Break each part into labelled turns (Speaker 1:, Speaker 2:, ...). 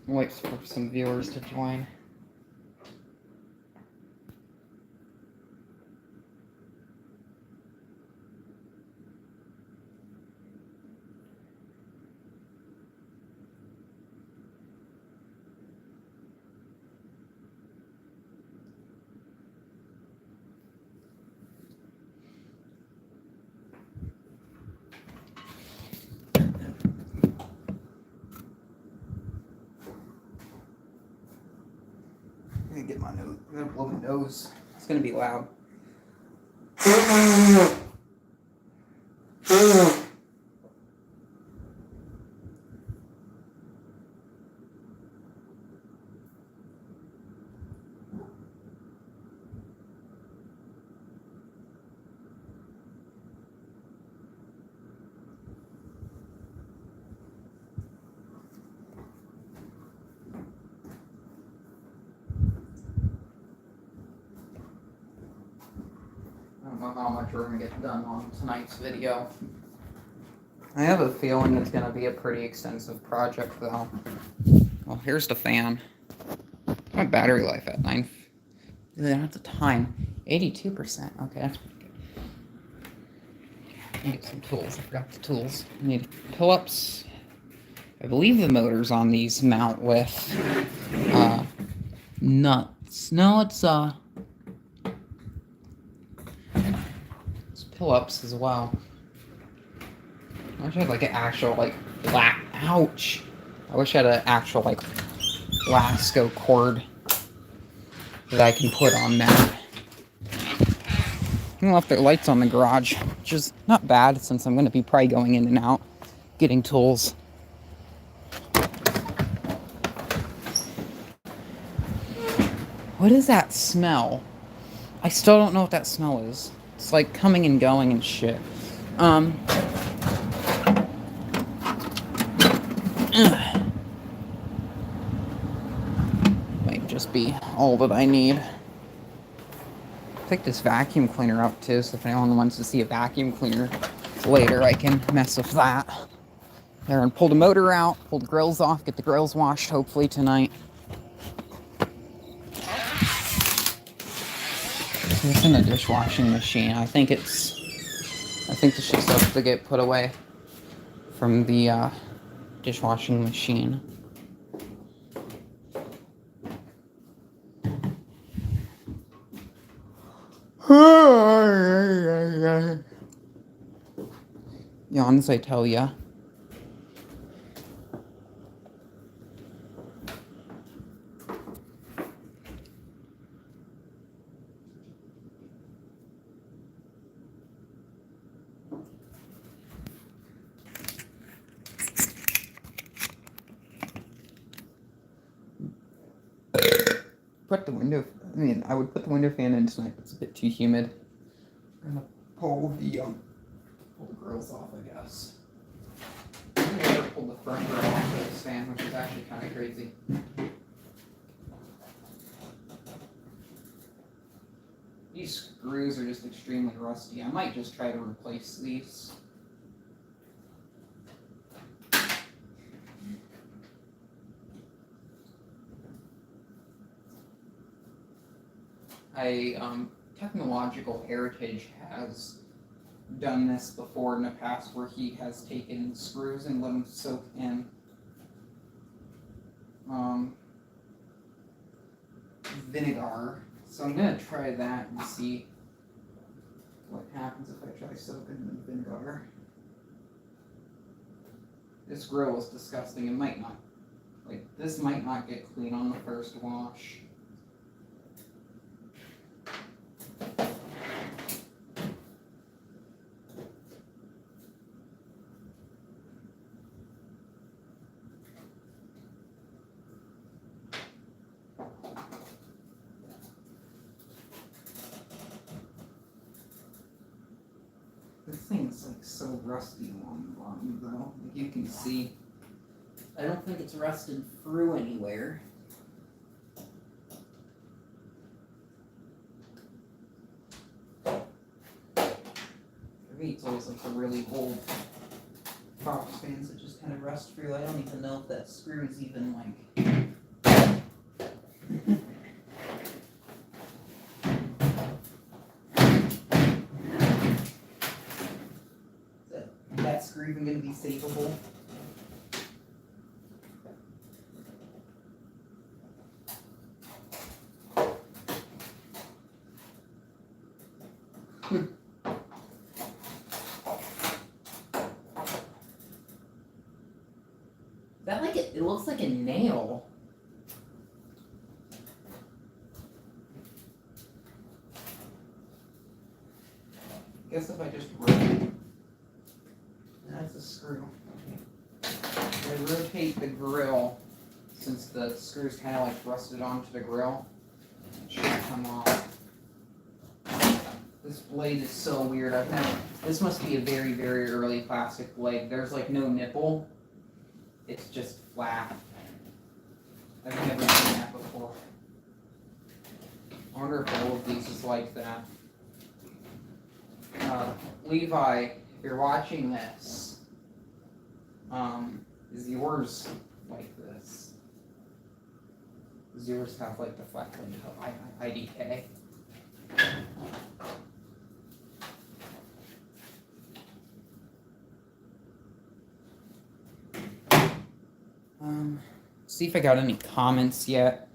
Speaker 1: Wait for some viewers to join. I'm gonna get my nose. I'm gonna blow my nose. It's gonna be loud. I don't know how much we're gonna get done on tonight's video. I have a feeling it's gonna be a pretty extensive project, though. Well, here's the fan. My battery life at 9. At the time, 82%. Okay, that's pretty good. I need some tools. I forgot the tools. I need pull-ups. I believe the motors on these mount with nuts. No, it's pull-ups as well. I wish I had like an actual like black. Ouch! I wish I had an actual like Lasko cord that I can put on that. I left their lights on the garage, which is not bad since I'm going to be probably going in and out getting tools. What is that smell? I still don't know what that smell is. It's like coming and going and shit. Might just be all that I need. Pick this vacuum cleaner up too, so if anyone wants to see a vacuum cleaner later, I can mess with that. There, and pull the motor out, pull the grills off, get the grills washed hopefully tonight. It's in the dishwashing machine. I think this shit's supposed to get put away from the dishwashing machine. Yawns, I tell ya. I would put the window fan in tonight, but it's a bit too humid. I'm gonna pull the grills off, I guess. I never pulled the front grill off of this fan, which is actually kind of crazy. These screws are just extremely rusty. I might just try to replace these. Technological Heritage has done this before in the past, where he has taken screws and let them soak in vinegar. So I'm gonna try that and see what happens if I try soaking them in vinegar. This grill is disgusting. It might not, this might not get clean on the first wash. This thing's so rusty along the bottom though. You can see. I don't think it's rusted through anywhere. For me, it's always a really old Fox fans that just kind of rust through. I don't even know if that screw is even like. Is that screw even going to be savable? That like it looks like a nail. Guess if I just rotate, that's a screw. If I rotate the grill, since the screw's kind of like rusted onto the grill, it should come off. This blade is so weird. This must be a very, very early plastic blade. There's like no nipple. It's just flat. I've never seen that before. I wonder if all of these is like that. Levi, if you're watching this, is yours like this? Does yours have like the flat window IDK? See if I got any comments yet.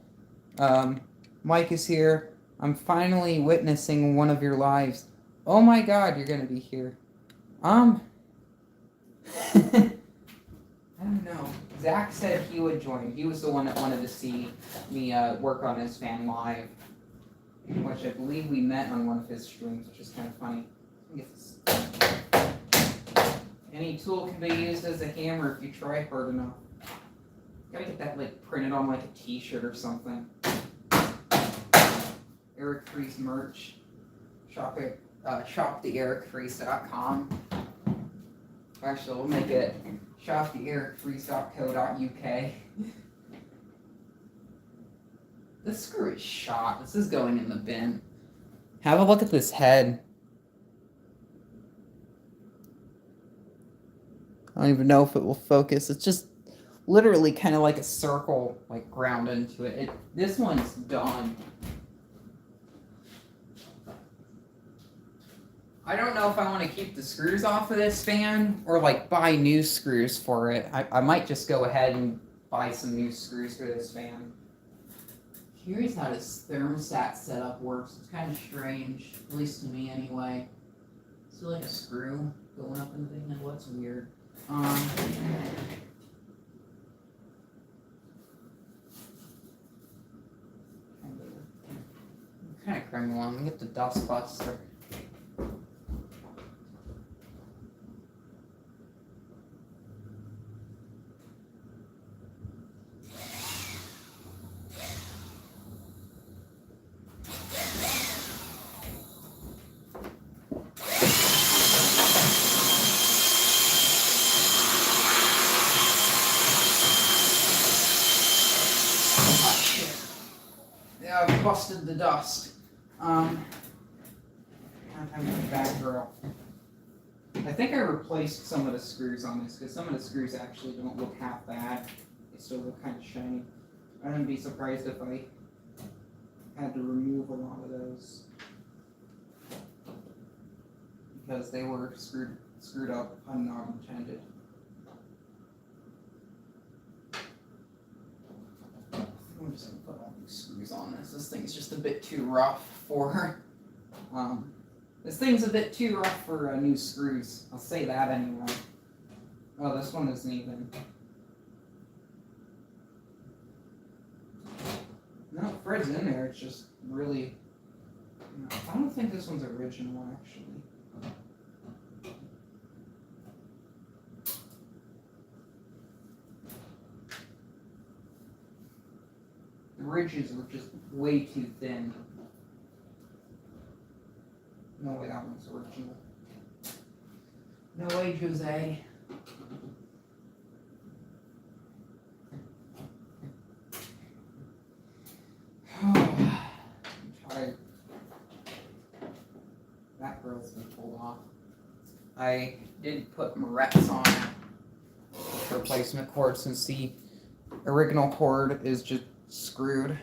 Speaker 1: Mike is here. I'm finally witnessing one of your lives. Oh my god, you're gonna be here. I don't know. Zach said he would join. He was the one that wanted to see me work on his fan live, which I believe we met on one of his streams, which is kind of funny. Any tool can be used as a hammer if you try hard enough. Gotta get that like printed on like a t-shirt or something. Eric Freeze merch. Shop at shoptheericfreeze.com. Actually, we'll make it shoptheericfreeze.co.uk. This screw is shot. This is going in the bin. Have a look at this head. I don't even know if it will focus. It's just literally kind of like a circle, like ground into it. This one's done. I don't know if I want to keep the screws off of this fan or like buy new screws for it. I might just go ahead and buy some new screws for this fan. Curious how this thermostat setup works. It's kind of strange, at least to me anyway. Is there like a screw going up in the thing? What's weird? Kind of crank along. Let me get the dust buster. I've busted the dust. Time to back girl. I think I replaced some of the screws on this because some of the screws actually don't look half bad. They still look kind of shiny. I wouldn't be surprised if I had to remove a lot of those because they were screwed up, not intended. I'm just gonna put all these screws on this. This thing's just a bit too rough for this thing's a bit too rough for new screws. I'll say that anyway. Oh, this one isn't even. No, Fred's in there. It's just really. I don't think this one's original actually. The ridges were just way too thin. No way that one's original. No way, Jose. I'm tired. That grill's been pulled off. I did put morettes on it replacement cord since the original cord is just screwed.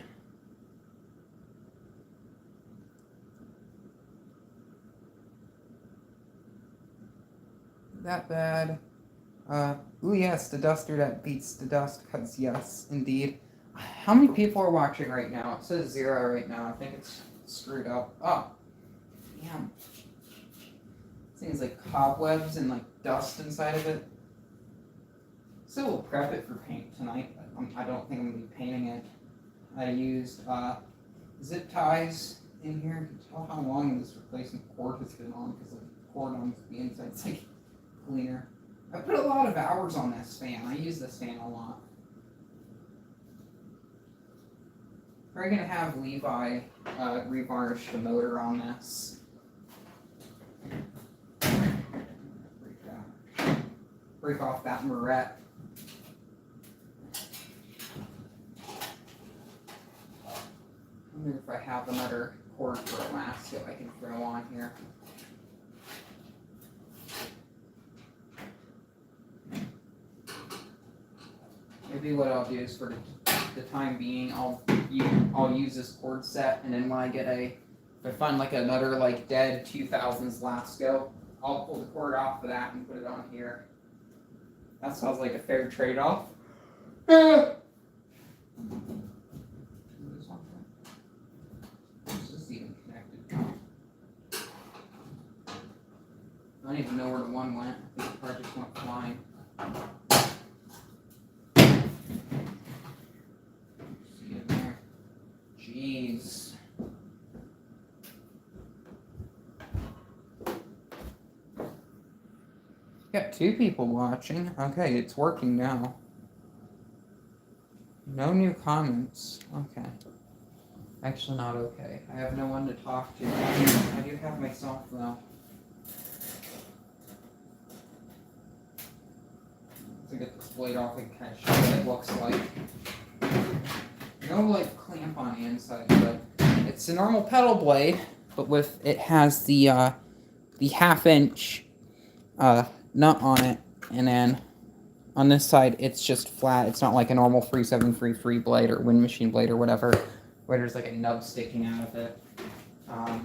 Speaker 1: That bad. Ooh, yes, the duster that beats the dust cuts. Yes, indeed. How many people are watching right now? It says 0 right now. I think it's screwed up. Oh, damn. Things like cobwebs and like dust inside of it. So we'll prep it for paint tonight. But I don't think I'm gonna be painting it. I used zip ties in here. You can tell how long this replacement cord has been on because the cord on the inside's like cleaner. I put a lot of hours on this fan. I use this fan a lot. Probably gonna have Levi revarnish the motor on this. Break off that moret. I wonder if I have another cord for a Lasko I can throw on here. Maybe what I'll do is for the time being, I'll use this cord set, and then when if I find like another like dead 2000s Lasko, I'll pull the cord off of that and put it on here. That sounds like a fair trade-off. This is even connected now. I don't even know where the one went. I think the part just went flying. See it there. Jeez. Got 2 people watching. Okay, it's working now. No new comments. Okay. Actually not okay. I have no one to talk to. I do have myself though. To get this blade off and kind of show what it looks like. No like clamp on the inside, but it's a normal pedal blade, but with it has the 1/2 inch nut on it, and then on this side it's just flat. It's not like a normal 373 free blade or wind machine blade or whatever, where there's like a nub sticking out of it. I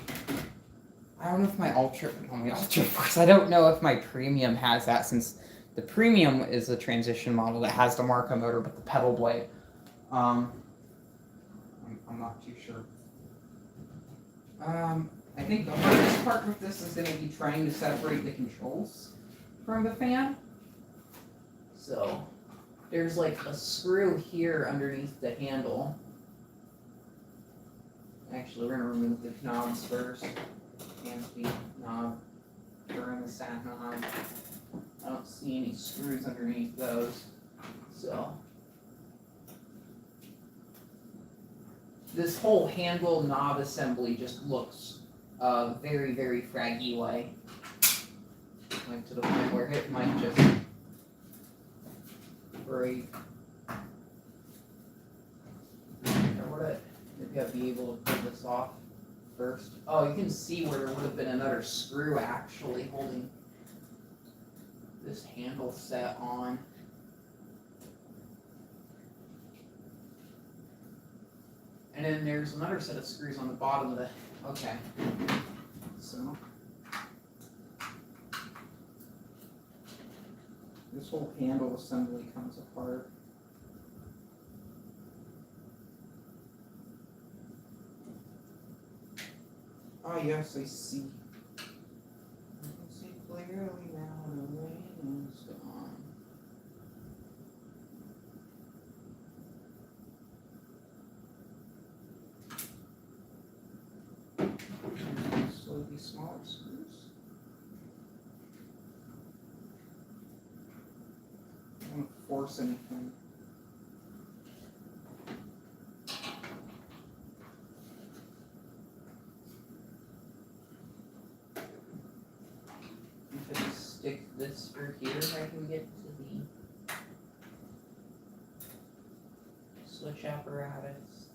Speaker 1: don't know if my Ultra works. I don't know if my Premium has that, since the Premium is the transition model that has the Marco motor, but the pedal blade. I'm not too sure. I think the hardest part with this is going to be trying to separate the controls from the fan. So there's like a screw here underneath the handle. Actually, we're going to remove the knobs first. And the knob, or the sat knob. I don't see any screws underneath those. So this whole handle knob assembly just looks very, very fraggy way. Like to the point where it might just break. Maybe I'll be able to pull this off first. Oh, you can see where there would have been another screw actually holding this handle set on. And then there's another set of screws on the bottom of the, okay. So, this whole handle assembly comes apart. Oh yes, I see. I can see clearly now the rain is gone. So these smaller screws. I don't force anything. Stick this screw here, I can get to the switch apparatus.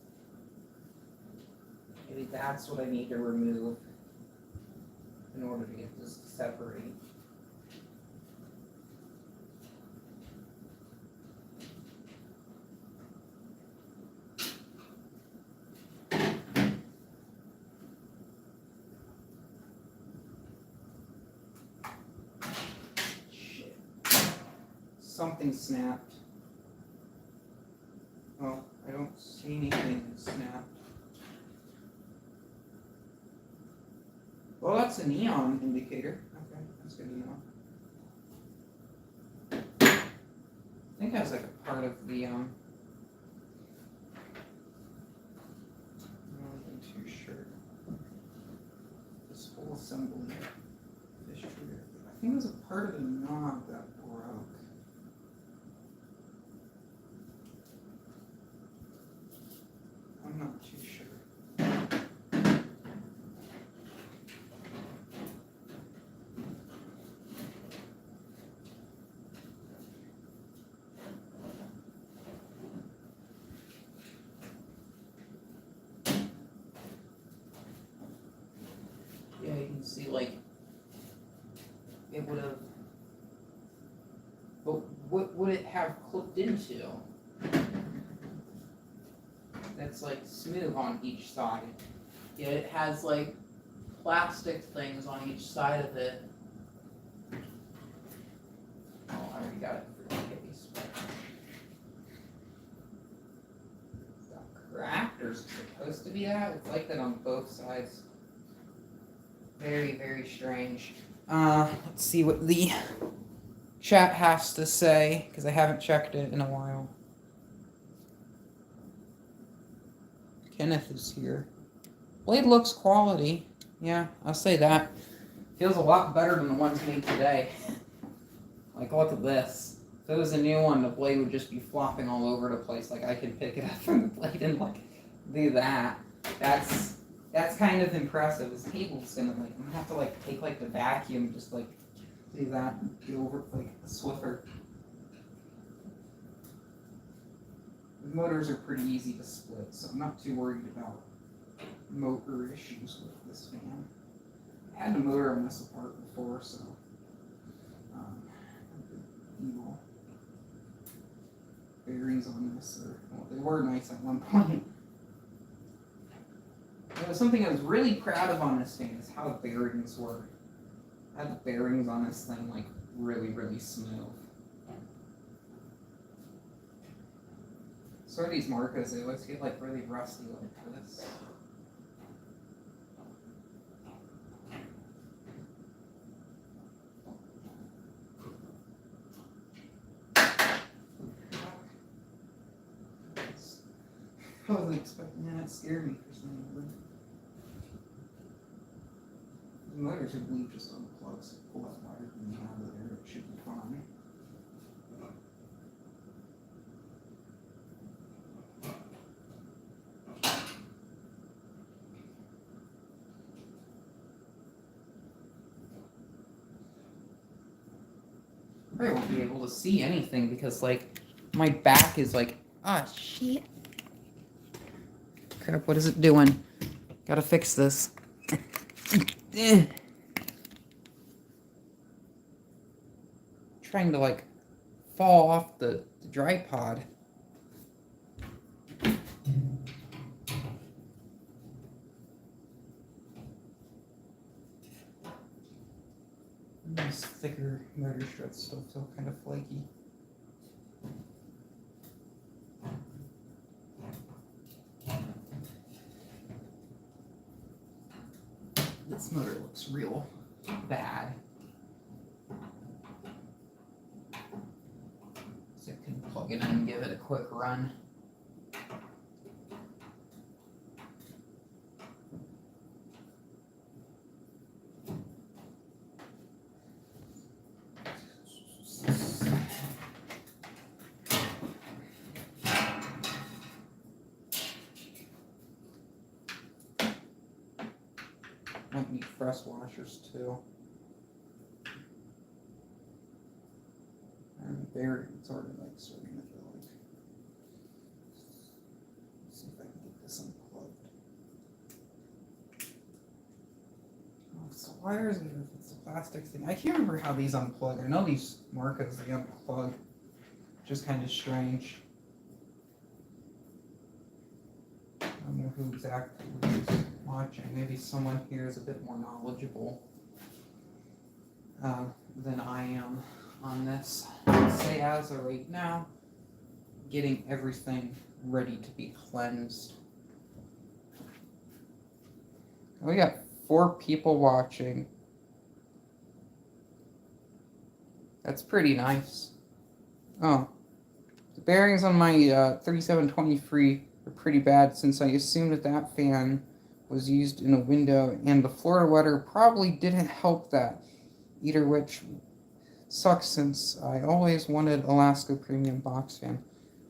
Speaker 1: Maybe that's what I need to remove in order to get this to separate. something snapped. Oh, I don't see anything that snapped. Well, that's a neon indicator. Okay, that's good to know. I think that's like a part of the, I'm not even too sure. This whole assembly fixture. I think it was a part of the knob that broke. I'm not too sure. Yeah, you can see like it would have, but what would it have clipped into? That's like smooth on each side. Yeah, it has like plastic things on each side of it. Oh, I already got it for the case. It's not cracked, or is it supposed to be that? It's like that on both sides. Very, very strange. Let's see what the chat has to say, because I haven't checked it in a while. Kenneth is here. Blade looks quality. Yeah, I'll say that. Feels a lot better than the ones made today. Like, look at this. If it was a new one, the blade would just be flopping all over the place. Like, I could pick it up from the blade and, like, do that. That's kind of impressive. This table's gonna, like, I'm gonna have to, like, take, like, the vacuum and just, like, do that and get over, like, a Swiffer. The motors are pretty easy to split, so I'm not too worried about motor issues with this fan. I had a motor on this apart before, so evil bearings on this, well, they were nice at one point. Something I was really proud of on this thing is how the bearings were. I had the bearings on this thing like really, really smooth. So are these Marcos, they always get like really rusty like this. I wasn't expecting that. It scared me for some reason. The motor should bleed just unplugged, so pull that wire from the out of there. It should be fine. I probably won't be able to see anything because, like, my back is like, ah, shit. Crap, what is it doing? Gotta fix this. Trying to, like, fall off the tripod. These thicker motor struts still feel kind of flaky. This motor looks real bad. So I can plug it in and give it a quick run. Might need press washers too. And the bearing's already like starting to feel like. Let's see if I can get this unplugged. Oh, if it's the wires or if it's the plastic thing. I can't remember how these unplug. I know these Marcos, they unplug. Just kind of strange. I don't know who exactly is watching. Maybe someone here is a bit more knowledgeable than I am on this. So say as of right now, getting everything ready to be cleansed. We got 4 people watching. That's pretty nice. Oh, the bearings on my 3723 are pretty bad since I assumed that fan was used in a window, and the floor wetter probably didn't help that either, which sucks since I always wanted a Lasko premium box fan.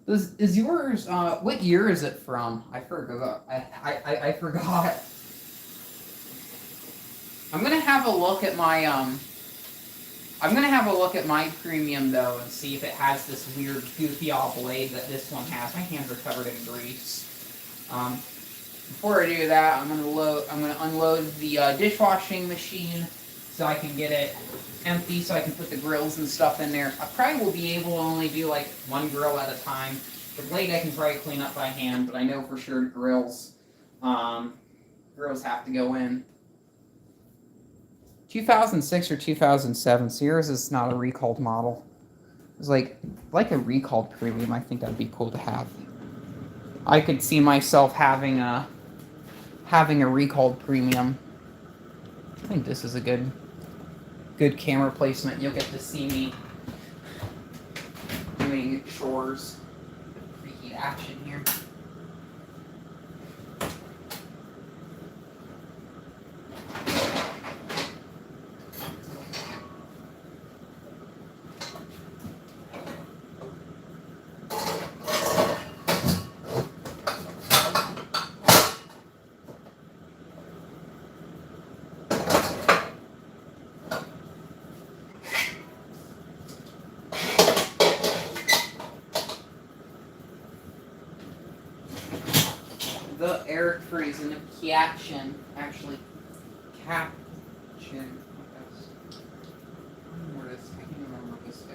Speaker 1: Is yours, what year is it from? I forgot. I forgot. I'm gonna have a look at my, premium, though, and see if it has this weird, goofy off blade that this one has. My hands are covered in grease. Before I do that, I'm gonna unload the dishwashing machine so I can get it empty, so I can put the grills and stuff in there. I probably will be able to only do like 1 grill at a time. The blade I can probably clean up by hand, but I know for sure grills have to go in. 2006 or 2007. So yours is not a recalled model. It's like a recalled premium. I think that'd be cool to have. I could see myself having a recalled premium. I think this is a good camera placement. You'll get to see me doing chores. Freaky action here. The Eric Friesen of Kiaction, actually, Caption. Where is? I can't remember what this is.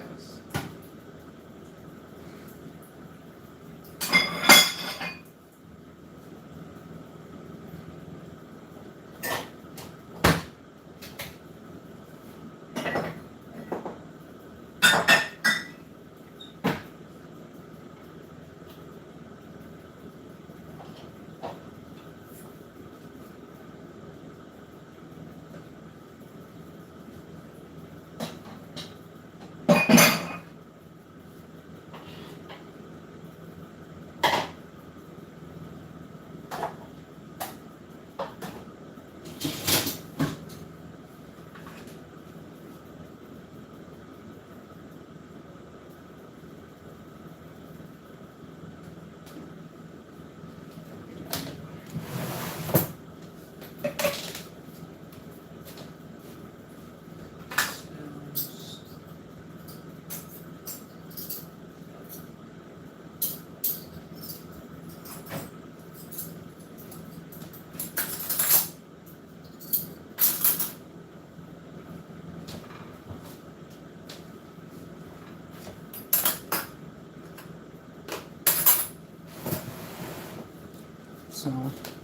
Speaker 1: So,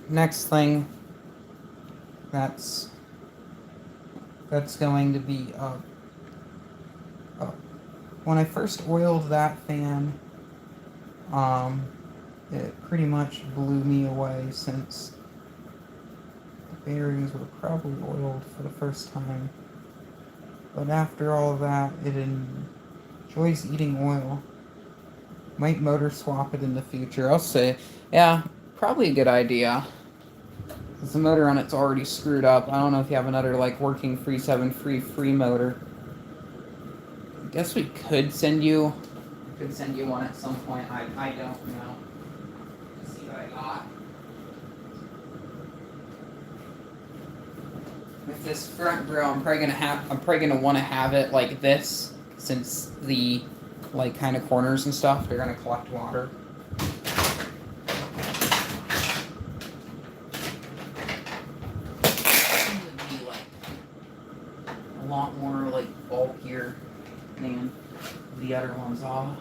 Speaker 1: next thing that's going to be when I first oiled that fan, it pretty much blew me away since the bearings were probably oiled for the first time. But after all that, it enjoys eating oil. Might motor swap it in the future. I'll say, yeah, probably a good idea. Because the motor on it's already screwed up. I don't know if you have another, like, working 373 motor. I guess we could send you one at some point. I don't know. Let's see what I got. With this front grill, I'm probably gonna want to have it like this, since the like kind of corners and stuff, they're gonna collect water. It would be like a lot more like bulkier than the other ones are.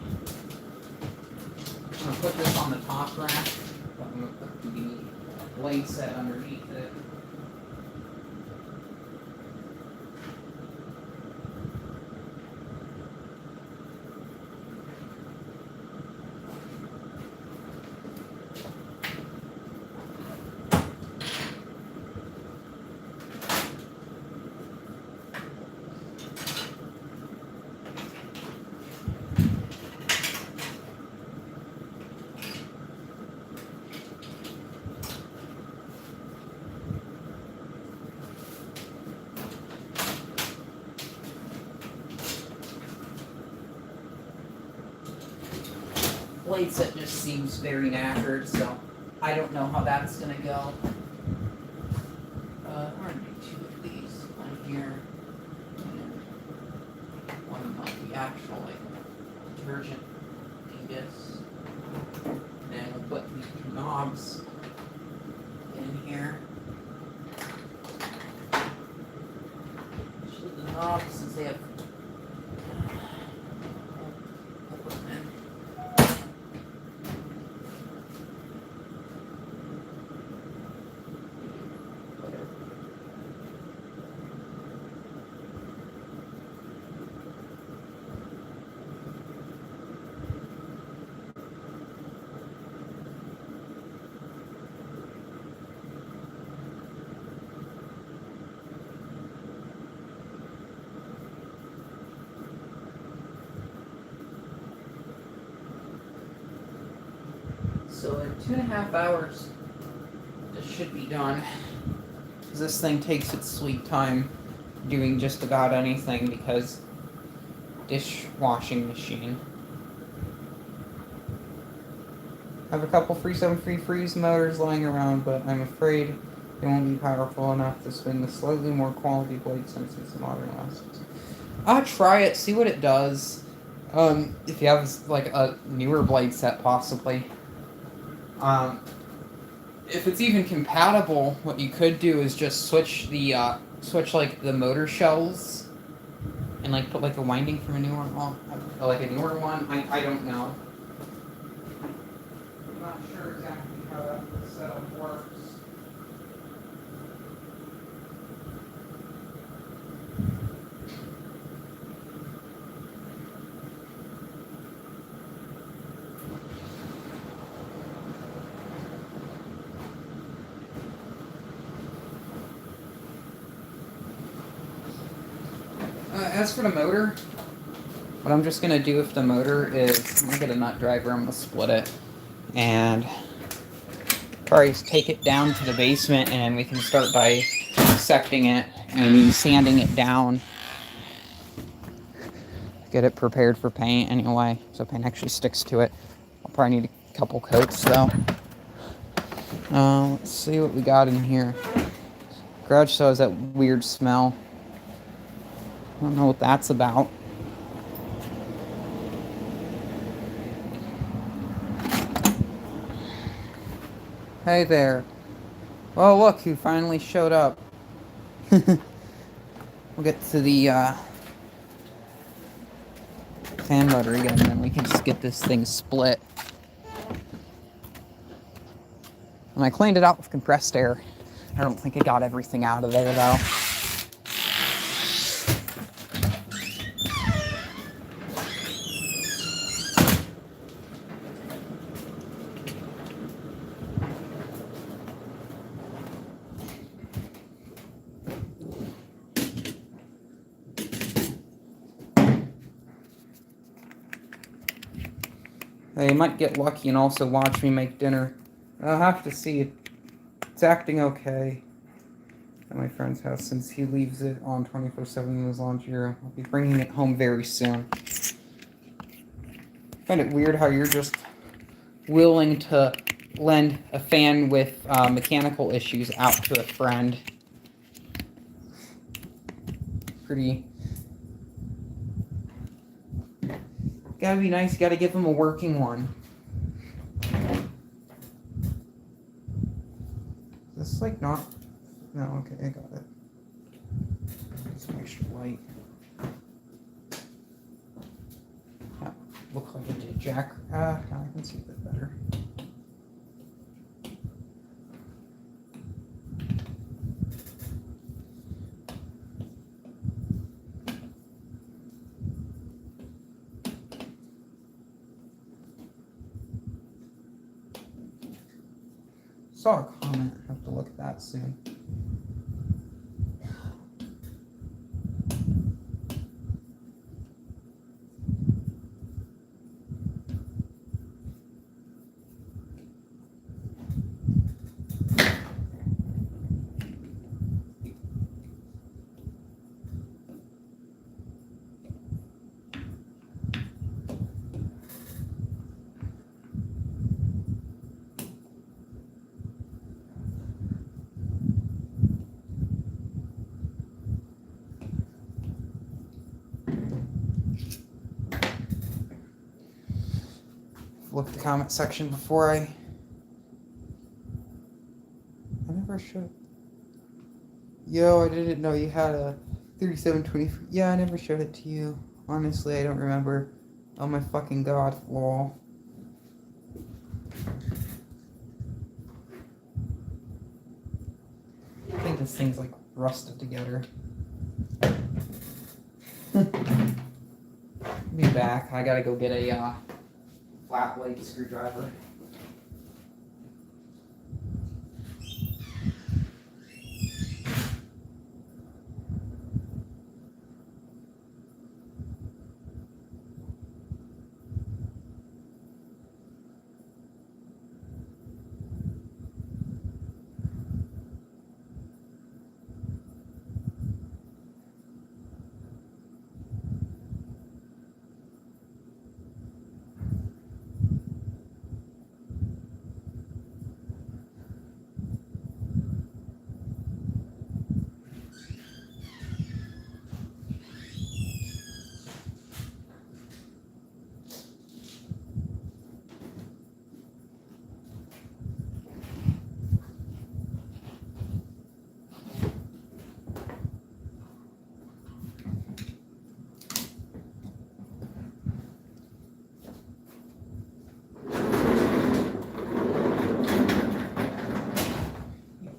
Speaker 1: I'm gonna put this on the top rack, but I'm gonna put the blade set underneath it. blade set just seems very knackered, so I don't know how that's gonna go. I'm gonna do 2 of these. One here, and one of the actual like detergent dingus. And we'll put these knobs in here. Actually, the knobs, since they have so in 2.5 hours, this should be done. This thing takes its sweet time doing just about anything because dishwashing machine. I have a couple 373 freeze motors lying around, but I'm afraid they won't be powerful enough to spin the slightly more quality blade since it's a modern Lasks. I'll try it, see what it does. If you have like a newer blade set, possibly. If it's even compatible, what you could do is just switch the like the motor shells, and like put like a winding from a newer one, or like a newer one. I don't know. I'm not sure exactly how that setup works. As for the motor, what I'm just going to do with the motor is, I'm going to get a nut driver, I'm going to split it, and probably take it down to the basement, and we can start dissecting it, sanding it down, get it prepared for paint anyway, so paint actually sticks to it. I'll probably need a couple coats, though. Let's see what we got in here. Garage still has that weird smell. I don't know what that's about. Hey there. Oh, look, you finally showed up. We'll get to the fan motor again, and then we can just get this thing split. And I cleaned it out with compressed air. I don't think it got everything out of there, though. You might get lucky and also watch me make dinner. I'll have to see. It's acting okay at my friend's house since he leaves it on 24/7 in his laundry. I'll be bringing it home very soon. I find it weird how you're just willing to lend a fan with mechanical issues out to a friend. Pretty... Gotta be nice, gotta give him a working one. Is this like not... No, okay, I got it. Some extra light. Yeah, look like it did, Jack. Now I can see a bit better. Saw a comment. I have to look at that soon. look at the comment section before I never showed. Yo, I didn't know you had a 3720. Yeah, I never showed it to you. Honestly, I don't remember. Oh my fucking god, lol. I think this thing's like rusted together. Be back. I gotta go get a flat blade screwdriver.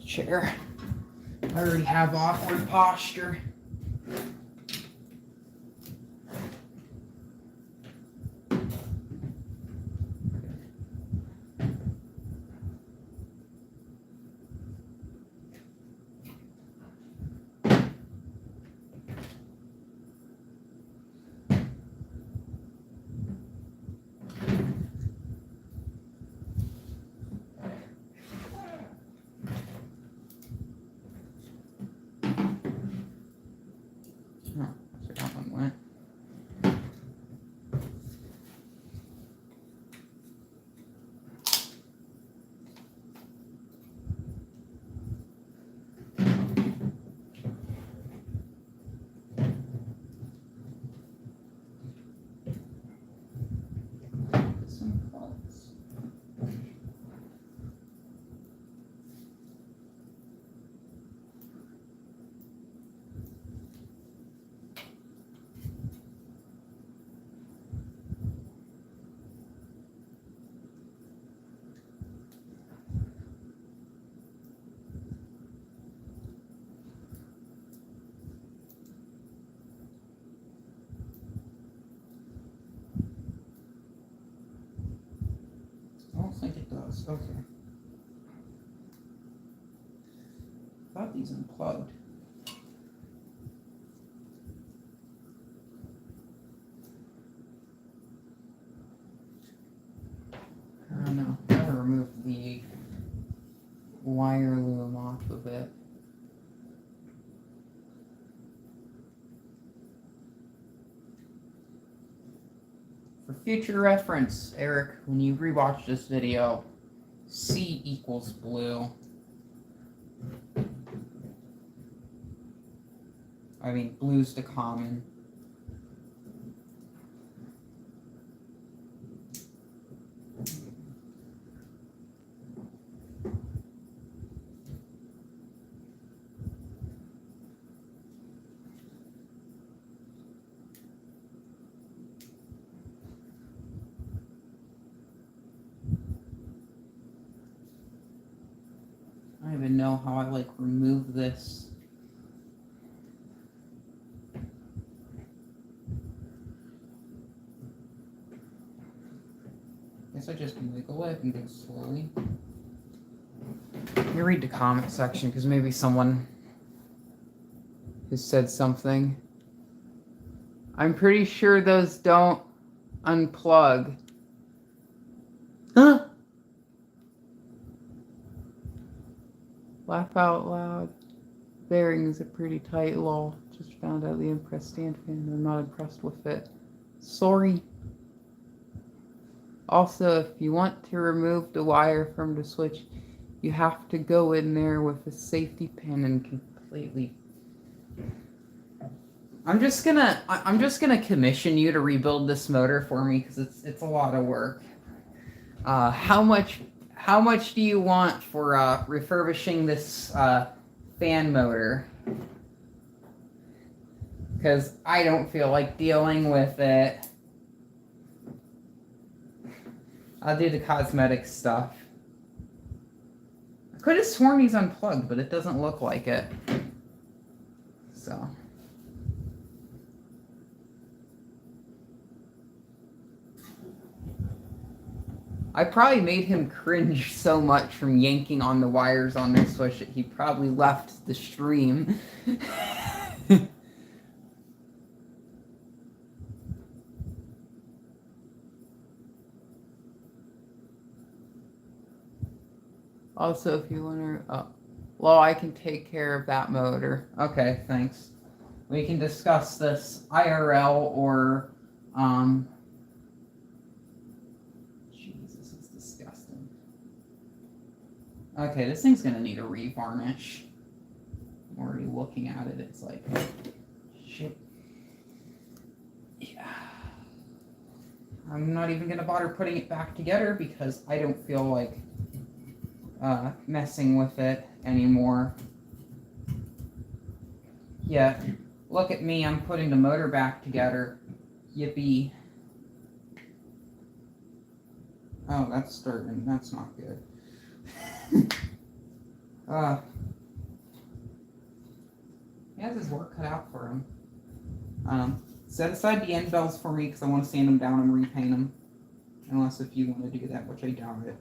Speaker 1: Chair. I already have awkward posture. Oh, I forgot one went. Some plugs. I don't think it does. Okay. I thought these unplugged. I don't know. I gotta remove the wire loom off of it. For future reference, Eric, when you rewatch this video, C equals blue. I mean, blue's the common. I don't even know how I like remove this. Guess I just wiggle it and go slowly. Let me read the comment section because maybe someone has said something. I'm pretty sure those don't unplug. Huh? Laugh out loud. Bearings are pretty tight, lol. Just found out the impressed stand fan. I'm not impressed with it. Sorry. Also, if you want to remove the wire from the switch, you have to go in there with a safety pin and completely. I'm just gonna commission you to rebuild this motor for me because it's a lot of work. How much do you want for refurbishing this fan motor? Because I don't feel like dealing with it. I'll do the cosmetic stuff. I could have sworn he's unplugged, but it doesn't look like it. So. I probably made him cringe so much from yanking on the wires on this switch that he probably left the stream. Also, if you want to, well, I can take care of that motor. Okay, thanks. We can discuss this IRL or, Jesus, this is disgusting. Okay, this thing's gonna need a revarnish. I'm already looking at it, it's like, shit. Yeah. I'm not even gonna bother putting it back together because I don't feel like messing with it anymore. Yeah, look at me, I'm putting the motor back together. Yippee. Oh, that's starting. That's not good. He has his work cut out for him. Set aside the end bells for me because I want to sand them down and repaint them. Unless if you want to do that, which I doubt it.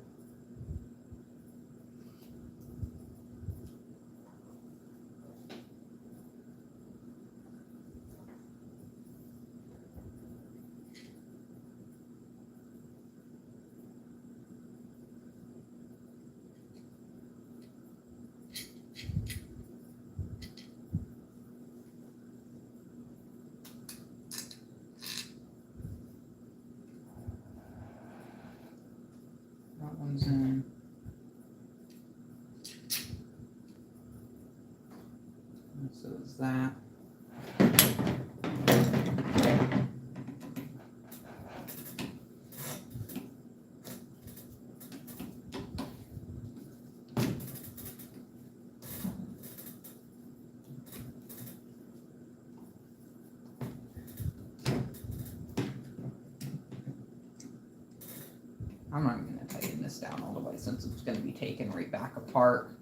Speaker 1: That one's in. And so is that. I'm not going to tighten this down all the way since it's going to be taken right back apart.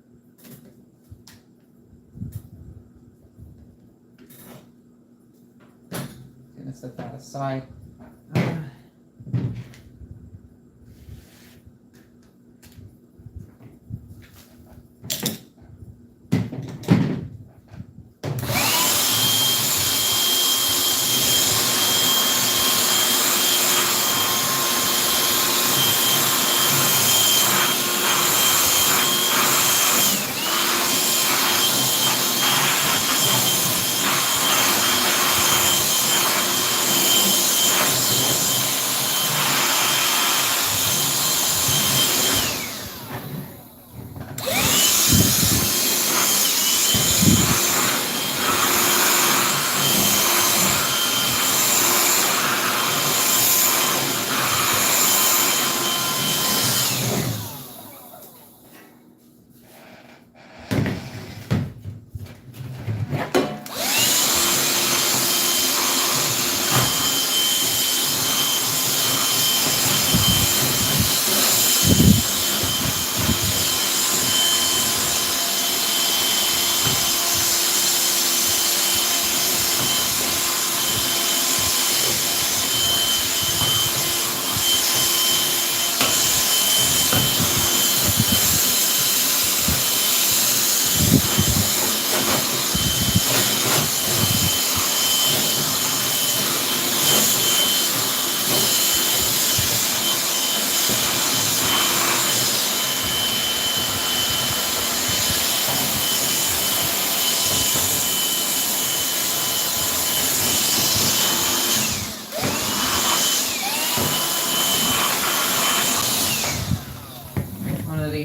Speaker 1: Going to set that aside.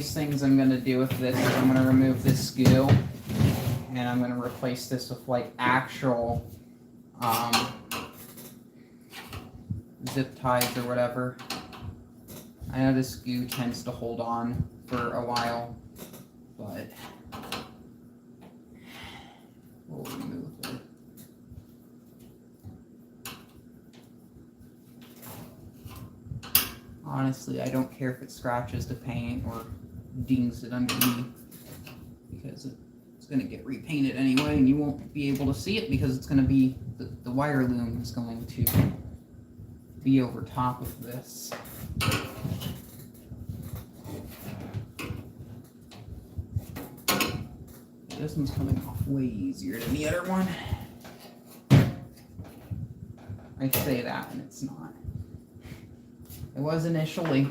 Speaker 1: Things I'm going to do with this is I'm going to remove this goo and I'm going to replace this with like actual zip ties or whatever. I know this goo tends to hold on for a while, but we'll remove it. Honestly, I don't care if it scratches the paint or dings it underneath, because it's going to get repainted anyway, and you won't be able to see it because it's going to be, the wire loom is going to be over top of this. This one's coming off way easier than the other one. I say that, and it's not. It was initially.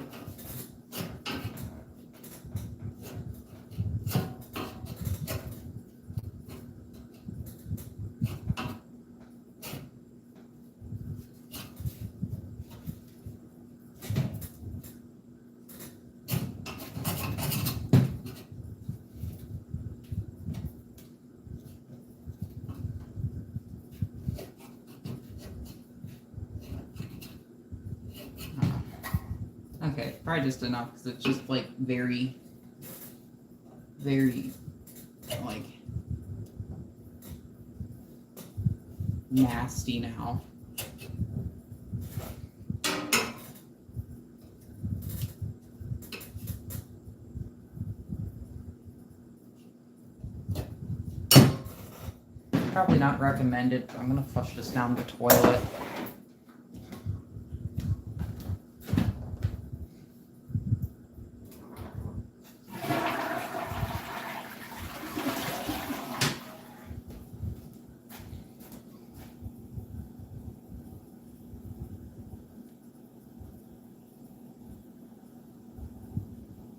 Speaker 1: Okay, probably just enough because it's just like very, very like nasty now. Probably not recommended, but I'm gonna flush this down the toilet.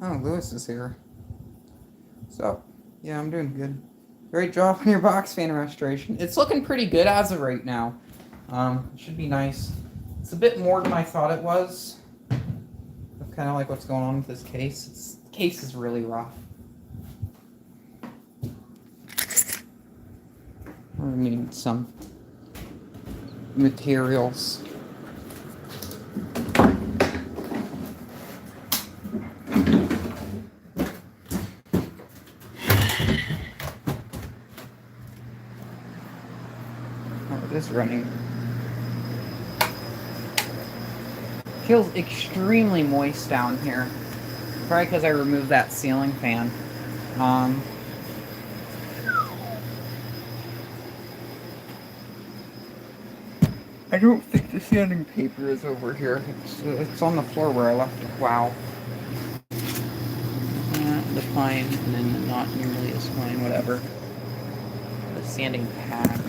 Speaker 1: Oh, Lewis is here. So, yeah, I'm doing good. Great job on your box fan restoration. It's looking pretty good as of right now. It should be nice. It's a bit more than I thought it was. That's kind of like what's going on with this case. The case is really rough. I need some materials. This running feels extremely moist down here. Probably because I removed that ceiling fan. I don't think the sanding paper is over here. It's on the floor where I left it. Wow. The fine, and then not nearly as fine. Whatever. The sanding pad.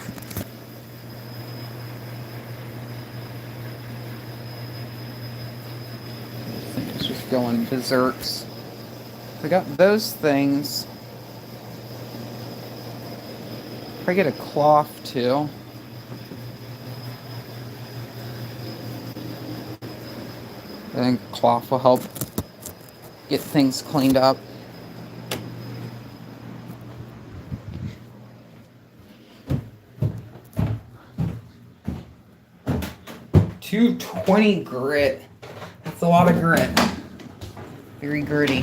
Speaker 1: Just going berserks. I got those things. I get a cloth too. I think a cloth will help get things cleaned up. $220 grit. That's a lot of grit. Very gritty.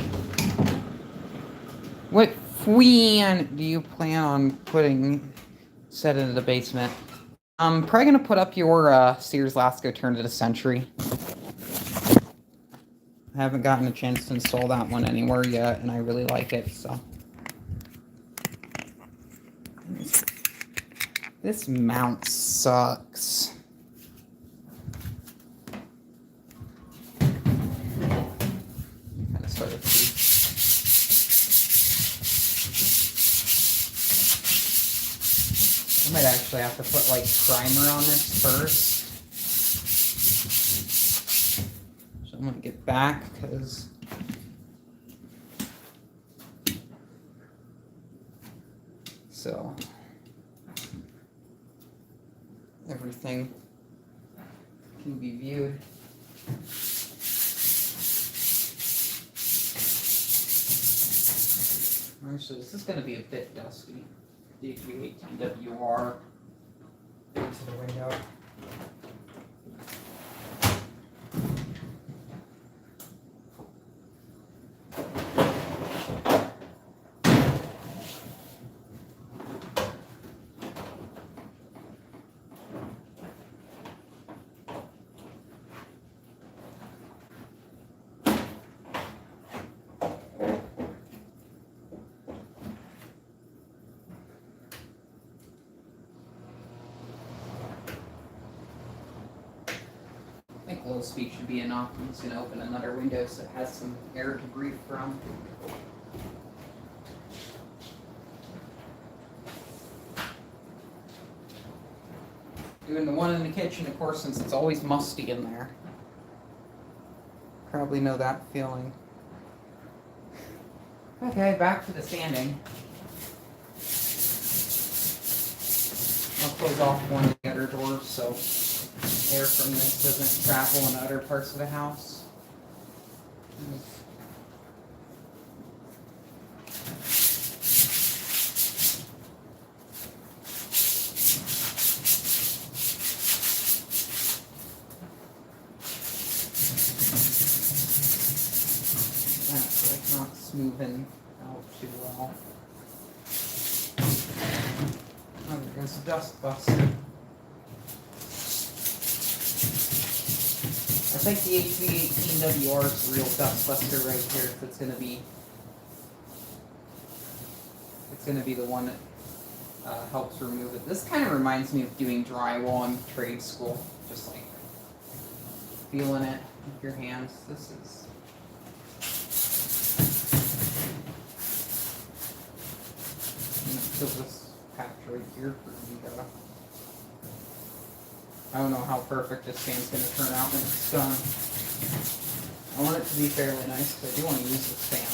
Speaker 1: What fan do you plan on set into the basement? I'm probably gonna put up your Sears Lasko Turn of the Century. I haven't gotten a chance to install that one anywhere yet, and I really like it, so. This mount sucks. I might actually have to put like primer on this first. So I'm gonna get back because everything can be viewed. Actually, this is going to be a bit dusty. DQ18WR into the window. low speed should be enough. I'm just going to open another window so it has some air to breathe from. Doing the one in the kitchen, of course, since it's always musty in there. Probably know that feeling. Okay, back to the sanding. I'll close off one of the other doors so air from this doesn't travel into other parts of the house. That's like not smoothing out too well. Oh, there's a dust buster. I think the HV18WR is the real dust buster right here. If it's gonna be the one that helps remove it. This kind of reminds me of doing drywall in trade school, just like feeling it with your hands. This is. This patch right here for me. I don't know how perfect this fan's going to turn out when it's done. I want it to be fairly nice because I do want to use this fan.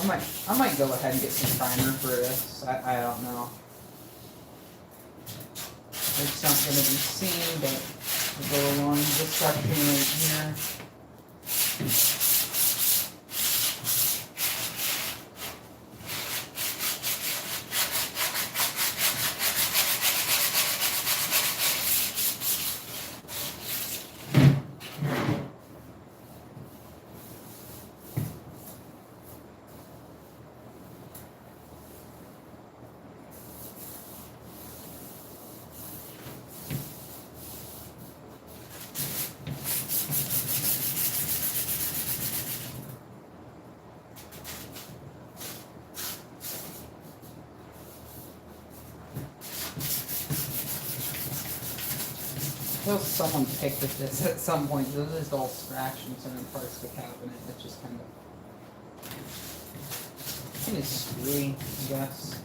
Speaker 1: I might go ahead and get some primer for this. I don't know. It's not going to be seen, but we'll go along this section right here. Well, someone picked at this at some point. This is all scratched in certain parts of the cabinet. It's just kind of screwy, I guess.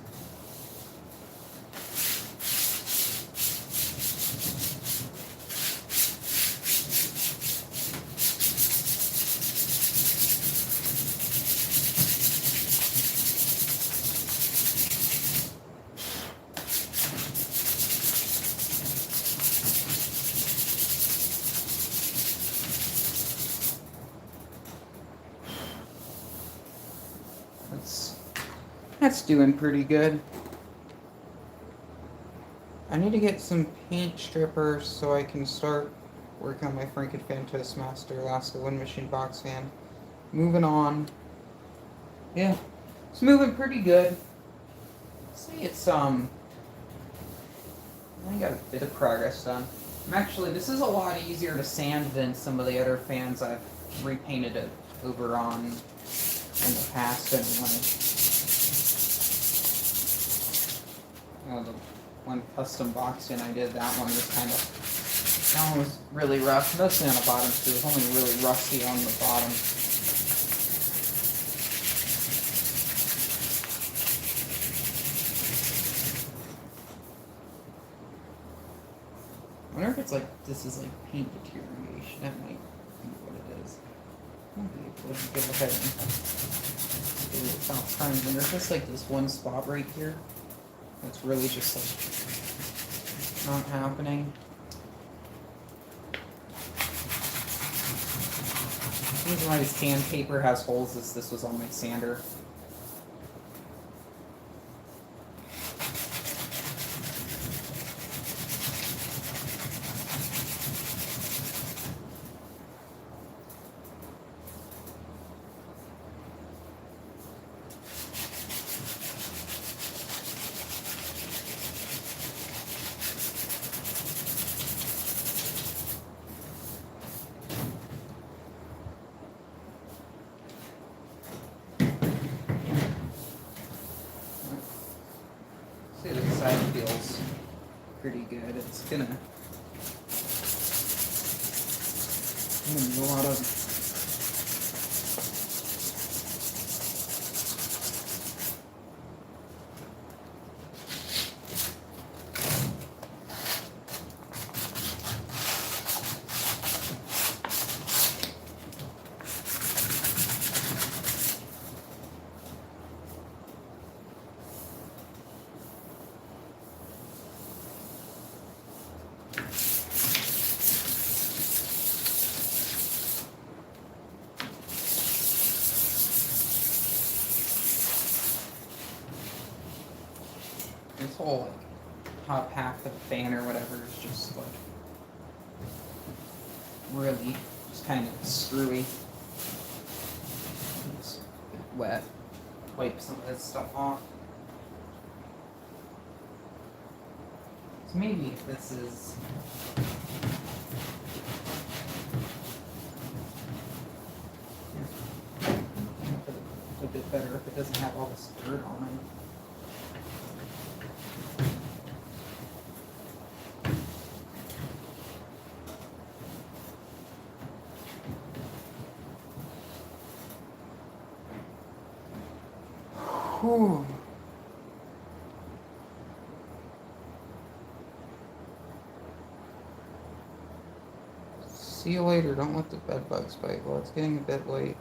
Speaker 1: That's doing pretty good. I need to get some paint strippers so I can start working on my Frankenfan Toastmaster Lasko wind machine box fan. Moving on. Yeah, it's moving pretty good. See, it's I got a bit of progress done. This is a lot easier to sand than some of the other fans I've repainted it over on in the past anyway. The one custom box in I did, that one was that one was really rough, mostly on the bottom too. It was only really rusty on the bottom. I wonder if it's like, this is like paint deterioration. That might be what it is. Maybe we'll go ahead and do it without time. And there's just like this one spot right here. It's really just like not happening. The reason why this sandpaper has holes is this was on my sander. See, this side feels pretty good. It's gonna There's a lot of this whole like top half of the fan or whatever is just like really just kind of screwy. It's wet. Wipe some of this stuff off. So maybe if this is a bit better if it doesn't have all this dirt on it. Whew. See you later. Don't let the bed bugs bite. Well, it's getting a bit late.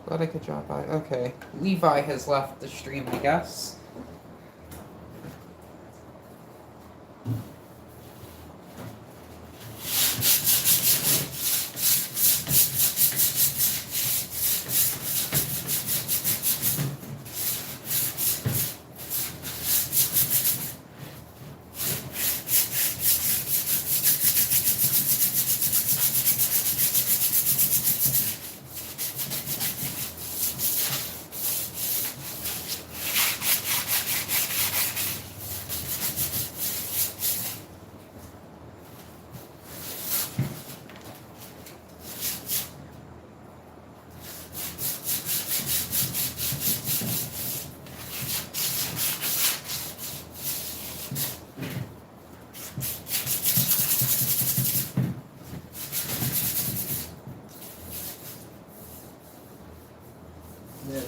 Speaker 1: Glad I could drop by. Okay. Levi has left the stream, I guess.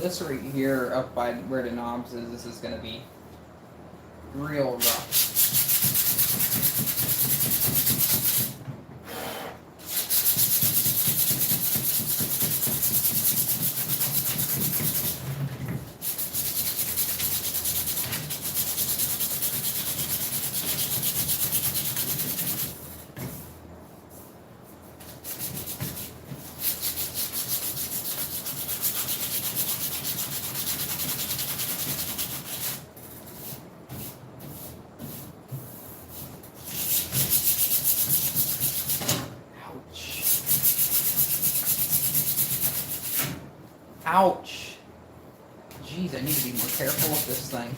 Speaker 1: This right here, up by where the knobs is, this is going to be real rough. Ouch. Jeez, I need to be more careful with this thing.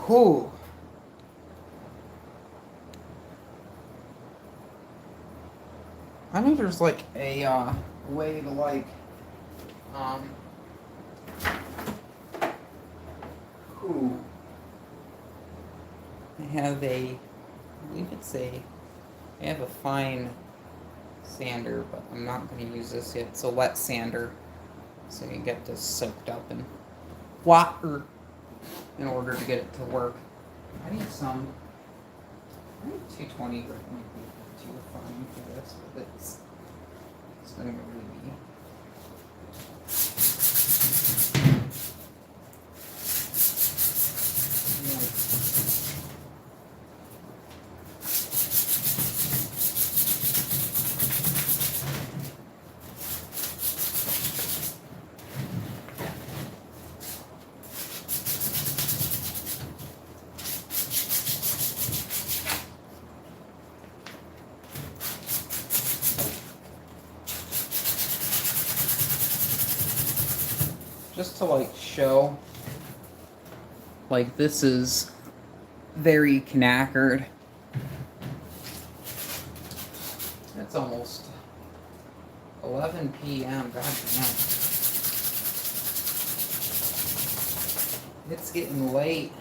Speaker 1: Whew. I know there's like a way to like I have I believe it's I have a fine sander, but I'm not going to use this yet. It's a wet sander, so you can get this soaked up in water in order to get it to work. I need 220 might be too fine for this, but it's going to really be. just to like show, like this is very knackered. It's almost 11 p.m. God damn. It's getting late.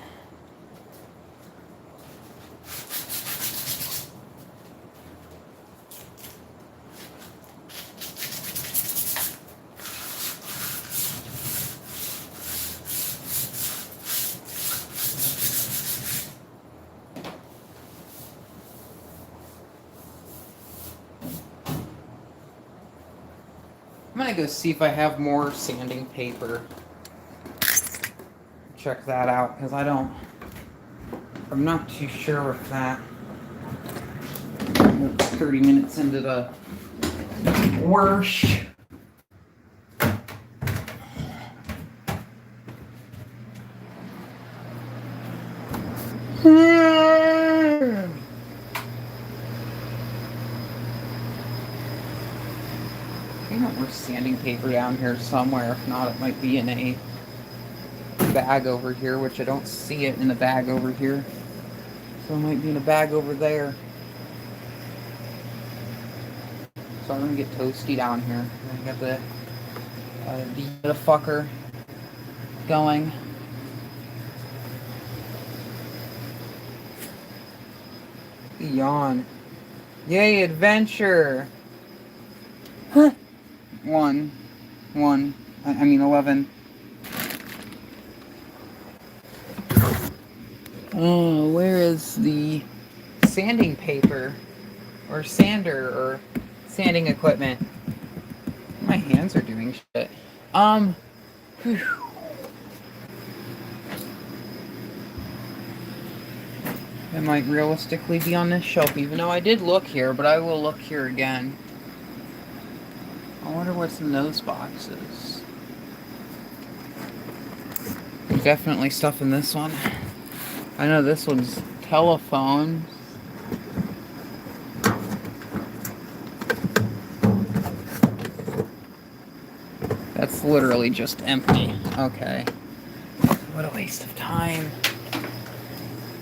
Speaker 1: I'm gonna go see if I have more sanding paper. Check that out, because I'm not too sure if that. 30 minutes into the wash. We're sanding paper down here somewhere. If not, it might be in a bag over here, which I don't see it in a bag over here. So it might be in a bag over there. So I'm gonna get toasty down here. I got the fucker going. Yawn. Yay, adventure! Huh. 11. Oh, where is the sanding paper? Or sander, or sanding equipment? My hands are doing shit. Whew. It might realistically be on this shelf, even though I did look here, but I will look here again. I wonder what's in those boxes. There's definitely stuff in this one. I know this one's telephone. That's literally just empty. Okay. What a waste of time.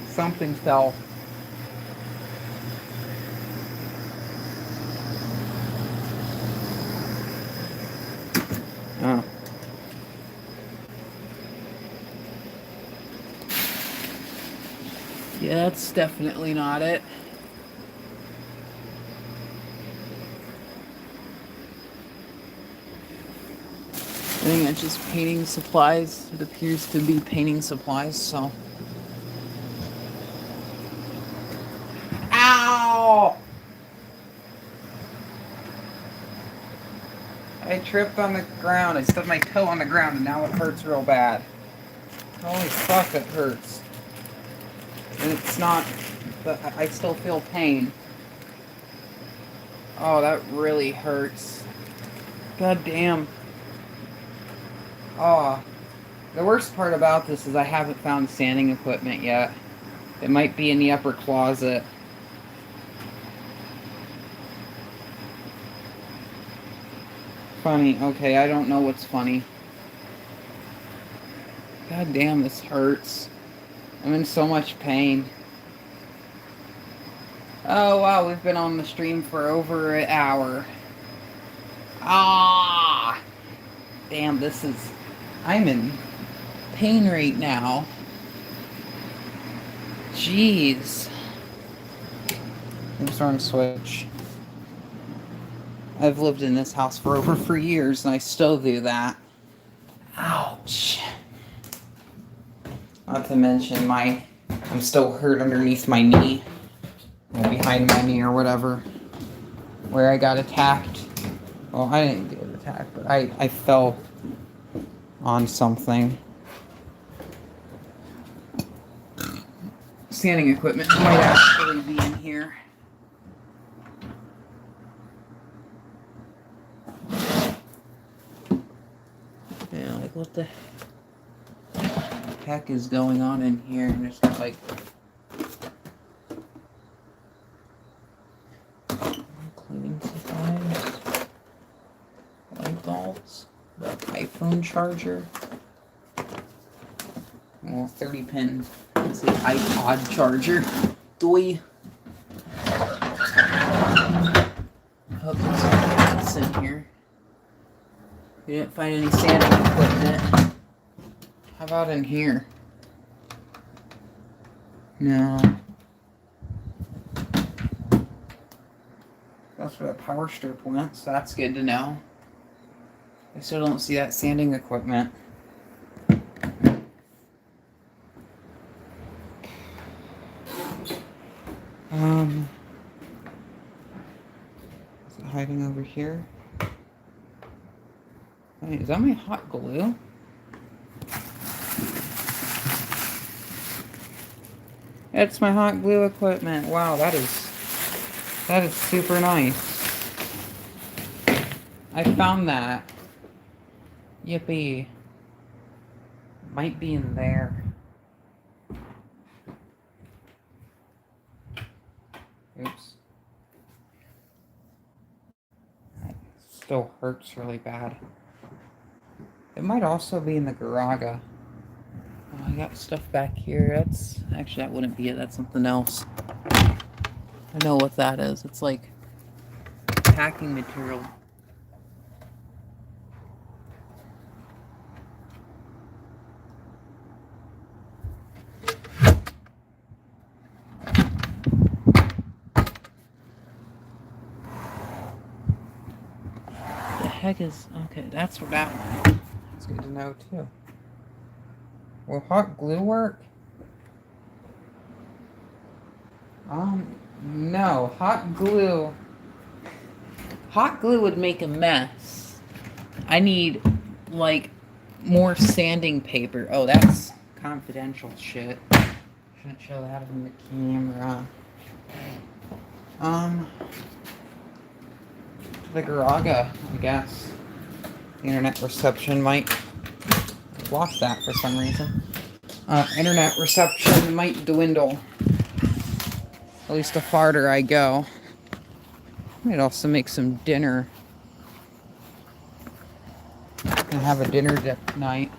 Speaker 1: Something fell. Oh. Yeah, that's definitely not it. I think it's just painting supplies. It appears to be painting supplies, so. Ow! I tripped on the ground. I stubbed my toe on the ground and now it hurts real bad. Holy fuck, it hurts. And it's not, but I still feel pain. Oh, that really hurts. God damn. Oh, the worst part about this is I haven't found sanding equipment yet. It might be in the upper closet. Funny. Okay, I don't know what's funny. God damn, this hurts. I'm in so much pain. Oh, wow, we've been on the stream for over an hour. Ah! Damn, this is... I'm in pain right now. Jeez. Oops, wrong switch. I've lived in this house for over 3 years, and I still do that. Ouch. Not to mention I'm still hurt underneath my knee. Or behind my knee or whatever. Where I got attacked. Well, I didn't get attacked, but I fell on something. Sanding equipment might actually be in here. Yeah, like what the heck is going on in here? And there's like cleaning supplies, light bulbs, the iPhone charger. little 30 pin, let's see, iPod charger. Doi. Hope there's something else in here. We didn't find any sanding equipment. How about in here? No. That's where the power strip went, so that's good to know. I still don't see that sanding equipment. Is it hiding over here? Wait, is that my hot glue? It's my hot glue equipment. Wow, that is super nice. I found that. Yippee. Might be in there. Oops. That still hurts really bad. It might also be in the garage. Oh, I got stuff back here. That's actually, that wouldn't be it. That's something else. I know what that is. It's like packing material. The heck is, okay, that's where that went. That's good to know too. Will hot glue work? No. Hot glue would make a mess. I need, like, more sanding paper. Oh, that's confidential shit. Shouldn't show that on the camera. The Garaga, I guess. The internet reception might block that for some reason. Internet reception might dwindle. At least the farther I go. Might also make some dinner. And have a dinner night.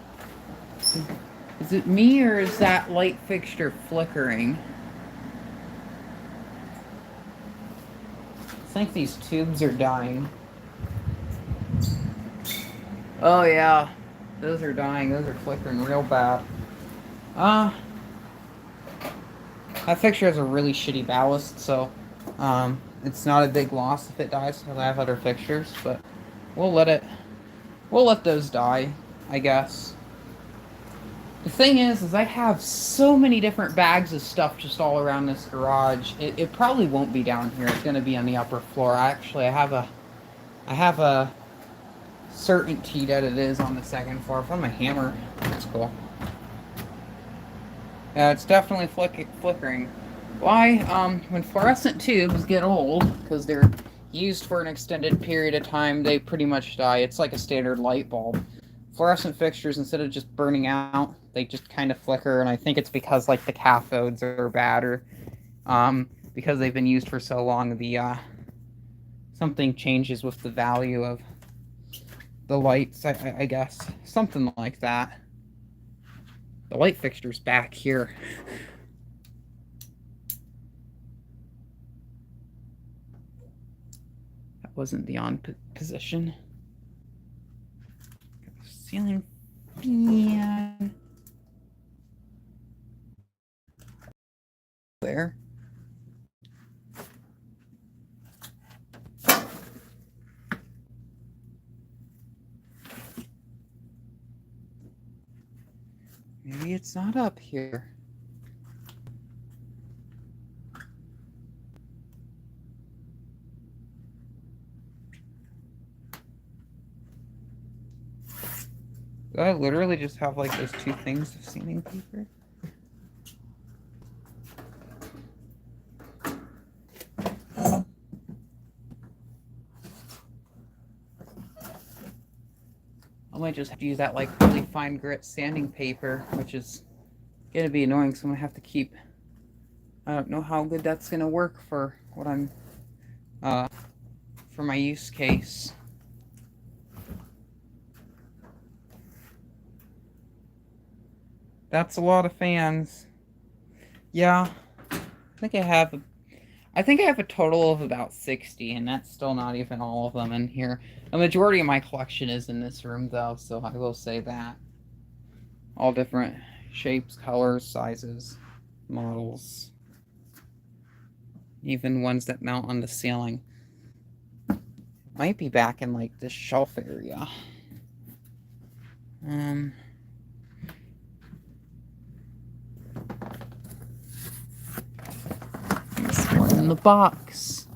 Speaker 1: Is it me or is that light fixture flickering? I think these tubes are dying. Oh yeah, those are dying. Those are flickering real bad. That fixture has a really shitty ballast, so it's not a big loss if it dies because I have other fixtures, but we'll let those die, I guess. The thing is I have so many different bags of stuff just all around this garage. It probably won't be down here. It's going to be on the upper floor. Actually, I have a certainty that it is on the second floor. I found my hammer. That's cool. Yeah, it's definitely flickering. Why? When fluorescent tubes get old, because they're used for an extended period of time, they pretty much die. It's like a standard light bulb. Fluorescent fixtures, instead of just burning out, they just kind of flicker, and I think it's because, like, the cathodes are bad, or because they've been used for so long, the something changes with the value of the lights, I guess. Something like that. The light fixture's back here. That wasn't the on position. Ceiling fan. There. Maybe it's not up here. Do I literally just have like those two things of sanding paper? I might just have to use that like really fine grit sanding paper, which is gonna be annoying, so I'm gonna have to keep. I don't know how good that's gonna work for what I'm for my use case. That's a lot of fans. Yeah, I think I have a total of about 60, and that's still not even all of them in here. A majority of my collection is in this room, though, so I will say that. All different shapes, colors, sizes, models. Even ones that mount on the ceiling. Might be back in, like, this shelf area. This one in the box.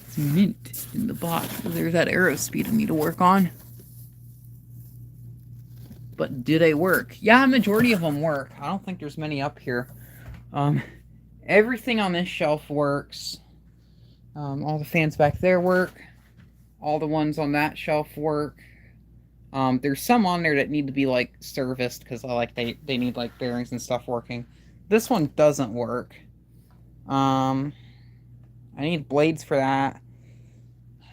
Speaker 1: It's mint in the box. There's that arrow speed I need to work on. But do they work? Yeah, majority of them work. I don't think there's many up here. Everything on this shelf works. All the fans back there work. All the ones on that shelf work. There's some on there that need to be like serviced because they need like bearings and stuff working. This one doesn't work. I need blades for that.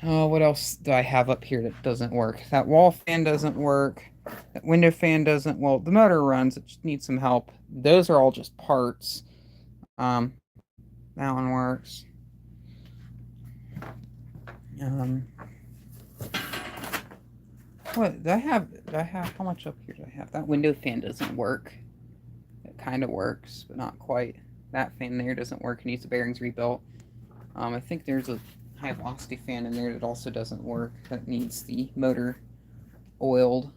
Speaker 1: What else do I have up here that doesn't work? That wall fan doesn't work. That window fan doesn't. Well, the motor runs. It just needs some help. Those are all just parts. That one works. What do I have? How much up here do I have? That window fan doesn't work. It kind of works, but not quite. That fan there doesn't work. It needs the bearings rebuilt. I think there's a high velocity fan in there that also doesn't work. That needs the motor oiled.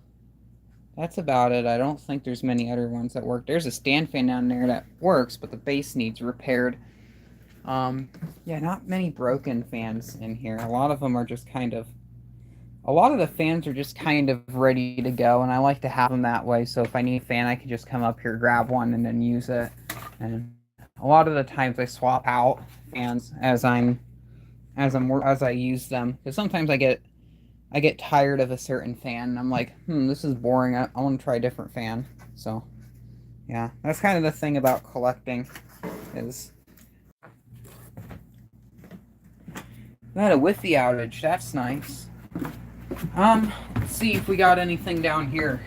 Speaker 1: That's about it. I don't think there's many other ones that work. There's a stand fan down there that works, but the base needs repaired. Yeah, not many broken fans in here. A lot of them are just kind of... A lot of the fans are just kind of ready to go, and I like to have them that way, so if I need a fan, I can just come up here, grab one, and then use it. And a lot of the times I swap out fans as I use them, because sometimes I get tired of a certain fan, and I'm like, this is boring. I want to try a different fan. So, yeah, that's kind of the thing about collecting is... Got a Wi-Fi outage. That's nice. Let's see if we got anything down here.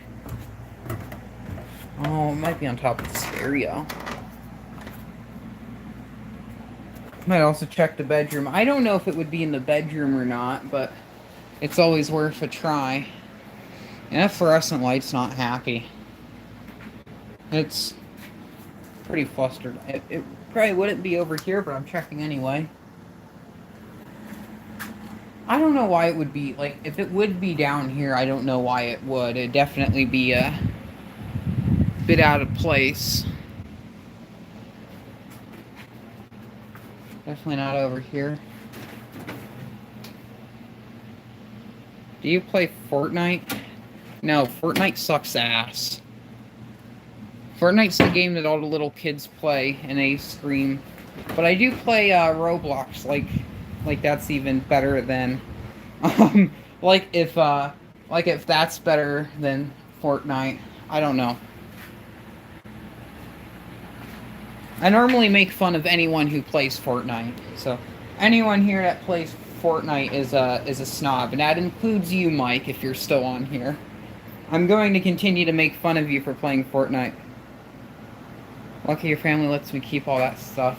Speaker 1: Oh, it might be on top of the stereo. Might also check the bedroom. I don't know if it would be in the bedroom or not, but it's always worth a try. And that fluorescent light's not happy. It's pretty flustered. It probably wouldn't be over here, but I'm checking anyway. I don't know why it would be, like, if it would be down here, I don't know why it would. It'd definitely be a bit out of place. Definitely not over here. Do you play Fortnite? No, Fortnite sucks ass. Fortnite's the game that all the little kids play, and they scream. But I do play Roblox, like that's even better than like if that's better than Fortnite. I don't know. I normally make fun of anyone who plays Fortnite. So anyone here that plays Fortnite is a snob, and that includes you, Mike, if you're still on here. I'm going to continue to make fun of you for playing Fortnite. Lucky your family lets me keep all that stuff.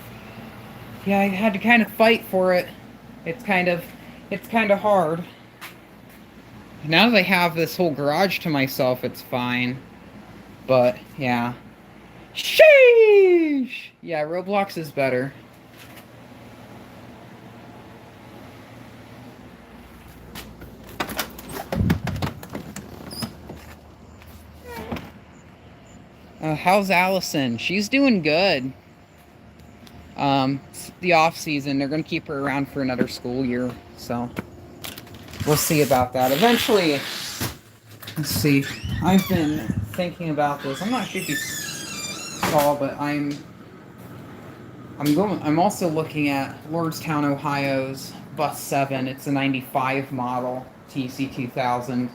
Speaker 1: Yeah, I had to kind of fight for it. It's kind of hard. Now that I have this whole garage to myself, it's fine. But, yeah. Sheesh! Yeah, Roblox is better. How's Allison? She's doing good. The off season, they're going to keep her around for another school year, so we'll see about that. Eventually, let's see. I've been thinking about this. I'm not sure if you saw, but I'm also looking at Lordstown, Ohio's Bus 7. It's a 95 model TC2000.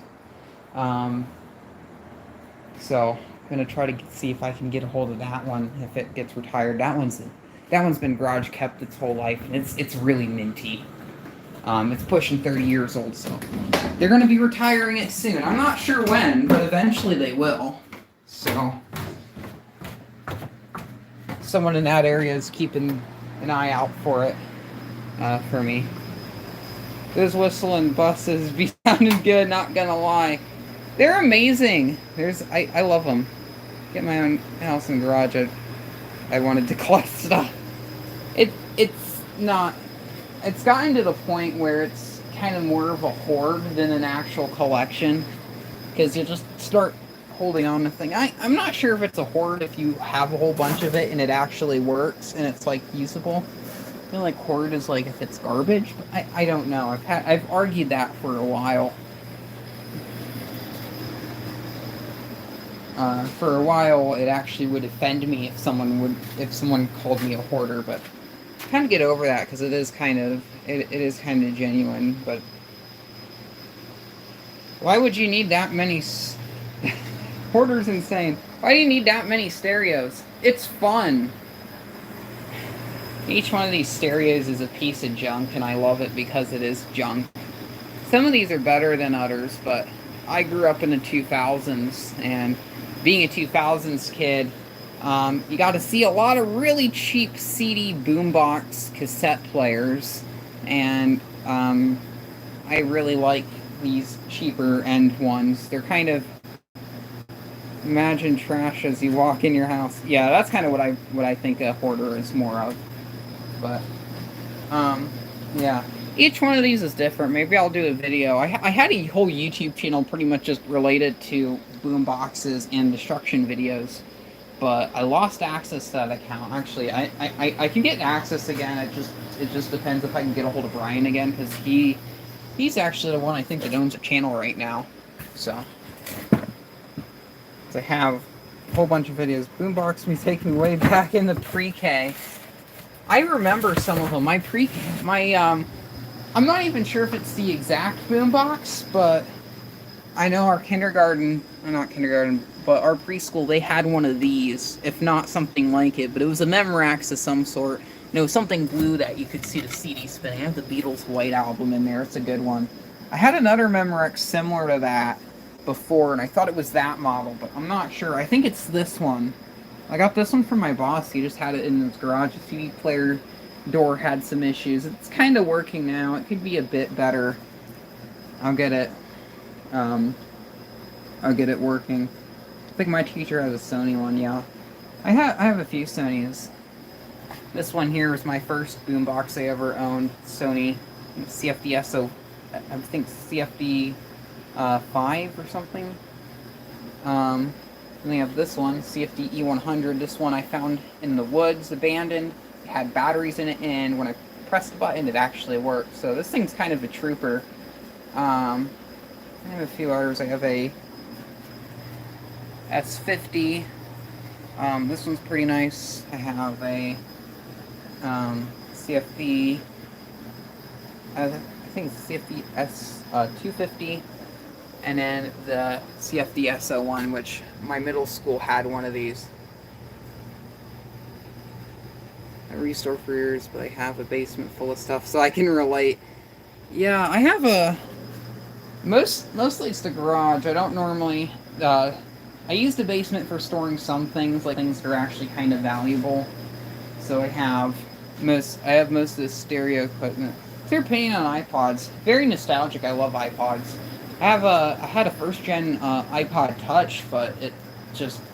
Speaker 1: So I'm gonna try to see if I can get a hold of that one if it gets retired. That one's been garage kept its whole life, and it's really minty. It's pushing 30 years old, so they're going to be retiring it soon. I'm not sure when, but eventually they will. So, someone in that area is keeping an eye out for it for me. Those whistling buses be sounding good, not gonna lie. They're amazing. I love them. Get my own house and garage. I wanted to collect stuff. It's not. It's gotten to the point where it's kind of more of a hoard than an actual collection, because you just start holding on to things. I'm not sure if it's a hoard if you have a whole bunch of it and it actually works and it's like usable. I feel like hoard is like if it's garbage. I don't know. I've argued that for a while. For a while, it actually would offend me if someone called me a hoarder, but I kind of get over that because it is kind of genuine. But why would you need that many? Hoarder's insane. Why do you need that many stereos? It's fun. Each one of these stereos is a piece of junk, and I love it because it is junk. Some of these are better than others, but I grew up in the 2000s, and being a 2000s kid, you got to see a lot of really cheap CD boombox cassette players, and I really like these cheaper end ones. They're kind of, imagine trash as you walk in your house. Yeah, that's kind of what I think a hoarder is more of. But yeah, each one of these is different. Maybe I'll do a video. I had a whole YouTube channel pretty much just related to boom boxes and destruction videos, but I lost access to that account. Actually, I can get access again. It just depends if I can get a hold of Brian again, because he's actually the one I think that owns a channel right now. So I have a whole bunch of videos. Boombox me taking me way back in the pre-K. I remember some of them. I'm not even sure if it's the exact boombox, but I know our but our preschool, they had one of these, if not something like it, but it was a Memorex of some sort. And it was something blue that you could see the CD spinning. I have the Beatles White Album in there. It's a good one. I had another Memorex similar to that before, and I thought it was that model, but I'm not sure. I think it's this one. I got this one from my boss. He just had it in his garage. The CD player door had some issues. It's kind of working now. It could be a bit better. I'll get it working. I think my teacher has a Sony one, yeah. I have a few Sonys. This one here was my first boombox I ever owned. Sony CFD I think CFD 5 or something. And they have this one, CFD E100. This one I found in the woods, abandoned. It had batteries in it, and when I pressed the button, it actually worked. So this thing's kind of a trooper. I have a few others. I have a S50. This one's pretty nice. I have a CFD. I think it's CFD S250. And then the CFD SO1, which my middle school had one of these. I restored for years, but I have a basement full of stuff, so I can relate. Yeah, I have mostly it's the garage. I don't normally, I use the basement for storing some things, like things that are actually kind of valuable. So I have most of the stereo equipment. They're paying on iPods. Very nostalgic. I love iPods. I had a first gen iPod Touch, but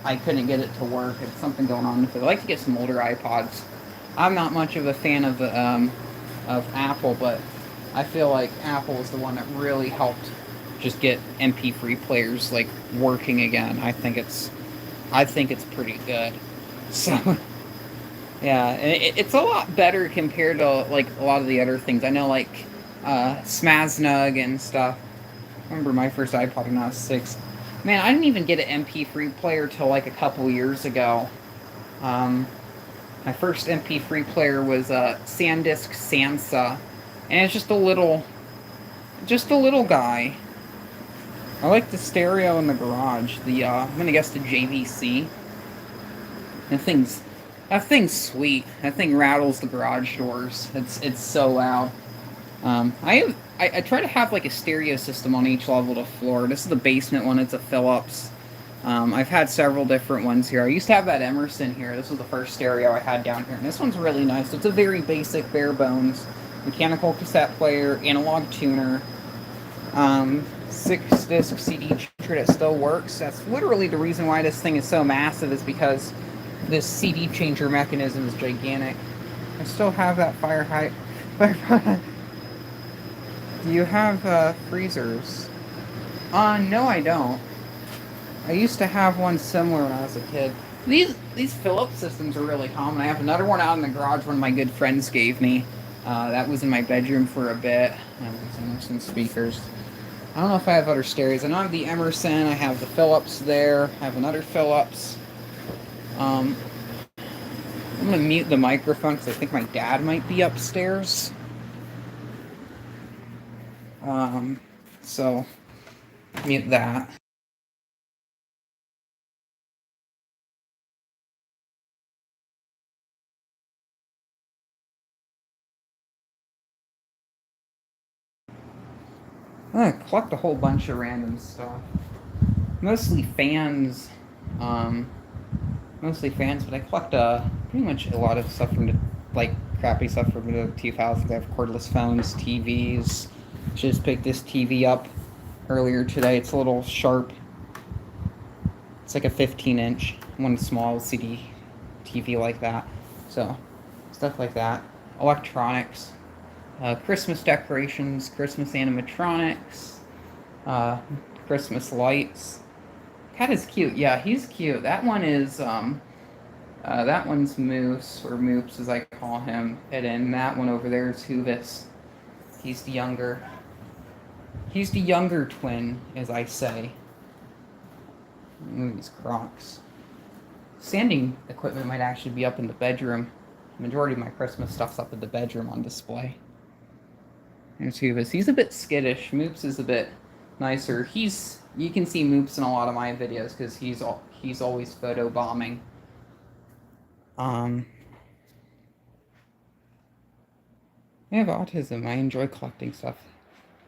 Speaker 1: I couldn't get it to work. It's something going on with it. I like to get some older iPods. I'm not much of a fan of Apple, but I feel like Apple is the one that really helped just get MP3 players like working again. I think it's pretty good. So yeah, it's a lot better compared to like a lot of the other things. I know like Smaznug and stuff. I remember my first iPod when I was 6. Man, I didn't even get an MP3 player till like a couple years ago. My first MP3 player was a SanDisk Sansa, and it's just a little guy. I like the stereo in the garage. I'm gonna guess the JVC. That thing's sweet. That thing rattles the garage doors. It's so loud. I try to have like a stereo system on each level of the floor. This is the basement one. It's a Philips. I've had several different ones here. I used to have that Emerson here. This was the first stereo I had down here. And this one's really nice. It's a very basic, bare bones mechanical cassette player, analog tuner, 6-disc CD changer that still works. That's literally the reason why this thing is so massive, is because this CD changer mechanism is gigantic. I still have that fire hype. Do you have freezers? No, I don't. I used to have one similar when I was a kid. These Philips systems are really common. I have another one out in the garage one of my good friends gave me. That was in my bedroom for a bit. I have some speakers. I don't know if I have other stereos. I know I have the Emerson. I have the Philips there. I have another Philips. I'm going to mute the microphone because I think my dad might be upstairs. So, mute that. I collect a whole bunch of random stuff. Mostly fans. But I collect pretty much a lot of stuff from the, like, crappy stuff from the 2000s. I have cordless phones, TVs. Just picked this TV up earlier today. It's a little sharp. It's like a 15-inch, one small LCD TV like that. So, stuff like that. Electronics. Christmas decorations, Christmas animatronics, Christmas lights. Cat is cute. Yeah, he's cute. That one is, that one's Moose, or Moops as I call him. And then that one over there is Hoovis. He's the younger twin, as I say. These Crocs. Sanding equipment might actually be up in the bedroom. The majority of my Christmas stuff's up in the bedroom on display. There's Hoovis. He's a bit skittish. Moops is a bit nicer. You can see Moops in a lot of my videos because he's always photo bombing. I have autism. I enjoy collecting stuff.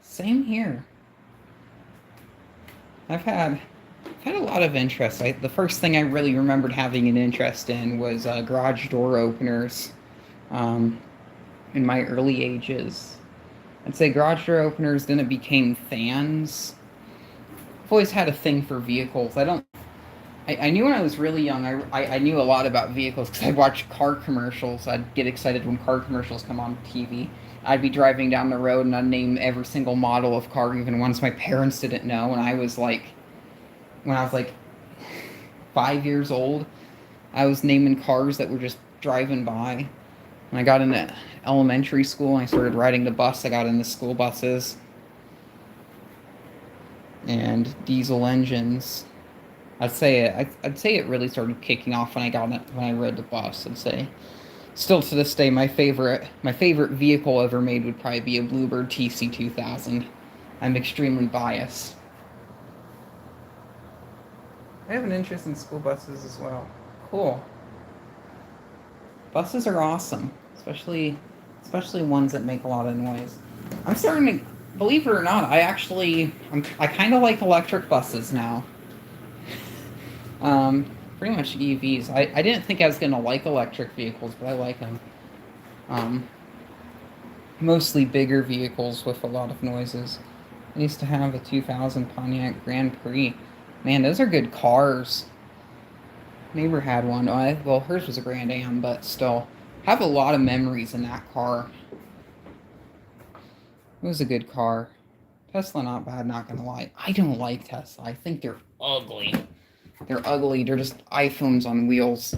Speaker 1: Same here. I've had a lot of interest. The first thing I really remembered having an interest in was garage door openers in my early ages. I'd say garage door openers, then it became fans. I've always had a thing for vehicles. I knew when I was really young, I knew a lot about vehicles because I'd watch car commercials. I'd get excited when car commercials come on TV. I'd be driving down the road and I'd name every single model of car, even ones my parents didn't know. And when I was like 5 years old, I was naming cars that were just driving by. When I got into elementary school and I started riding the bus, I got into school buses and diesel engines. I'd say it really started kicking off when I rode the bus. I'd say, still to this day, my favorite vehicle ever made would probably be a Bluebird TC2000. I'm extremely biased. I have an interest in school buses as well. Cool. Buses are awesome, especially ones that make a lot of noise. I'm starting to, believe it or not, I kind of like electric buses now. Pretty much EVs. I didn't think I was going to like electric vehicles, but I like them. Mostly bigger vehicles with a lot of noises. I used to have a 2000 Pontiac Grand Prix. Man, those are good cars. Neighbor had one. Well, hers was a Grand Am, but still. Have a lot of memories in that car. It was a good car. Tesla, not bad, not gonna lie. I don't like Tesla. I think they're ugly. They're ugly. They're just iPhones on wheels.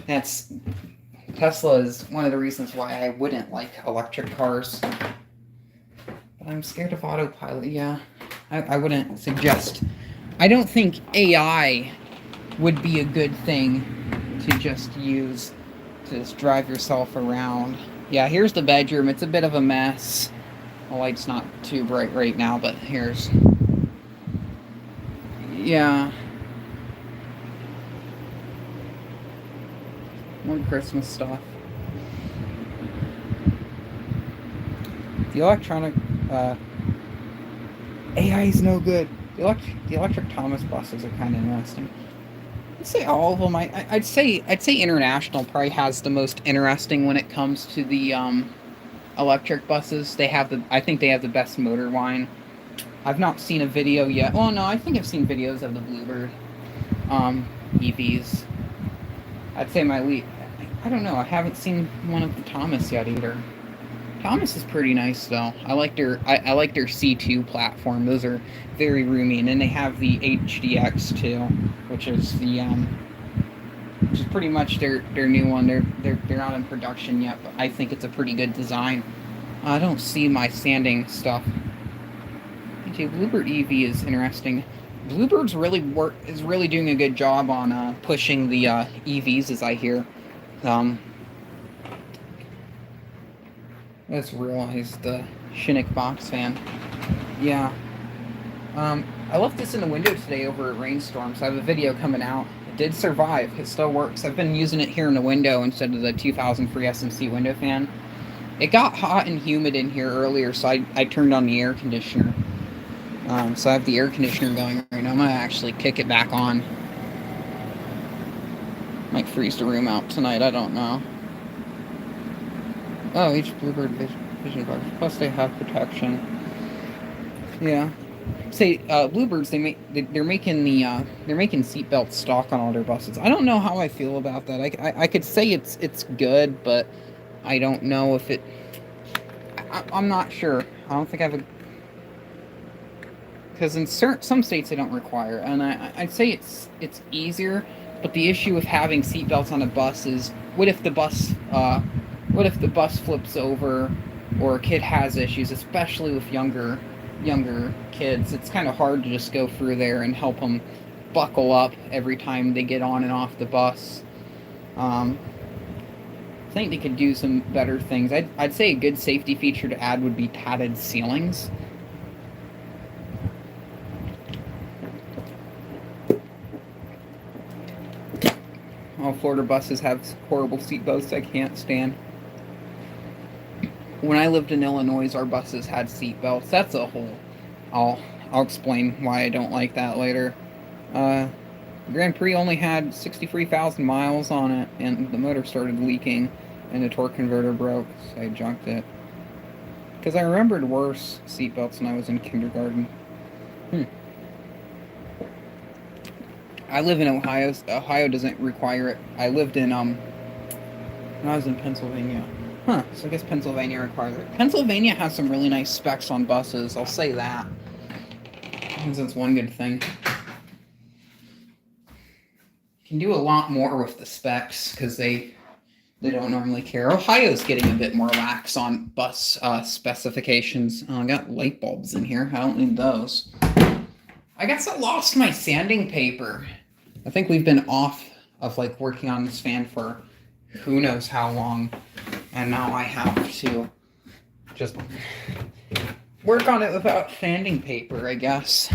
Speaker 1: Tesla is one of the reasons why I wouldn't like electric cars. But I'm scared of autopilot, yeah. I wouldn't suggest. I don't think AI would be a good thing to just use to just drive yourself around. Yeah, here's the bedroom. It's a bit of a mess. The light's not too bright right now, but here's... Yeah. More Christmas stuff. The electronic... AI is no good. The electric Thomas buses are kind of interesting. I'd say all of them. I'd say International probably has the most interesting when it comes to the electric buses. I think they have the best motor line. I've not seen a video yet. Well, no, I think I've seen videos of the Bluebird EVs. I'd say my lead. I don't know. I haven't seen one of the Thomas yet either. Thomas is pretty nice though. I like their C2 platform. Those are very roomy, and then they have the HDX too, which is pretty much their new one. They're not in production yet, but I think it's a pretty good design. I don't see my sanding stuff. Okay, Bluebird EV is interesting. Bluebird's is really doing a good job on pushing the EVs, as I hear. Let's realize the Shinnick box fan. Yeah. I left this in the window today over at Rainstorm, so I have a video coming out. It did survive. It still works. I've been using it here in the window instead of the 2000 free SMC window fan. It got hot and humid in here earlier, so I turned on the air conditioner. So I have the air conditioner going right now. I'm going to actually kick it back on. Might freeze the room out tonight, I don't know. Oh, each Bluebird vision box. Plus they have protection. Yeah. Say, Bluebirds, they're making seatbelts stock on all their buses. I don't know how I feel about that. I could say it's good, but I don't know if it... I'm not sure. I don't think I have a... Because in some states they don't require, and I'd say it's easier, but the issue with having seatbelts on a bus is, what if the bus flips over, or a kid has issues, especially with younger kids. It's kind of hard to just go through there and help them buckle up every time they get on and off the bus. I think they could do some better things. I'd say a good safety feature to add would be padded ceilings. All Florida buses have horrible seatbelts I can't stand. When I lived in Illinois, our buses had seatbelts. That's a whole... I'll explain why I don't like that later. Grand Prix only had 63,000 miles on it, and the motor started leaking, and the torque converter broke, so I junked it. Because I remembered worse seatbelts when I was in kindergarten. I live in Ohio. Ohio doesn't require it. I lived in, when I was in Pennsylvania. So I guess Pennsylvania requires it. Pennsylvania has some really nice specs on buses, I'll say that. That's one good thing. You can do a lot more with the specs, because they don't normally care. Ohio's getting a bit more lax on bus specifications. Oh, I got light bulbs in here. I don't need those. I guess I lost my sanding paper. I think we've been off of working on this fan for who knows how long, and now I have to just work on it without sanding paper, I guess.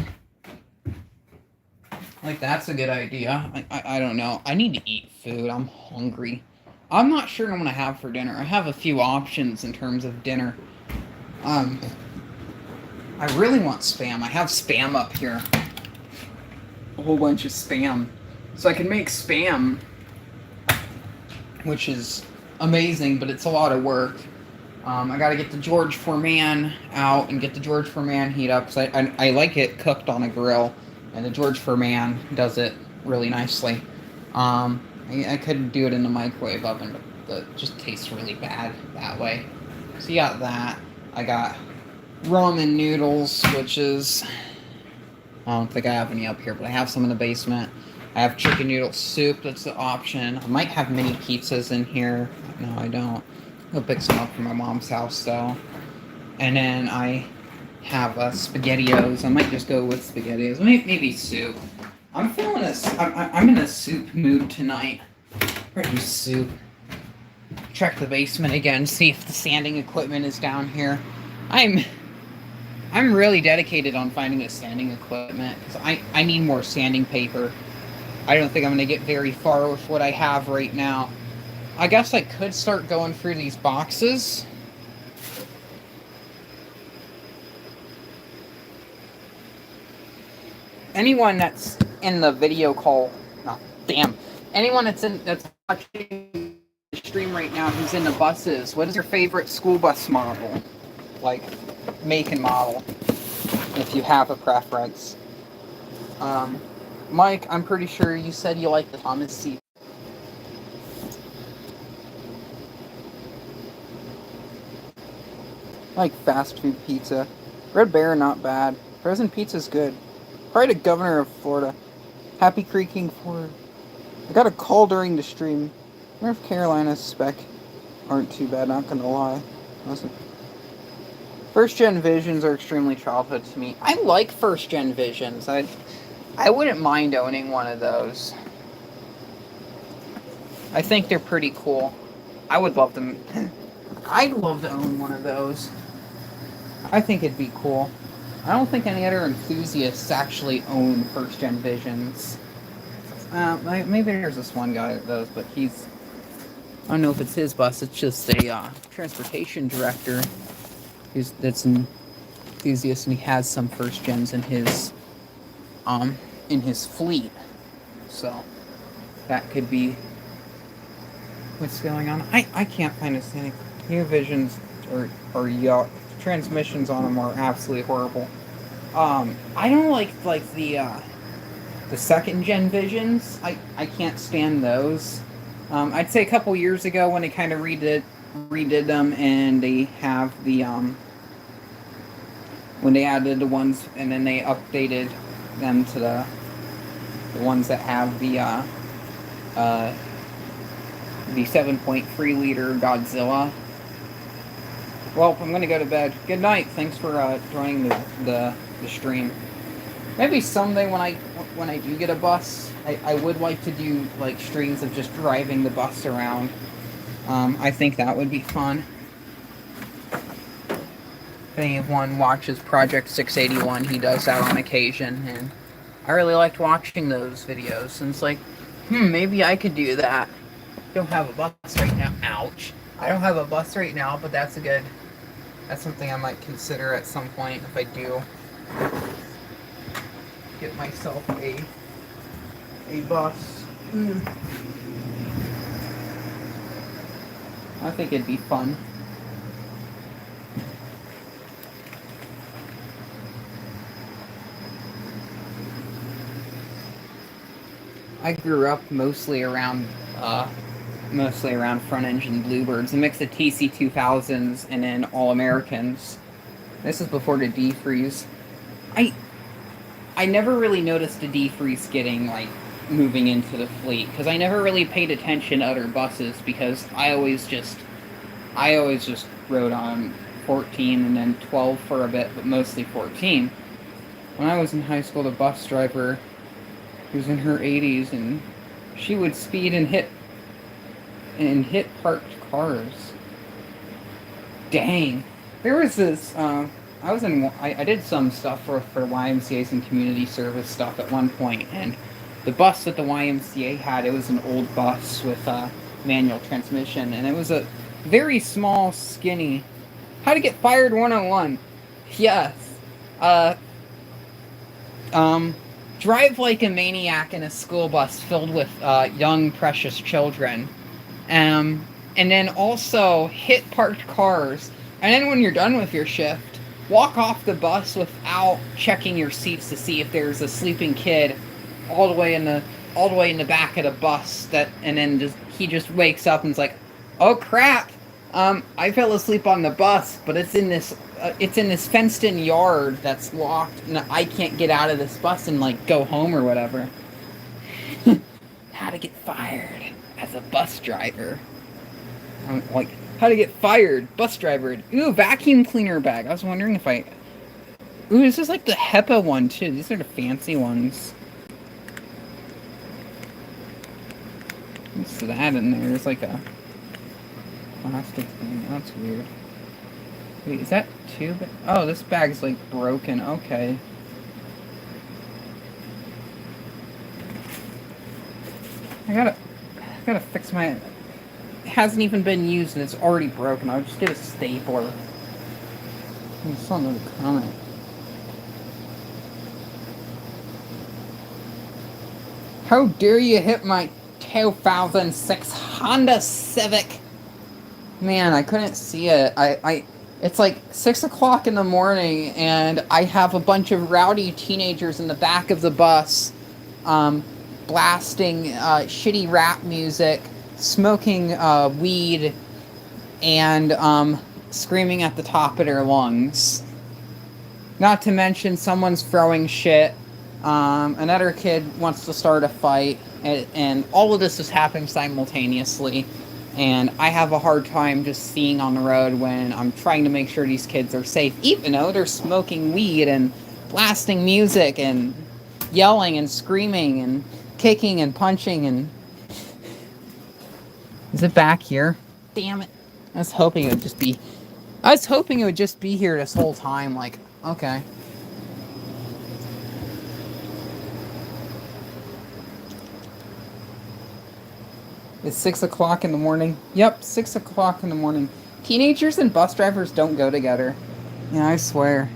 Speaker 1: That's a good idea. I don't know. I need to eat food. I'm hungry. I'm not sure what I'm going to have for dinner. I have a few options in terms of dinner. I really want Spam. I have Spam up here. A whole bunch of Spam. So I can make Spam, which is amazing, but it's a lot of work. I gotta get the George Foreman out and get the George Foreman heat up, because I like it cooked on a grill, and the George Foreman does it really nicely. I could do it in the microwave oven, but it just tastes really bad that way. So you got that. I got ramen noodles, which is... I don't think I have any up here, but I have some in the basement. I have chicken noodle soup, that's the option. I might have mini pizzas in here. No, I don't. I'll pick some up from my mom's house, though. And then I have SpaghettiOs. I might just go with SpaghettiOs. Maybe soup. I'm feeling I'm in a soup mood tonight. Ready soup. Check the basement again, see if the sanding equipment is down here. I'm really dedicated on finding the sanding equipment, because I need more sanding paper. I don't think I'm going to get very far with what I have right now. I guess I could start going through these boxes. anyone that's in the video call, oh, damn, anyone that's watching the stream right now who's in the buses, what is your favorite school bus model? Like, make and model, if you have a preference. Mike, I'm pretty sure you said you like the Thomas C. Like fast food pizza. Red Bear, not bad. Frozen pizza's good. Probably the governor of Florida. Happy Creaking Florida. I got a call during the stream. North Carolina's spec aren't too bad, not gonna lie. First gen Visions are extremely childhood to me. I like first gen Visions. I wouldn't mind owning one of those. I think they're pretty cool. I would love them. I'd love to own one of those. I think it'd be cool. I don't think any other enthusiasts actually own first gen Visions. Maybe there's this one guy that does, but he's... I don't know if it's his bus. It's just a transportation director that's an enthusiast, and he has some first gens in his fleet. So that could be what's going on. I can't find this thing. New Visions or transmissions on them are absolutely horrible. I don't like the second gen Visions. I can't stand those. I'd say a couple years ago when they kind of redid them, and they have the when they added the ones, and then they updated them to the ones that have the 7.3 liter Godzilla. Well, I'm gonna go to bed. Good night. Thanks for joining the stream. Maybe someday when I do get a bus, I would like to do like streams of just driving the bus around. I think that would be fun. If anyone watches Project 681, he does that on occasion, and I really liked watching those videos. And it's like, maybe I could do that. Don't have a bus right now. Ouch. I don't have a bus right now, but that's something I might consider at some point if I do get myself a bus. I think it'd be fun. I grew up mostly around front engine Bluebirds, a mix of TC2000s and then All Americans. This is before the defreeze. I never really noticed the defreeze getting like moving into the fleet because I never really paid attention to other buses because I always just rode on 14 and then 12 for a bit, but mostly 14. When I was in high school, the bus driver was in her 80s, and she would speed and hit parked cars. Dang. There was this, I did some stuff for YMCA's and community service stuff at one point, and the bus that the YMCA had, it was an old bus with a manual transmission, and it was a very small, skinny... How to get fired 101. Yes. Drive like a maniac in a school bus filled with young, precious children. And then also hit parked cars. And then when you're done with your shift, walk off the bus without checking your seats to see if there's a sleeping kid all the way in the back of the bus. And then he just wakes up and is like, "Oh crap! I fell asleep on the bus, but it's in this fenced-in yard that's locked, and I can't get out of this bus and like go home or whatever." How to get fired as a bus driver? Like, how to get fired, bus driver? Ooh, vacuum cleaner bag. I was wondering if I... Ooh, this is like the HEPA one too. These are the fancy ones. What's that in there? There's like a plastic thing. That's weird. Wait, is that too big? Oh, this bag's like broken. Okay. I gotta fix my... It hasn't even been used and it's already broken. I'll just get a stapler. I saw another comment. How dare you hit my 2006 Honda Civic? Man, I couldn't see it. It's like 6 o'clock in the morning, and I have a bunch of rowdy teenagers in the back of the bus, blasting shitty rap music, smoking weed, and screaming at the top of their lungs. Not to mention someone's throwing shit. Another kid wants to start a fight, and all of this is happening simultaneously. And I have a hard time just seeing on the road when I'm trying to make sure these kids are safe, even though they're smoking weed and blasting music and yelling and screaming and kicking and punching. And is it back here? Damn it. I was hoping it would just be here this whole time. Like, okay. It's 6 o'clock in the morning. Yep, 6 o'clock in the morning. Teenagers and bus drivers don't go together. Yeah, I swear.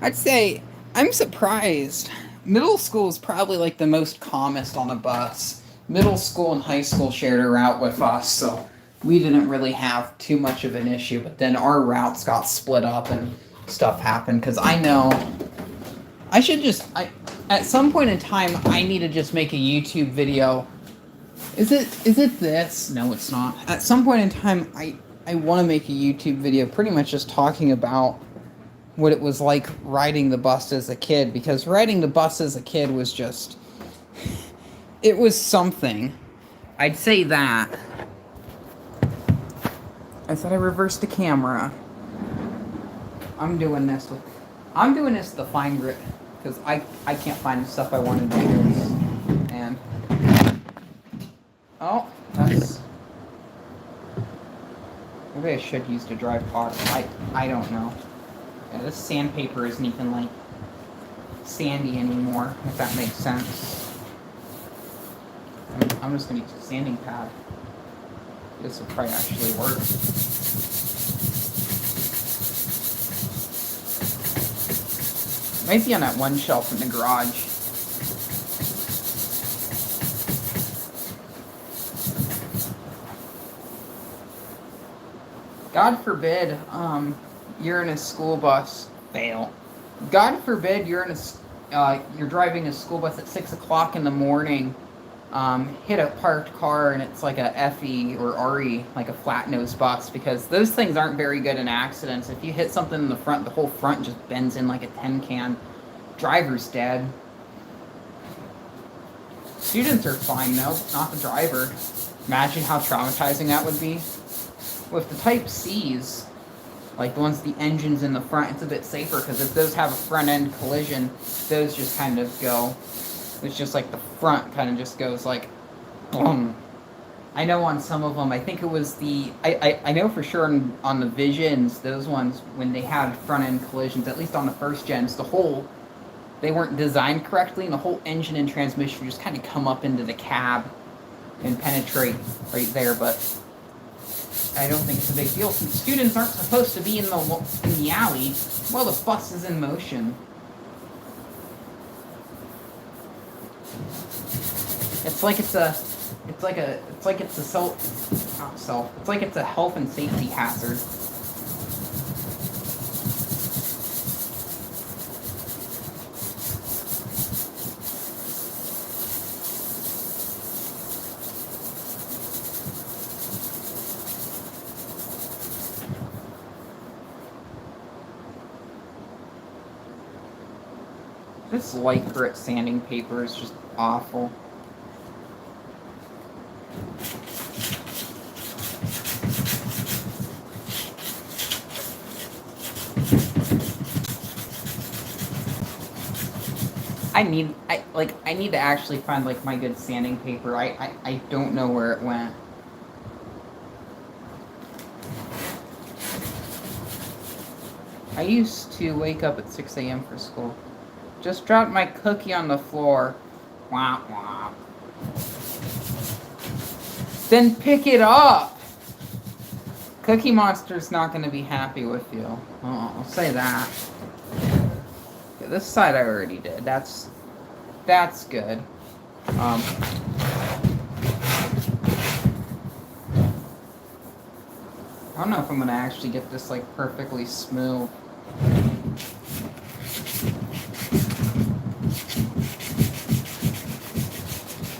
Speaker 1: I'd say I'm surprised. Middle school is probably like the most calmest on a bus. Middle school and high school shared a route with us, so we didn't really have too much of an issue. But then our routes got split up and stuff happened. Because I know at some point in time, I need to just make a YouTube video. Is it this? No, it's not. At some point in time, I want to make a YouTube video pretty much just talking about what it was like riding the bus as a kid, because riding the bus as a kid was just, it was something. I'd say that. I said I reversed the camera. I'm doing this with the fine grit, because I can't find the stuff I want to do. And oh, that's... maybe I should use the dry pot. I don't know. Yeah, this sandpaper isn't even, like, sandy anymore, if that makes sense. I'm just going to use a sanding pad. This will probably actually work. Might be on that one shelf in the garage. God forbid, you're in a school bus. Fail. God forbid you're driving a school bus at 6 o'clock in the morning, hit a parked car, and it's like a FE or RE, like a flat nose bus, because those things aren't very good in accidents. If you hit something in the front, the whole front just bends in like a tin can. Driver's dead. Students are fine though, not the driver. Imagine how traumatizing that would be. With the Type C's, like the ones with the engines in the front, it's a bit safer, because if those have a front-end collision, those just kind of go, it's just like the front kind of just goes like, boom. I know on some of them, I think it was I know for sure on the Visions, those ones, when they had front-end collisions, at least on the first gens, they weren't designed correctly, and the whole engine and transmission would just kind of come up into the cab and penetrate right there, but I don't think it's a big deal, since students aren't supposed to be in the alley while the bus is in motion. It's like it's a health and safety hazard. This light grit sanding paper is just awful. I need to actually find like my good sanding paper. I don't know where it went. I used to wake up at 6 a.m. for school. Just dropped my cookie on the floor. Wah, wah. Then pick it up! Cookie Monster's not going to be happy with you. Oh, I'll say that. Okay, this side I already did. That's good. I don't know if I'm gonna actually get this like perfectly smooth.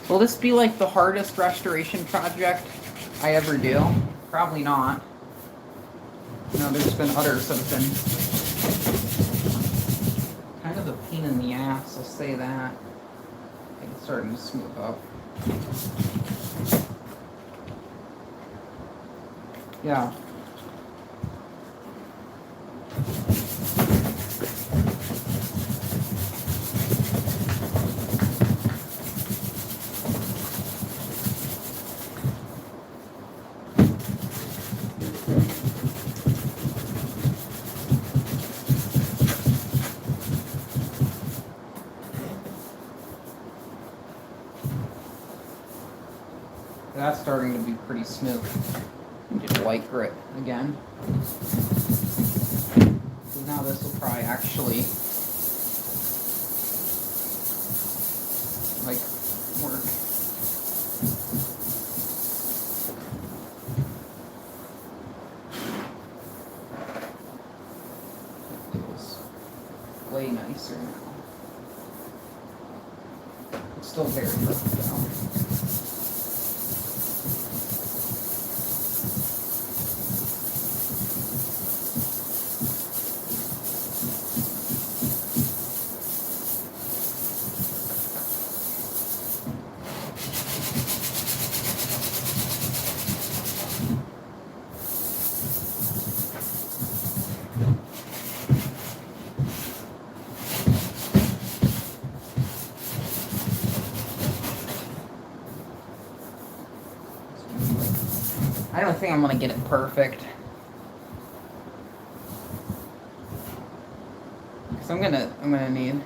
Speaker 1: Will this be like the hardest restoration project I ever do? Probably not. No, there's been others that have been kind of a pain in the ass, I'll say that. I think it's starting to smooth up. Yeah. That's starting to be pretty smooth. Just light grit again. So now this will probably actually like work. It feels way nicer now. It's still very rough though. I don't think I'm gonna get it perfect. Cause I'm gonna need.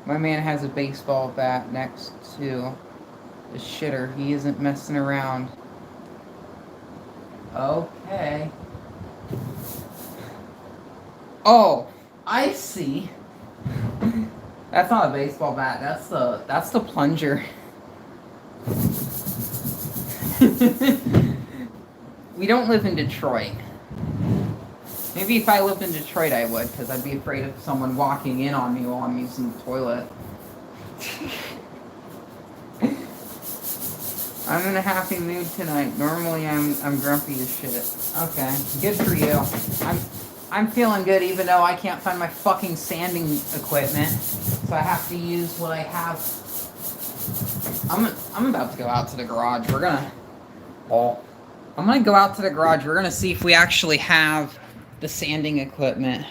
Speaker 1: My man has a baseball bat next to the shitter. He isn't messing around. Okay. Oh, I see. That's not a baseball bat. That's the plunger. We don't live in Detroit. Maybe if I lived in Detroit I would, because I'd be afraid of someone walking in on me while I'm using the toilet. I'm in a happy mood tonight. Normally I'm grumpy as shit. Okay, good for you. I'm feeling good even though I can't find my fucking sanding equipment. So I have to use what I have. I'm about to go out to the garage. I'm gonna go out to the garage. We're gonna see if we actually have the sanding equipment.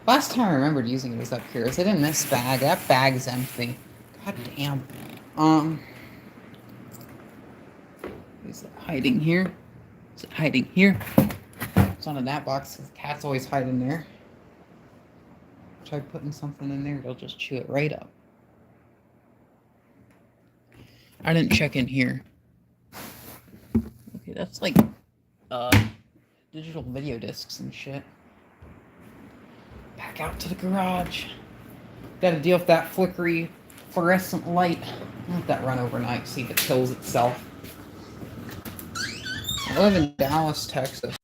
Speaker 1: Last time I remembered using it was up here. Is it in this bag? That bag's empty. God damn. Is it hiding here? Is it hiding here? It's not in that box. The cat's always hiding there. Try putting something in there, it'll just chew it right up. I didn't check in here. Okay, that's like digital video discs and shit. Back out to the garage. Gotta deal with that flickery fluorescent light. I'll let that run overnight, see if it kills itself. I live in Dallas, Texas.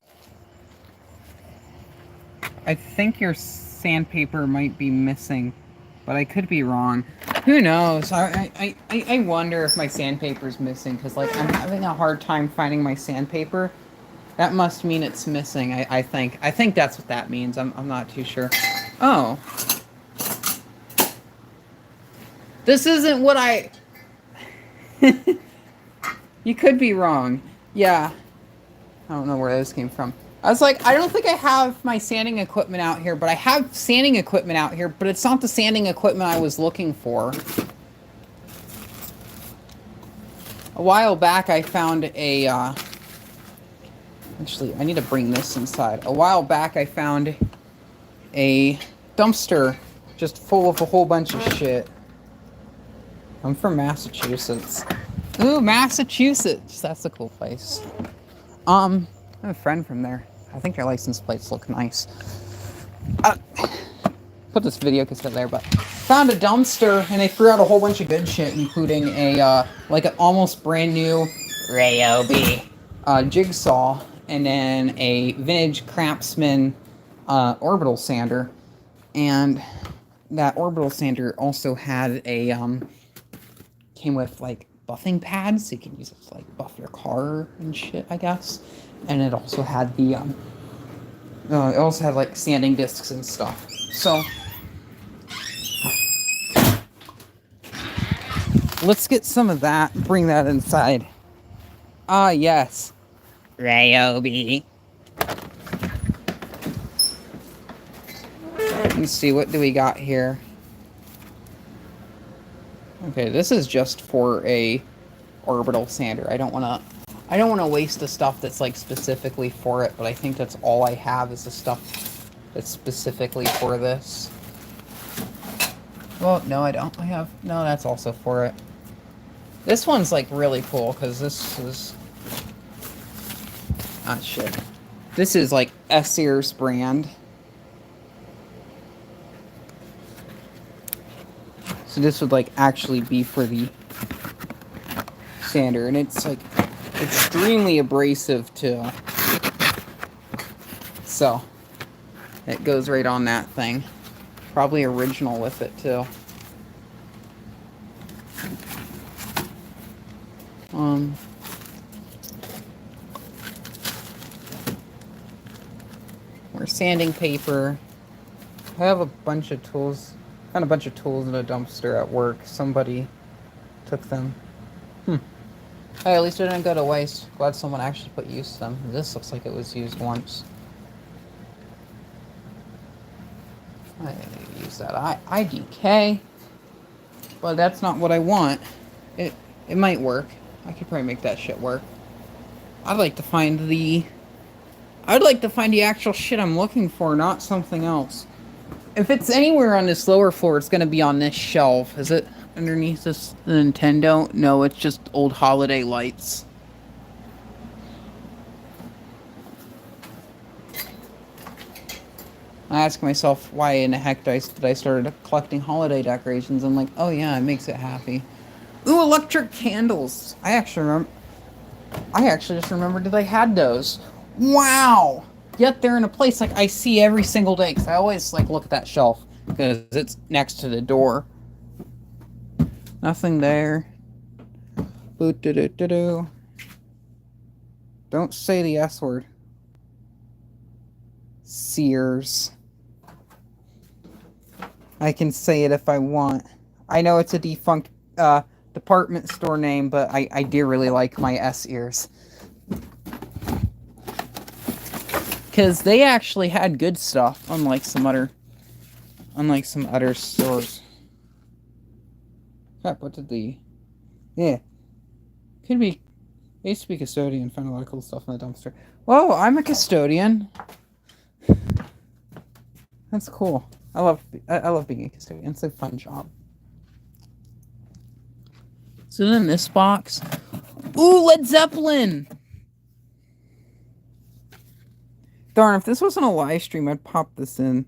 Speaker 1: I think your sandpaper might be missing, but I could be wrong. Who knows? I wonder if my sandpaper's missing, because like I'm having a hard time finding my sandpaper. That must mean it's missing, I think. I think that's what that means. I'm not too sure. Oh. This isn't what I... You could be wrong. Yeah. I don't know where this came from. I was like, I don't think I have my sanding equipment out here, but I have sanding equipment out here, but it's not the sanding equipment I was looking for. A while back, I found a, actually, I need to bring this inside. A while back, I found a dumpster just full of a whole bunch of shit. I'm from Massachusetts. Ooh, Massachusetts. That's a cool place. I have a friend from there. I think their license plates look nice. put this video cassette there, but found a dumpster and they threw out a whole bunch of good shit, including a like an almost brand new Ryobi jigsaw, and then a vintage Craftsman orbital sander. And that orbital sander also had a came with like buffing pads, so you can use it to like buff your car and shit, I guess. And it also had the it also had like sanding discs and stuff. So let's get some of that and bring that inside. Ah, yes. Ryobi. Let's see, what do we got here? Okay, this is just for a orbital sander. I don't want to waste the stuff that's like specifically for it, but I think that's all I have is the stuff that's specifically for this. Well, no, I don't. No, that's also for it. This one's like really cool because this is shit. This is like Sears brand. So this would like actually be for the sander, and it's like extremely abrasive too. So it goes right on that thing. Probably original with it too. More sanding paper. I have a bunch of tools. Found a bunch of tools in a dumpster at work. Somebody took them. Hey, at least it didn't go to waste. Glad someone actually put use to them. This looks like it was used once. I use that IDK. But that's not what I want. It might work. I could probably make that shit work. I'd like to find the actual shit I'm looking for, not something else. If it's anywhere on this lower floor, it's gonna be on this shelf. Is it underneath this Nintendo? No, it's just old holiday lights. I ask myself, why in the heck did I start collecting holiday decorations? I'm like, oh yeah, it makes it happy. Ooh, electric candles. I actually just remembered that I had those. Wow! Yet they're in a place like I see every single day, because I always like look at that shelf because it's next to the door. Nothing there. Boo-doo-doo-doo-doo. Don't say the S word. Sears. I can say it if I want. I know it's a defunct department store name, but I do really like my S ears. Because they actually had good stuff, unlike some other stores. Crap, what did the... Yeah. Could be... I used to be a custodian, found a lot of cool stuff in the dumpster. Whoa, I'm a custodian! That's cool. I love being a custodian. It's a fun job. So then this box... Ooh, Led Zeppelin! Darn, if this wasn't a live stream, I'd pop this in.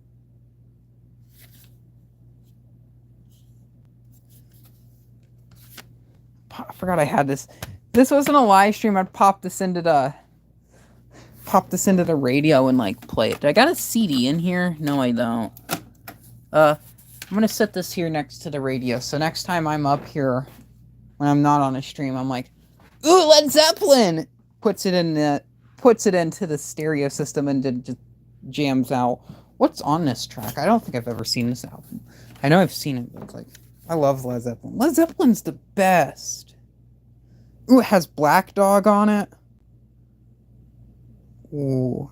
Speaker 1: I forgot I had this. If this wasn't a live stream, I'd pop this into the radio and like play it. Do I got a CD in here? No, I don't. I'm gonna set this here next to the radio. So next time I'm up here, when I'm not on a stream, I'm like, ooh, Led Zeppelin! Puts it into the stereo system and it just jams out. What's on this track? I don't think I've ever seen this album. I know I've seen it, but it's like, I love Led Zeppelin. Led Zeppelin's the best. Ooh, it has Black Dog on it. Ooh.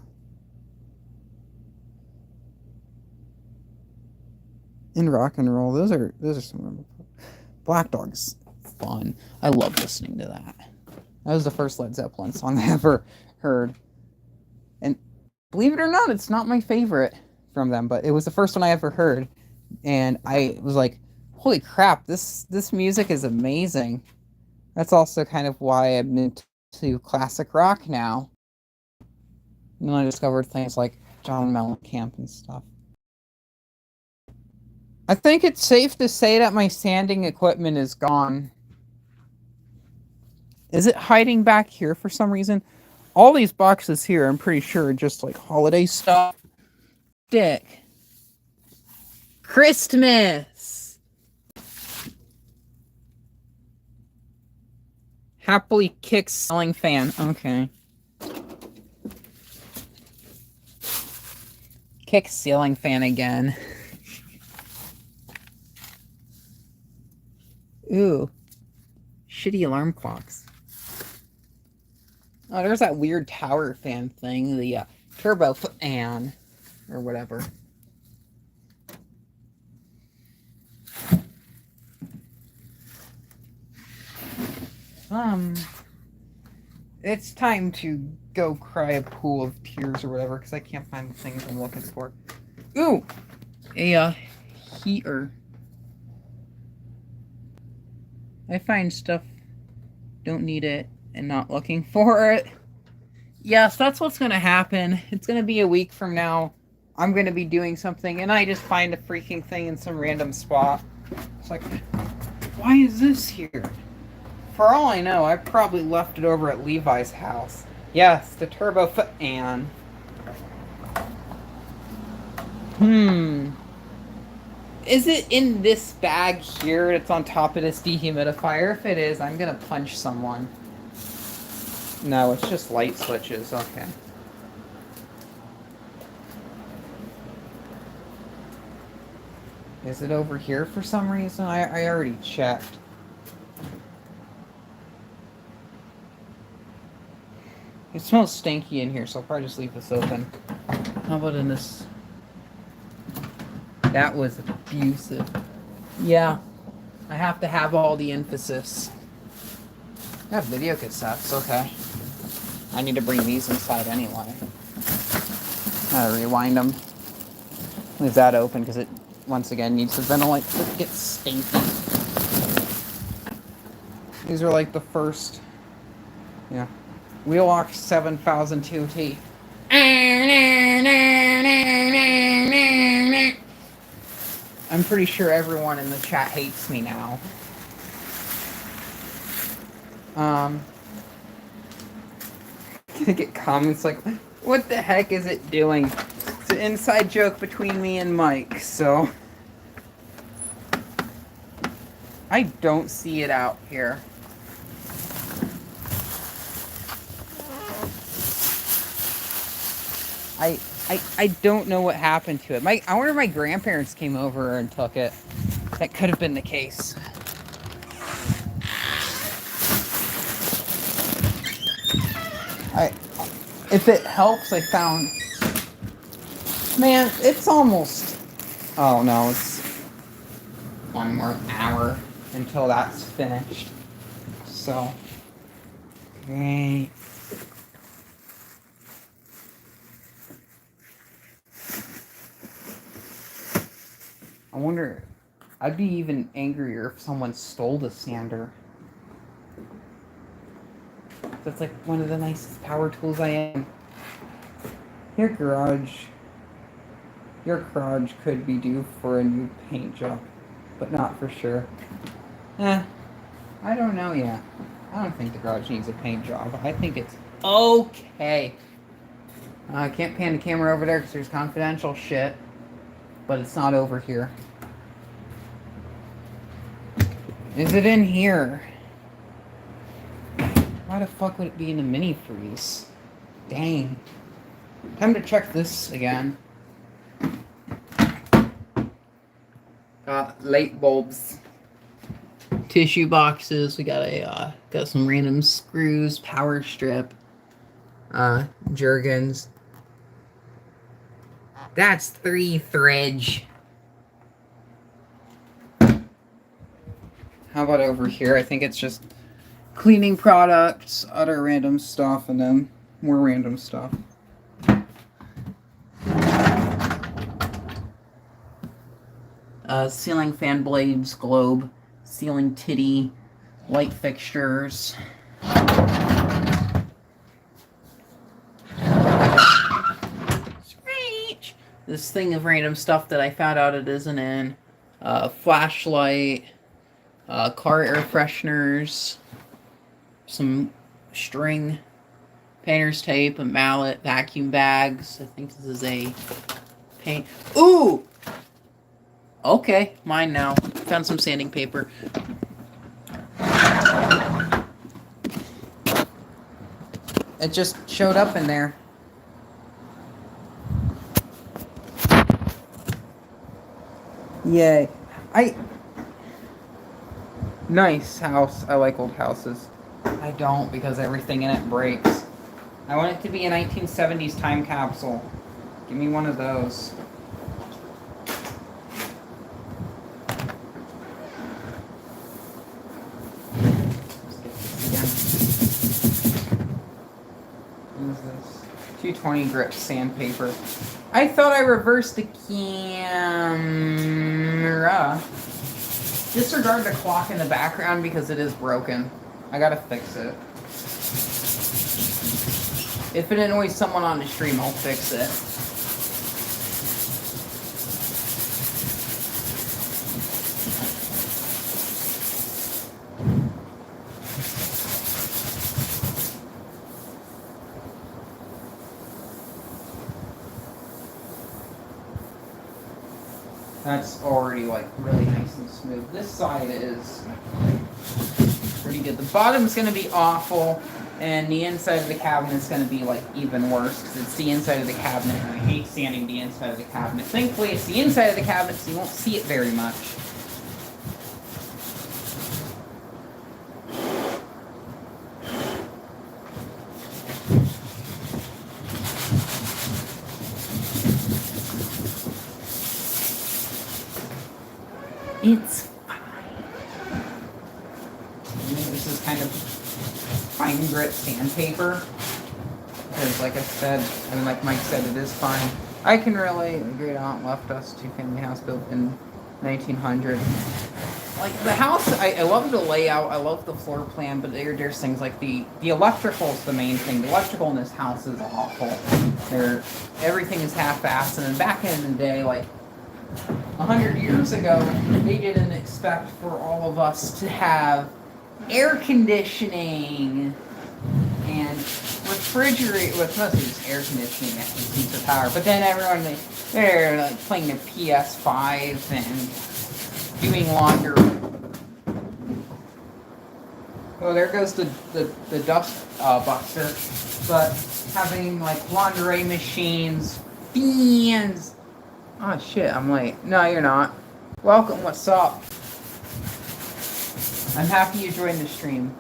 Speaker 1: In rock and roll, those are some Black Dog's fun. I love listening to that. That was the first Led Zeppelin song I ever heard. And believe it or not, it's not my favorite from them, but it was the first one I ever heard. And I was like, holy crap, this music is amazing. That's also kind of why I'm into classic rock now. And then I discovered things like John Mellencamp and stuff. I think it's safe to say that my sanding equipment is gone. Is it hiding back here for some reason? All these boxes here, I'm pretty sure, are just like holiday stuff. Dick. Christmas! Happily kicks ceiling fan. Okay. Kick ceiling fan again. Ooh. Shitty alarm clocks. Oh, there's that weird tower fan thing. The turbo fan. Or whatever. It's time to go cry a pool of tears or whatever, because I can't find the things I'm looking for. Ooh! A heater. I find stuff, don't need it, and not looking for it. Yes, that's what's going to happen. It's going to be a week from now. I'm going to be doing something, and I just find a freaking thing in some random spot. It's like, why is this here? For all I know, I probably left it over at Levi's house. Yes, the turbo fan. Is it in this bag here that's on top of this dehumidifier? If it is, I'm gonna punch someone. No, it's just light switches. Okay. Is it over here for some reason? I already checked. It smells stinky in here, so I'll probably just leave this open. How about in this? That was abusive. Yeah. I have to have all the emphasis. I have video cassettes, okay. I need to bring these inside anyway. Gotta rewind them. Leave that open because it, once again, needs to ventilate. It gets stinky. These are like the first, yeah. Wheelock 7000 2T. I'm pretty sure everyone in the chat hates me now. I get comments like, what the heck is it doing? It's an inside joke between me and Mike, so I don't see it out here. I don't know what happened to it. I wonder if my grandparents came over and took it. That could have been the case. If it helps, I found... Man, it's almost... Oh no, it's one more hour until that's finished. So, great. I wonder, I'd be even angrier if someone stole the sander. That's like one of the nicest power tools I am. Your garage could be due for a new paint job, but not for sure. I don't know yet. I don't think the garage needs a paint job. I think it's okay. I can't pan the camera over there because there's confidential shit. But it's not over here. Is it in here? Why the fuck would it be in the mini freeze? Dang. Time to check this again. Got light bulbs. Tissue boxes. We got got some random screws, power strip, Jergens. That's 3 threads. How about over here? I think it's just cleaning products, other random stuff, and then more random stuff. Ceiling fan blades, globe, ceiling titty, light fixtures. This thing of random stuff that I found out it isn't in. Flashlight, car air fresheners, some string, painter's tape, a mallet, vacuum bags. I think this is a paint. Ooh! Okay, mine now. Found some sanding paper. It just showed up in there. Yay. Nice house. I like old houses. I don't because everything in it breaks. I want it to be a 1970s time capsule. Give me one of those. What is this? 220 grit sandpaper. I thought I reversed the camera. Disregard the clock in the background because it is broken. I gotta fix it. If it annoys someone on the stream, I'll fix it. That's already like really nice and smooth. This side is pretty good. The bottom's gonna be awful, and the inside of the cabinet's gonna be like even worse because it's the inside of the cabinet, and I hate sanding the inside of the cabinet. Thankfully, it's the inside of the cabinet, so you won't see it very much. It's fine. This is kind of fine grit sandpaper. Because like I said, and like Mike said, it is fine. I can relate. My great aunt left us two-family house built in 1900. Like the house, I love the layout, I love the floor plan, but there's things like the electrical is the main thing. The electrical in this house is awful. Everything is half-assed, and then back in the day, like 100 years ago, they didn't expect for all of us to have air conditioning and refrigerate. Well, it's mostly just air conditioning that consumes the power. But then everyone, they're like playing their PS5 and doing laundry. Well, there goes the dust buster. But having like laundry machines, fans. Oh shit, I'm late. No, you're not. Welcome, what's up? I'm happy you joined the stream.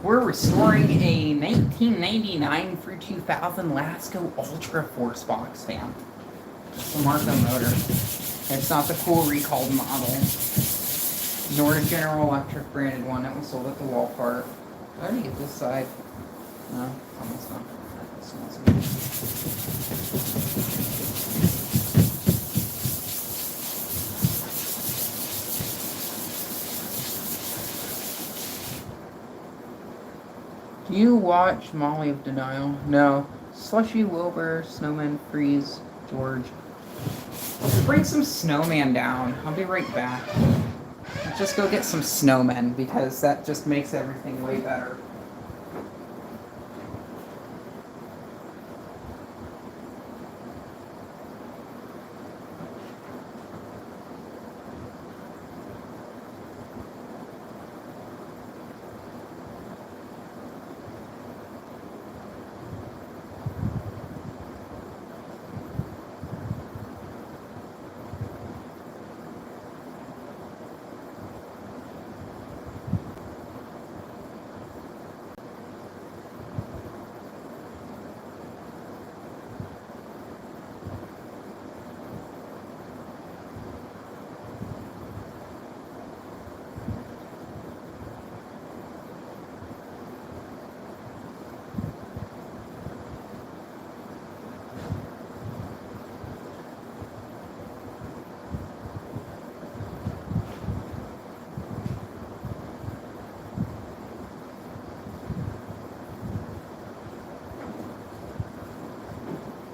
Speaker 1: We're restoring a 1999 through 2000 Lasko Ultra Force Box fan. It's a Marco motor. It's not the cool recalled model, nor the General Electric branded one that was sold at the Walmart. I already get this side. No, almost not. That smells good. Do you watch Molly of Denial? No. Slushy Wilbur, Snowman Freeze, George. Let's bring some snowman down. I'll be right back. Let's just go get some snowmen because that just makes everything way better.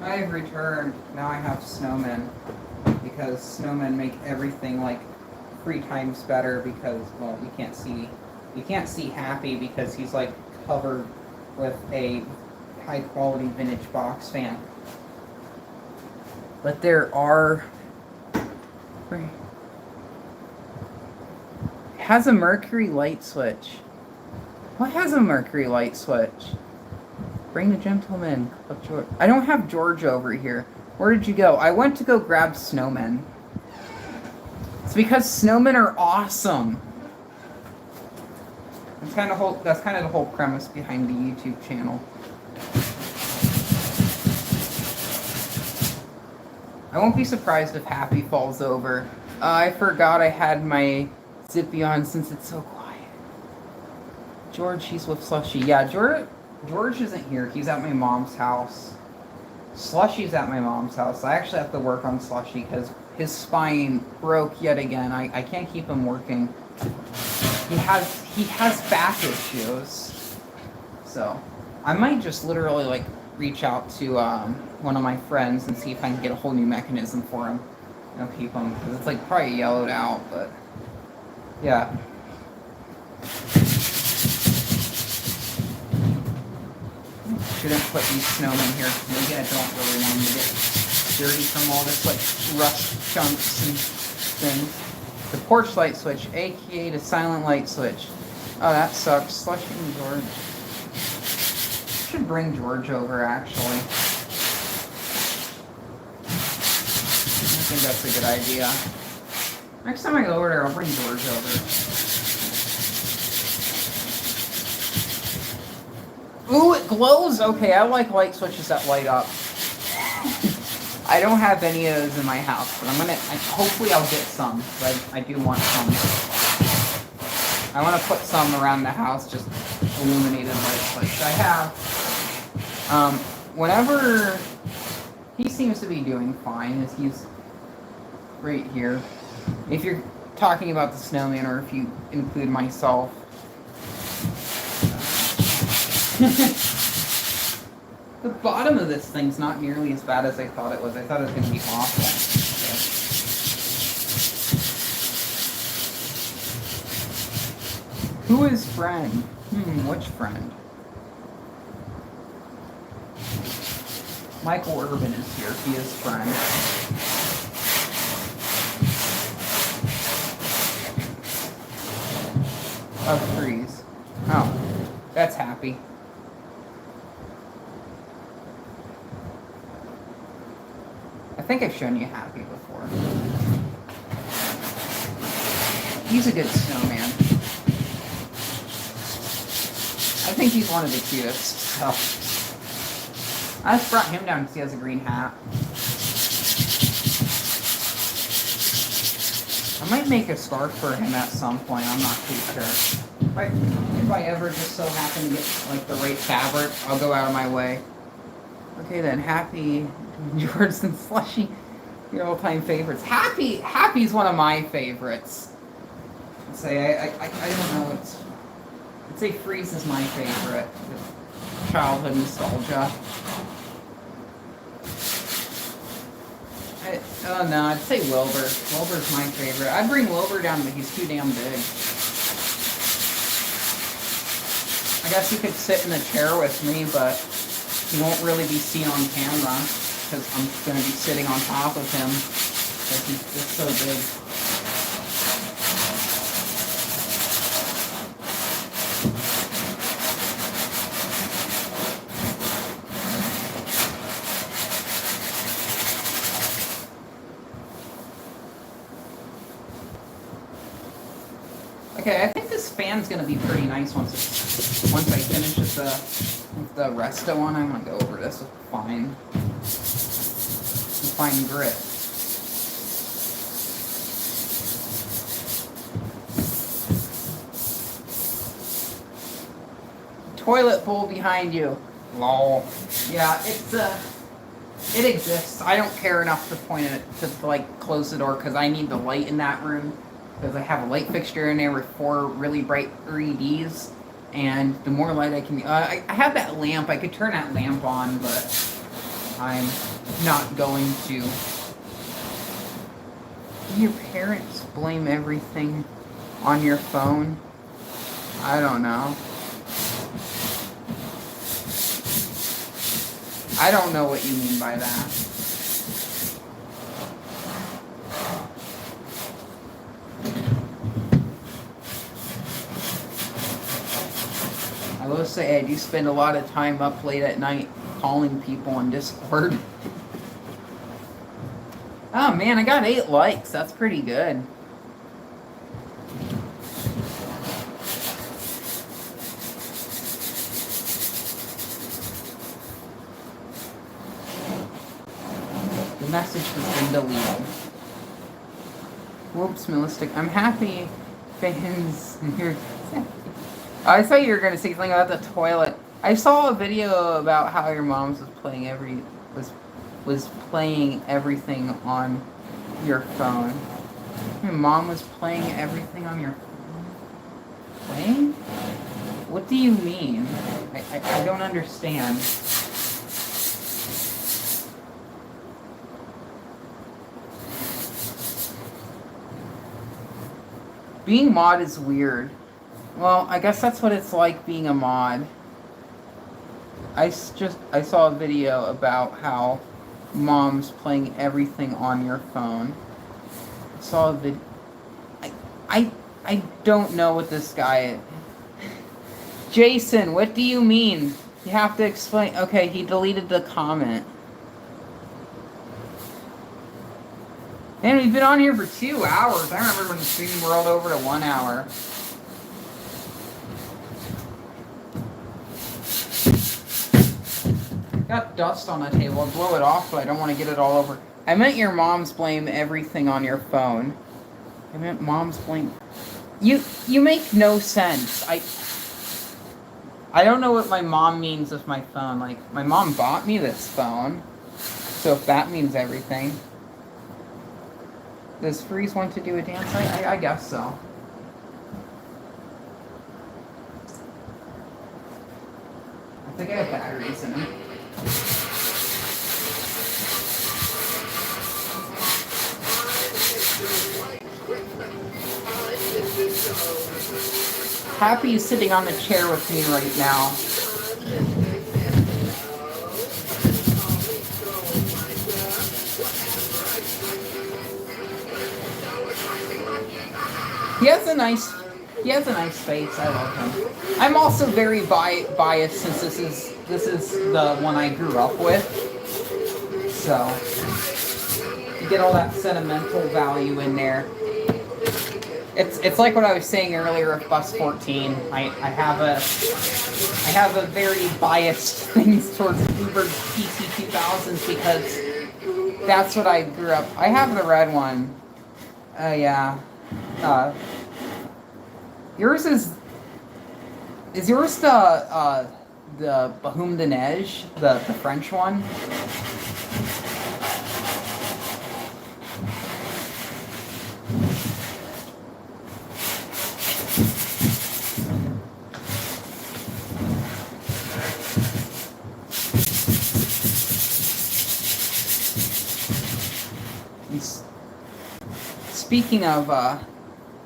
Speaker 1: I've returned. Now I have snowmen. Because snowmen make everything like 3 times better because, well, you can't see Happy because he's like covered with a high quality vintage box fan. But there are... Has a Mercury light switch. What has a Mercury light switch? Bring the gentleman of George. I don't have George over here. Where did you go? I went to go grab snowmen. It's because snowmen are awesome. That's kind of the whole premise behind the YouTube channel. I won't be surprised if Happy falls over. I forgot I had my zippy on since it's so quiet. George, he's with Slushy. Yeah, George isn't here. He's at my mom's house. Slushy's at my mom's house. I actually have to work on Slushy because his spine broke yet again. I can't keep him working. He has back issues. So I might just literally like reach out to one of my friends and see if I can get a whole new mechanism for him. And keep him because it's like probably yellowed out, but yeah. Shouldn't put these snowmen here. Maybe I don't really want them to get dirty from all this like rust chunks and things. The porch light switch, aka the silent light switch. Oh, that sucks. Slushy and George. Should bring George over actually. I think that's a good idea. Next time I go over there, I'll bring George over. Ooh, it glows! Okay, I like light switches that light up. I don't have any of those in my house, but hopefully I'll get some, but I do want some. I want to put some around the house, just illuminated light switch. I have, whenever, he seems to be doing fine, as he's right here. If you're talking about the snowman, or if you include myself. The bottom of this thing's not nearly as bad as I thought it was. I thought it was going to be awful. So. Who is friend? Which friend? Michael Urban is here. He is friend. Of trees. Oh, that's Happy. I think I've shown you Happy before. He's a good snowman. I think he's one of the cutest, so. I just brought him down because he has a green hat. I might make a scarf for him at some point, I'm not too sure. If I ever just so happen to get like the right fabric, I'll go out of my way. Okay then, Happy, George and Slushy, your all-time favorites. Happy's one of my favorites. I'd say I don't know. I'd say Freeze is my favorite. Childhood nostalgia. Oh no, I'd say Wilbur. Wilbur's my favorite. I'd bring Wilbur down, but he's too damn big. I guess he could sit in the chair with me, but he won't really be seen on camera because I'm going to be sitting on top of him because he's just so big. Okay, I think this fan's gonna be pretty nice once I finish with the Resta one. I'm gonna go over this with fine grit. Toilet bowl behind you. Lol. Yeah, it exists. I don't care enough to point it to like close the door because I need the light in that room. Because I have a light fixture in there with 4 really bright LEDs, and the more light I can... I have that lamp. I could turn that lamp on, but I'm not going to. Do your parents blame everything on your phone? I don't know. I don't know what you mean by that. I will say I do spend a lot of time up late at night calling people on Discord. Oh man, I got 8 likes. That's pretty good. The message has been deleted. Whoops, Melistic. I'm happy fans here. I thought you were going to say something about the toilet. I saw a video about how your mom's was playing playing everything on your phone. Your mom was playing everything on your phone? Playing? What do you mean? I don't understand. Being mod is weird. Well, I guess that's what it's like being a mod. I saw a video about how mom's playing everything on your phone. I saw a video. I don't know what this guy is. Jason, what do you mean? You have to explain. Okay, he deleted the comment. Man, we've been on here for 2 hours. I remember when the stream rolled over to 1 hour. Got dust on the table. I'll blow it off, but I don't want to get it all over. I meant your mom's blame everything on your phone. I meant mom's blame. You make no sense. I don't know what my mom means with my phone. Like, my mom bought me this phone. So if that means everything. Does Freeze want to do a dance? I guess so. I think I have batteries in them. Happy is sitting on the chair with me right now. He has a nice face. I love him. I'm also very biased since this is the one I grew up with. So you get all that sentimental value in there. It's like what I was saying earlier with Bus 14. I have a very biased things towards Uber PC 2000s because that's what I grew up. I have the red one. Yeah. Yours is yours the Bahoum de Neige, the French one? Speaking of,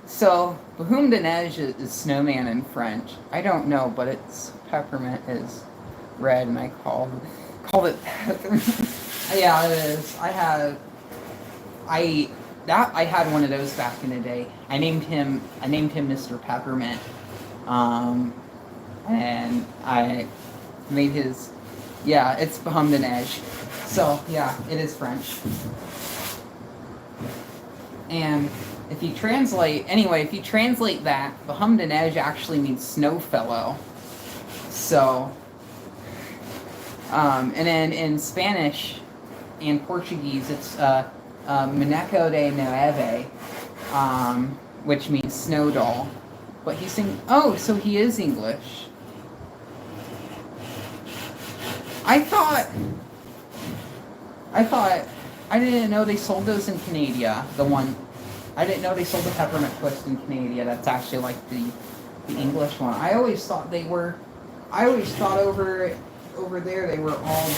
Speaker 1: so Bahoum de Neige is snowman in French. I don't know, but it's peppermint is red, and I called it peppermint. Yeah, it is. I had one of those back in the day. I named him Mr. Peppermint, and I made his. Yeah, it's Bahoum de Neige. So yeah, it is French. And if you translate that, Bahoum de Neige actually means snow fellow. So, and then in Spanish and Portuguese, it's Maneco de Neve, which means snow doll. But he's saying, oh, so he is English. I thought I didn't know they sold those in Canada. I didn't know they sold the peppermint twist in Canada. That's actually like the English one. I always thought over there they were all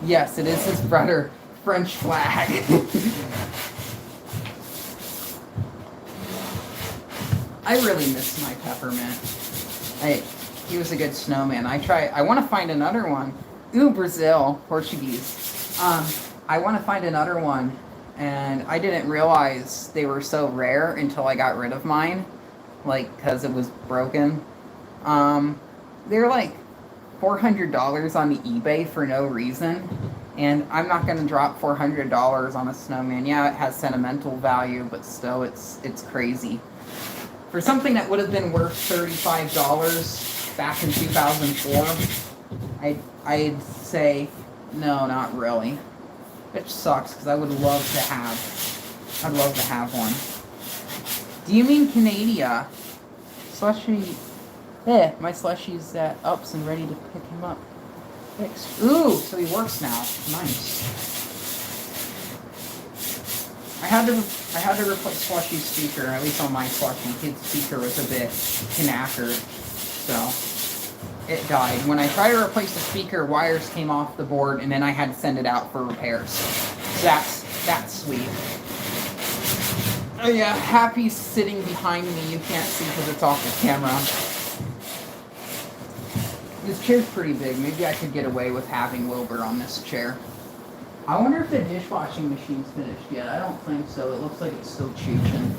Speaker 1: Yes, it is his brother. French flag. I really miss my peppermint. He was a good snowman. I want to find another one. Ooh, Brazil, Portuguese. I want to find another one, and I didn't realize they were so rare until I got rid of mine, like, because it was broken. They're like $400 on the eBay for no reason, and I'm not going to drop $400 on a snowman. Yeah, it has sentimental value, but still, it's crazy. For something that would have been worth $35 back in 2004, I'd say no, not really. Which sucks because I'd love to have one. Do you mean Canada? Slushy. My slushie's at ups and ready to pick him up. Fixed. Ooh, so he works now. Nice. I had to replace Slushy's speaker, at least on my Slushy. His speaker was a bit knackered, so it died. When I tried to replace the speaker, wires came off the board, and then I had to send it out for repairs. So that's sweet. Oh yeah, Happy's sitting behind me. You can't see because it's off the camera. This chair's pretty big. Maybe I could get away with having Wilbur on this chair. I wonder if the dishwashing machine's finished yet. I don't think so. It looks like it's still chooching.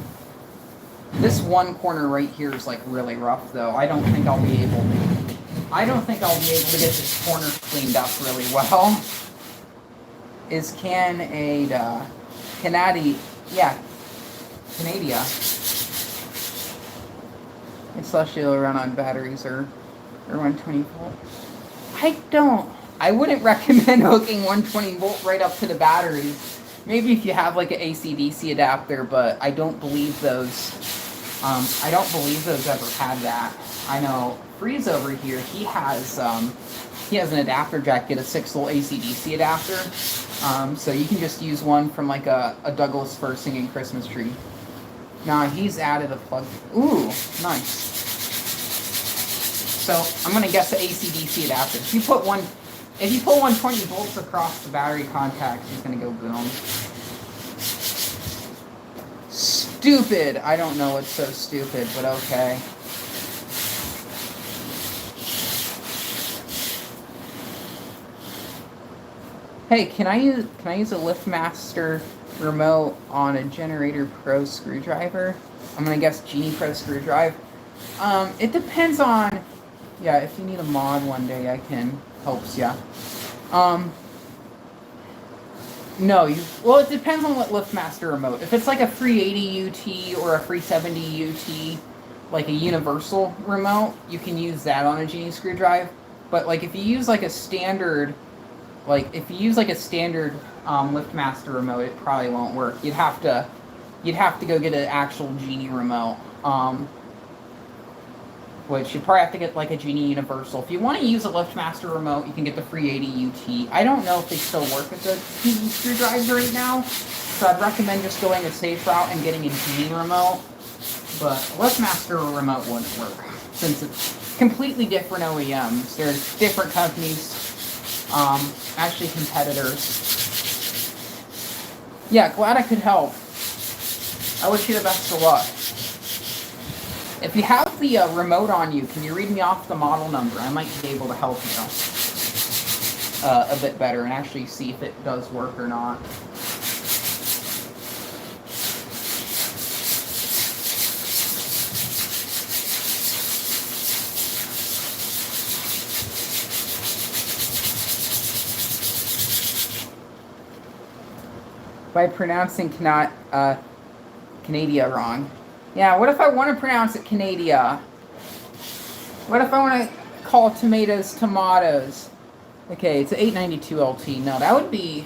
Speaker 1: This one corner right here is like really rough though. I don't think I'll be able to get this corner cleaned up really well. Is Canada. Yeah. Canada. It's slushy will run on batteries or 120 volt. I wouldn't recommend hooking 120 volt right up to the batteries. Maybe if you have like an AC/DC adapter, but I don't believe those. I don't believe those ever had that. I know Freeze over here. He has an adapter jack, get a 6 volt AC/DC adapter. So you can just use one from like a Douglas Fir Singing Christmas Tree. Nah, he's added a plug. Ooh, nice. So I'm gonna guess the AC/DC adapter. If you pull 120 volts across the battery contact, he's gonna go boom. Stupid. I don't know what's so stupid, but okay. Hey, can I use a LiftMaster remote on a Generator Pro screwdriver? I'm gonna guess Genie Pro screwdriver. It depends on. Yeah, if you need a mod one day, I can help ya. No, well, it depends on what LiftMaster remote. If it's like a 380 UT or a 370 UT, like a universal remote, you can use that on a Genie screwdriver. But like if you use like a standard, LiftMaster remote, it probably won't work. You'd have to go get an actual Genie remote. Which you probably have to get like a Genie Universal. If you want to use a LiftMaster remote, you can get the 380 UT. I don't know if they still work with the TV screwdriver right now, so I'd recommend just going a safe route and getting a Genie remote. But LiftMaster remote wouldn't work, since it's completely different OEMs. They're different companies, actually competitors. Yeah, glad I could help. I wish you the best of luck. If you have the remote on you, can you read me off the model number? I might be able to help you a bit better and actually see if it does work or not. By pronouncing Canada wrong. Yeah, what if I want to pronounce it Canada? What if I want to call tomatoes tomatoes? Okay, it's an 892 LT. No, that would be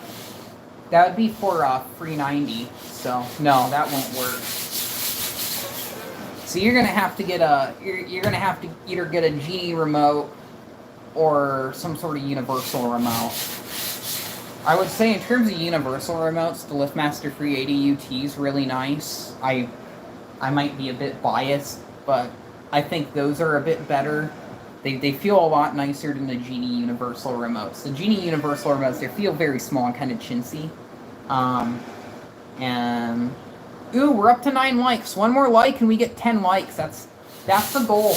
Speaker 1: for 390. So no, that won't work. So you're gonna have to get you're gonna have to either get a Genie remote or some sort of universal remote. I would say in terms of universal remotes, the LiftMaster 380 UT is really nice. I might be a bit biased, but I think those are a bit better. They feel a lot nicer than the Genie Universal remotes. The Genie Universal remotes, they feel very small and kind of chintzy. And ooh, we're up to 9 likes. One more like and we get 10 likes. That's the goal.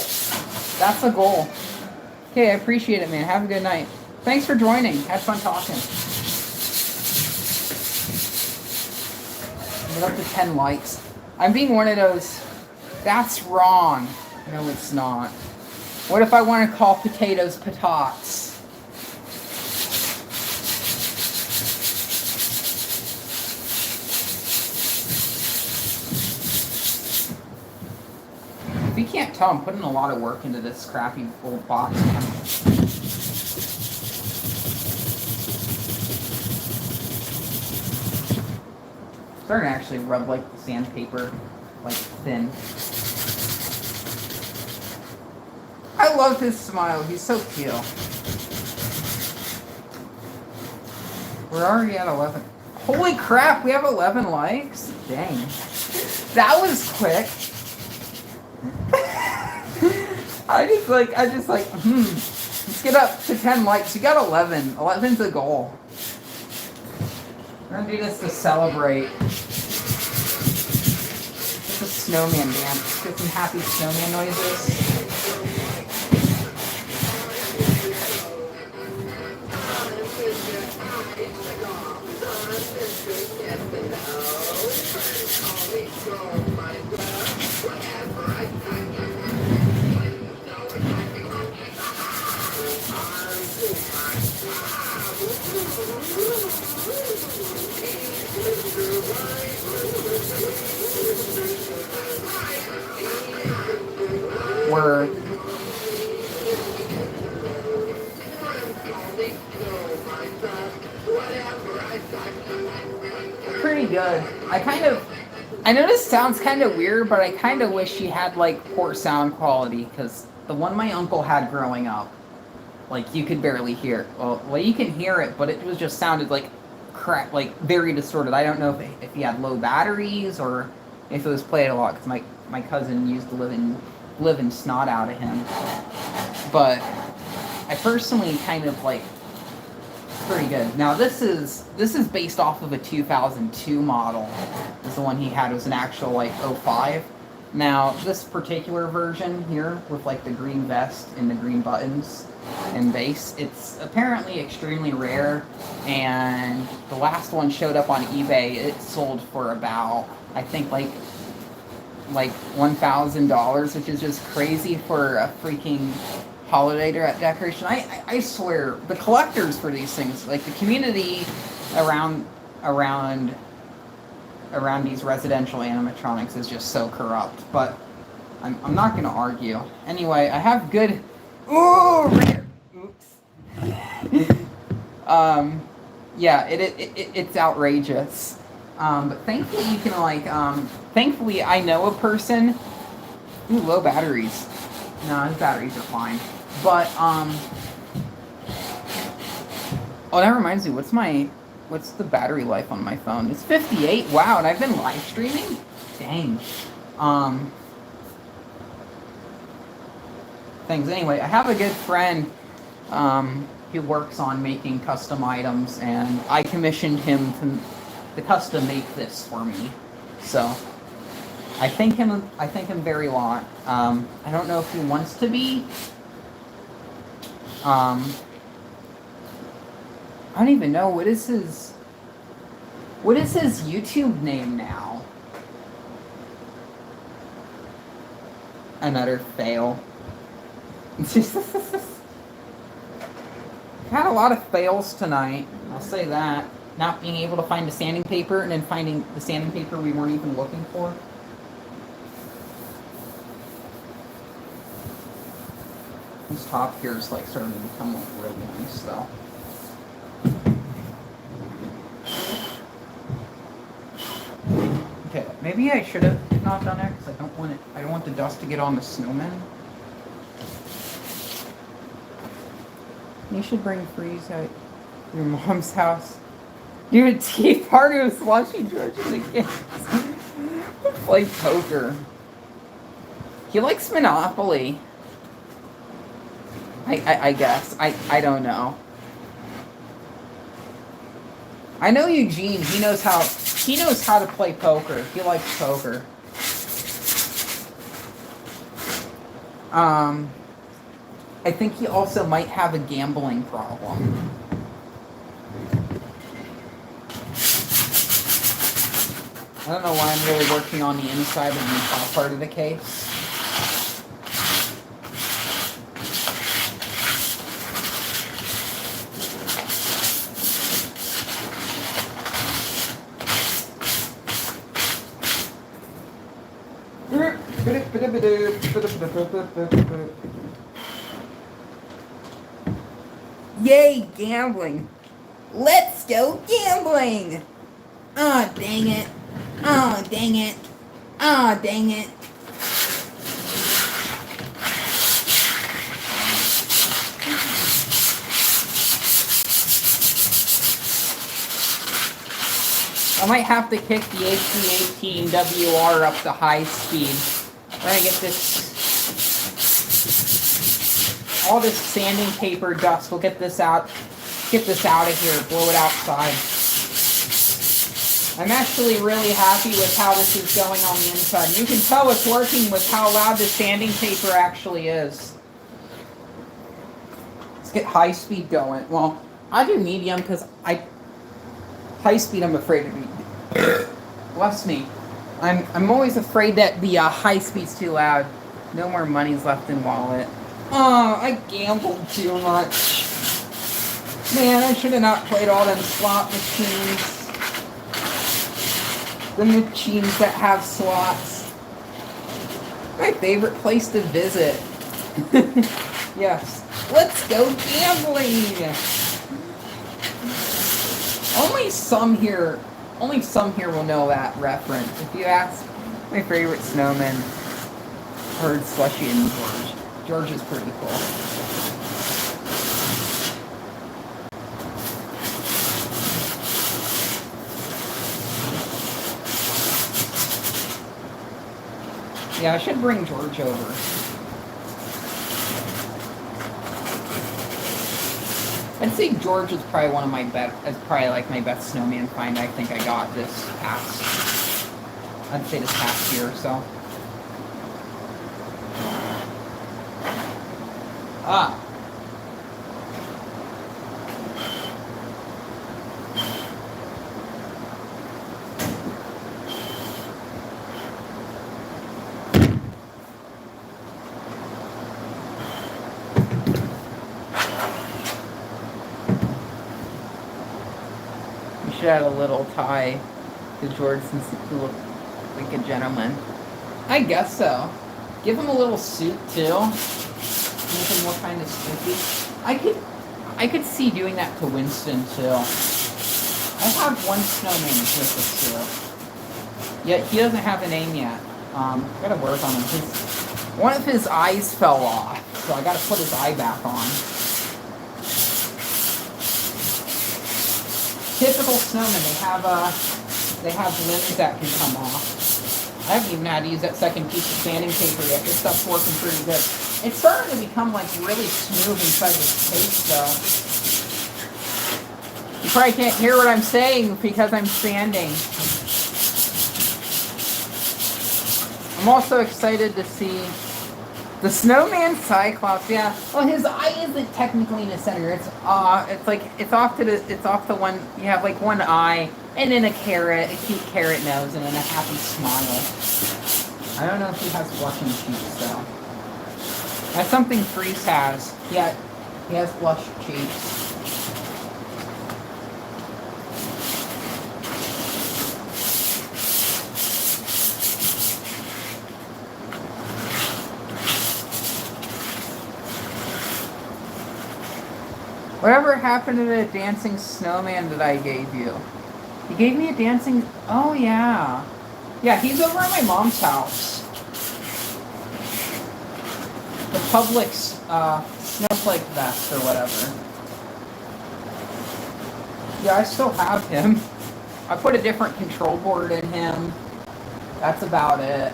Speaker 1: That's the goal. Okay, I appreciate it, man. Have a good night. Thanks for joining. Had fun talking. We're up to 10 likes. I'm being one of those. That's wrong. No, it's not. What if I want to call potatoes patots? If you can't tell, I'm putting a lot of work into this crappy old box, man. Starting to actually rub like the sandpaper, like thin. I love his smile. He's so cute. We're already at 11. Holy crap, we have 11 likes? Dang. That was quick. I just like, let's get up to 10 likes. We got 11. 11's a goal. We're gonna do this to celebrate. It's a snowman dance. Get some happy snowman noises. Word. Pretty good. I know this sounds kind of weird, but I kind of wish she had like poor sound quality, because the one my uncle had growing up, like you could barely hear it. Well, you can hear it, but it was just sounded like crap, like very distorted. I don't know if he had low batteries or if it was played a lot, because my cousin used to live in snot out of him. But I personally kind of like pretty good. Now this is based off of a 2002 model. Is the one he had. It was an actual like 05. Now this particular version here with like the green vest and the green buttons and bass, it's apparently extremely rare, and the last one showed up on eBay. It sold for about, I think, like $1,000, which is just crazy for a freaking holiday decoration. I swear, the collectors for these things, like the community around these residential animatronics is just so corrupt. But I'm not going to argue. Anyway, I have good. Ooh, oops. Yeah, it's outrageous. But thankfully you can like thankfully I know a person. Ooh, low batteries. No, his batteries are fine. But oh, that reminds me. What's the battery life on my phone? It's 58. Wow, and I've been live streaming. Dang. Things. Anyway, I have a good friend. He works on making custom items, and I commissioned him to custom make this for me. So I thank him very lot. I don't know if he wants to be. I don't even know what is his YouTube name now. Another fail. Had a lot of fails tonight, I'll say that. Not being able to find the sanding paper, and then finding the sanding paper we weren't even looking for. This top here is like starting to become like really nice though. Okay, maybe I should have not done it because I don't want the dust to get on the snowman. You should bring Freeze at your mom's house. Do a tea party with Slushy George and the kids. Play poker. He likes Monopoly. I guess. I don't know. I know Eugene, he knows how to play poker. He likes poker. I think he also might have a gambling problem. I don't know why I'm really working on the inside and the top part of the case. Yay, gambling! Let's go gambling! Oh, dang it. Oh, dang it. Oh, dang it. I might have to kick the AC-18 WR up to high speed. We're gonna get this, all this sanding paper dust. We'll get this out of here, blow it outside. I'm actually really happy with how this is going on the inside. You can tell it's working with how loud the sanding paper actually is. Let's get high speed going. Well, I do medium because high speed I'm afraid to be. Bless me. I'm always afraid that the high speed's too loud. No more money's left in wallet. Oh, I gambled too much. Man, I should have not played all them slot machines. The machines that have slots. My favorite place to visit. Yes. Let's go gambling! Only some here will know that reference. If you ask my favorite snowman, heard Slushy and George. George is pretty cool. Yeah, I should bring George over. I'd say George is probably one of my my best snowman find I think I got this past year or so. Ah. Add a little tie to George since he looked like a gentleman. I guess so. Give him a little suit too. Make him look kind of spiffy. I could see doing that to Winston too. I have one snowman with a suit. Yet he doesn't have a name yet. Gotta work on him. One of his eyes fell off, so I gotta put his eye back on. Typical snowmen, they have limbs that can come off. I haven't even had to use that second piece of sanding paper yet. This stuff's working pretty good. It's starting to become like really smooth inside this case though. You probably can't hear what I'm saying because I'm sanding. I'm also excited to see the snowman Cyclops. Yeah, well, his eye isn't technically in the center. It's off to one. You have like one eye, and then a cute carrot nose, and then a happy smile. I don't know if he has blushing cheeks though. That's something Freeze has. Yeah, he has blush cheeks. Whatever happened to the dancing snowman that I gave you? You gave me a dancing... Oh, yeah. Yeah, he's over at my mom's house. The Publix snowflake vest or whatever. Yeah, I still have him. I put a different control board in him. That's about it.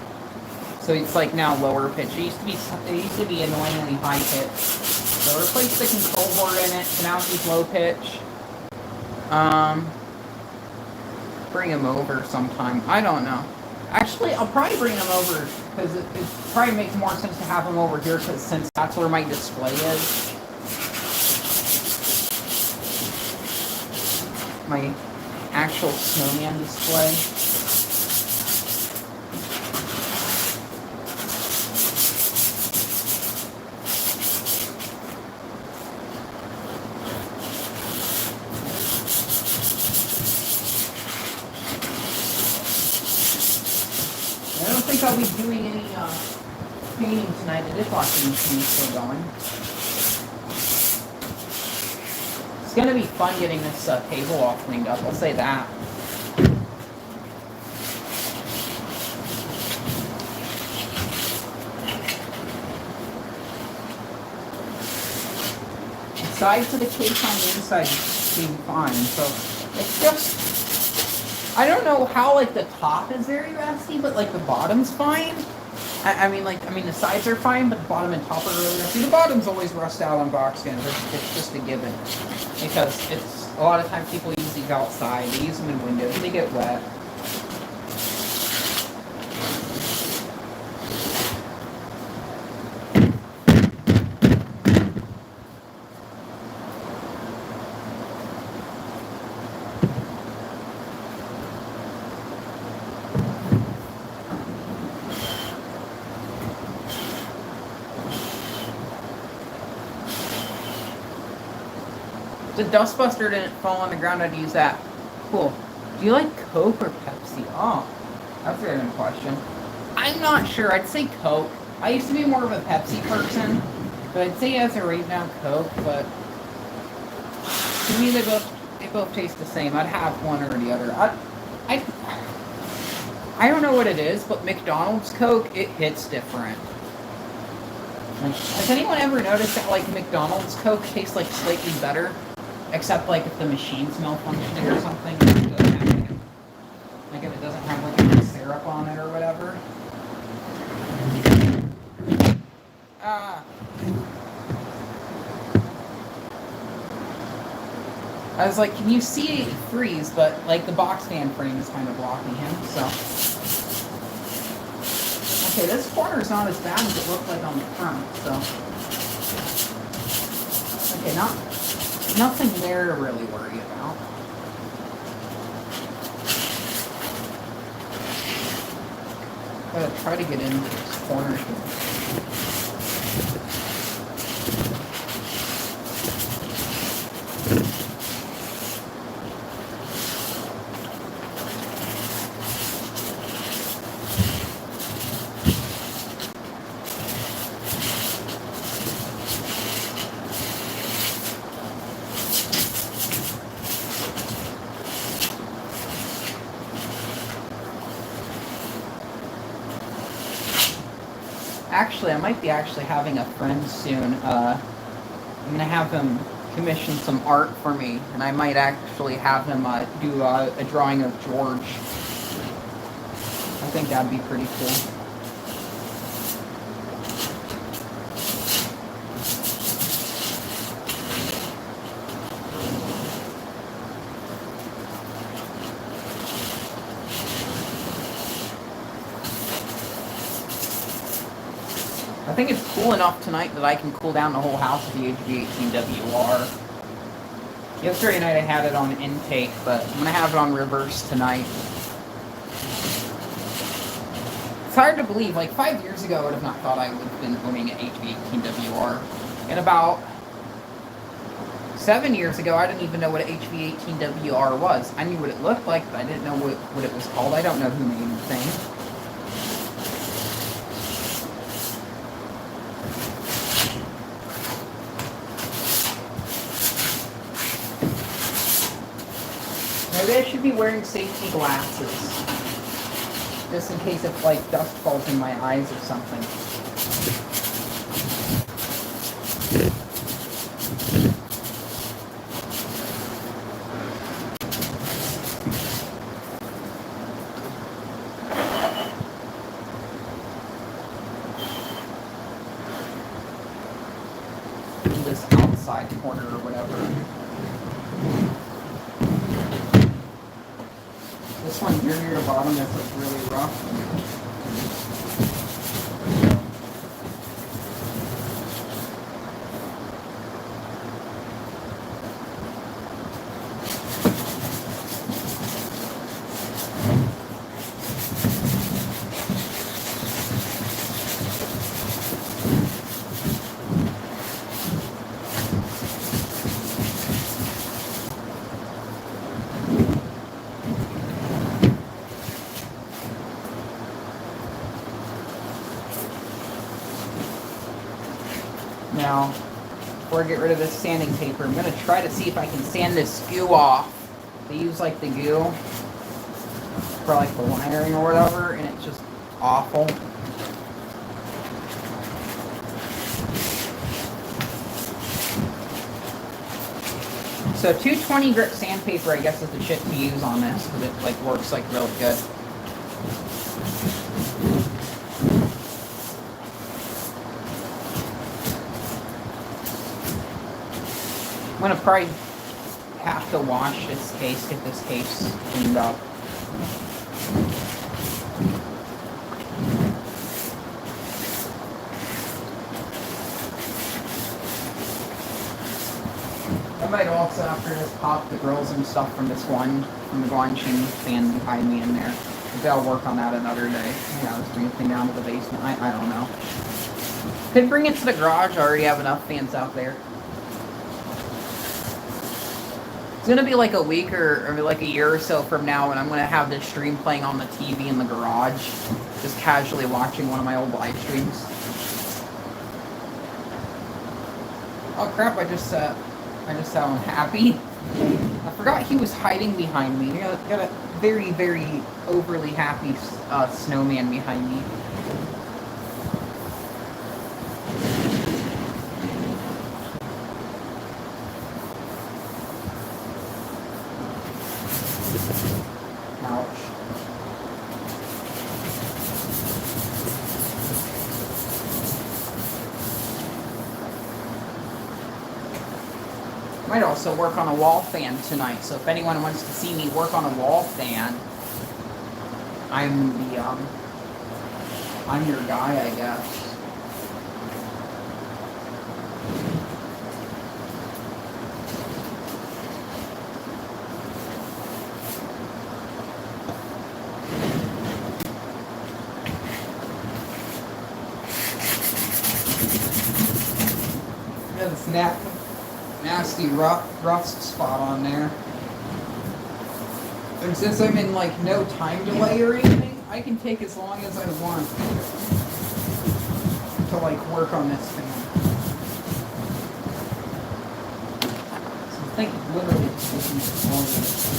Speaker 1: So it's like now lower pitch. It used to be annoyingly high pitch. So I replaced the control board in it, so now he's low pitch. Bring him over sometime. I don't know. Actually, I'll probably bring him over because it probably makes more sense to have him over here since that's where my display is. My actual snowman display. I don't think I'll be doing any painting tonight. The dishwashing machine's still going. It's gonna be fun getting this table all cleaned up, I'll say that. The sides of the case on the inside seem fine, so it's just, I don't know how like the top is very rusty, but like the bottom's fine. I mean the sides are fine, but the bottom and top are really rusty. The bottom's always rust out on box skins. It's just a given. Because it's, a lot of times people use these outside, they use them in windows, they get wet. The dustbuster didn't fall on the ground, I'd use that. Cool. Do you like Coke or Pepsi? Oh, that's a random question. I'm not sure. I'd say Coke. I used to be more of a Pepsi person, but I'd say as of right now, Coke. But to me, they both taste the same. I'd have one or the other. I don't know what it is, but McDonald's Coke, it hits different. Like, has anyone ever noticed that like McDonald's Coke tastes like slightly better? Except like if the machine's malfunctioning or something, like if it doesn't have like any syrup on it or whatever. I was like, can you see freeze? But like the box fan frame is kind of blocking him, so. Okay, this corner's not as bad as it looked like on the front, so. Okay, nothing there to really worry about. Gotta try to get into this corner here. Actually, I might be having a friend soon. I'm gonna have him commission some art for me, and I might actually have him do a drawing of George. I think that'd be pretty cool. I think it's cool enough tonight that I can cool down the whole house with the HV18WR. Yesterday night I had it on intake, but I'm going to have it on reverse tonight. It's hard to believe, like 5 years ago I would have not thought I would have been owning an HV18WR. And about 7 years ago I didn't even know what an HV18WR was. I knew what it looked like, but I didn't know what it was called. I don't know who made the thing. Maybe I should be wearing safety glasses, just in case if like dust falls in my eyes or something. side corner or whatever. This one here near the bottom is like really rough. Now, before I get rid of this sanding paper, I'm going to try to see if I can sand this goo off. They use like the goo for like the wiring or whatever, and it's just awful. So 220 grit sandpaper, I guess, is the shit to use on this, because it like works like really good. I'm gonna probably have to wash this case, get this case cleaned up. I might also, after this, pop the grills and stuff from the Guanxing fan behind me in there. Maybe I'll work on that another day. Yeah, let's bring the thing down to the basement. I don't know. Could bring it to the garage. I already have enough fans out there. It's gonna be like a week or like a year or so from now when I'm gonna have this stream playing on the TV in the garage, just casually watching one of my old live streams. Oh crap! I just sound happy. I forgot he was hiding behind me. Got a very, very overly happy snowman behind me. Might also work on a wall fan tonight, so if anyone wants to see me work on a wall fan, I'm your guy, I guess. Yeah, this nasty rust spot on there. And since I'm in like no time delay or anything, I can take as long as I want to like work on this thing. So I think literally it's taking as long as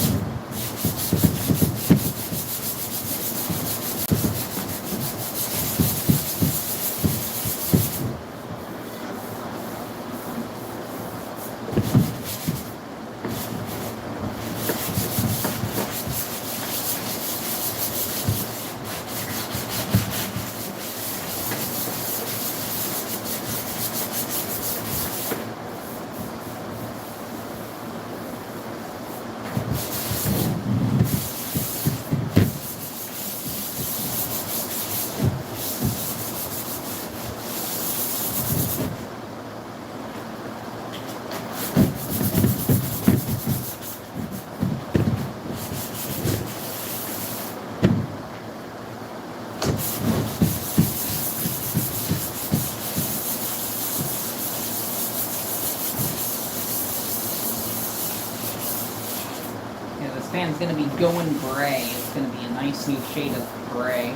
Speaker 1: fan's going to be going gray. It's going to be a nice new shade of gray.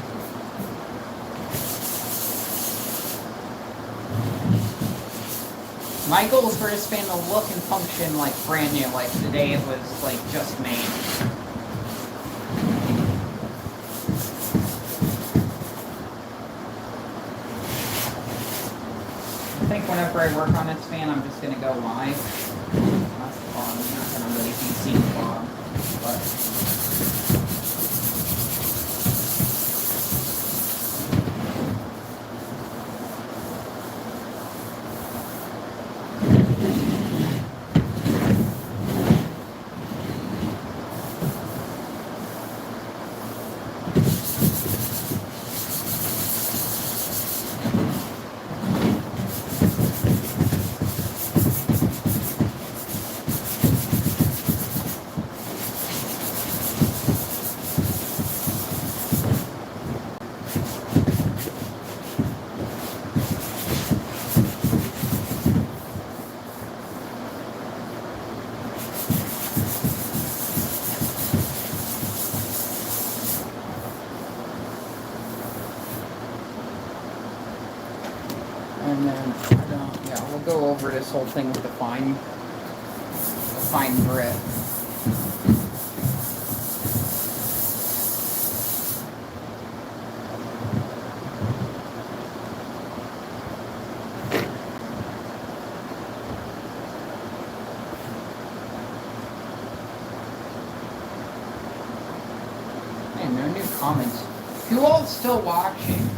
Speaker 1: My goal is for this fan to look and function like brand new, like the day it was like just made. I think whenever I work on this fan, I'm just going to go live. That's the bottom. You're not going to really be seeing the bottom. But go over this whole thing with the fine grit. Man, there are new comments. You all still watching?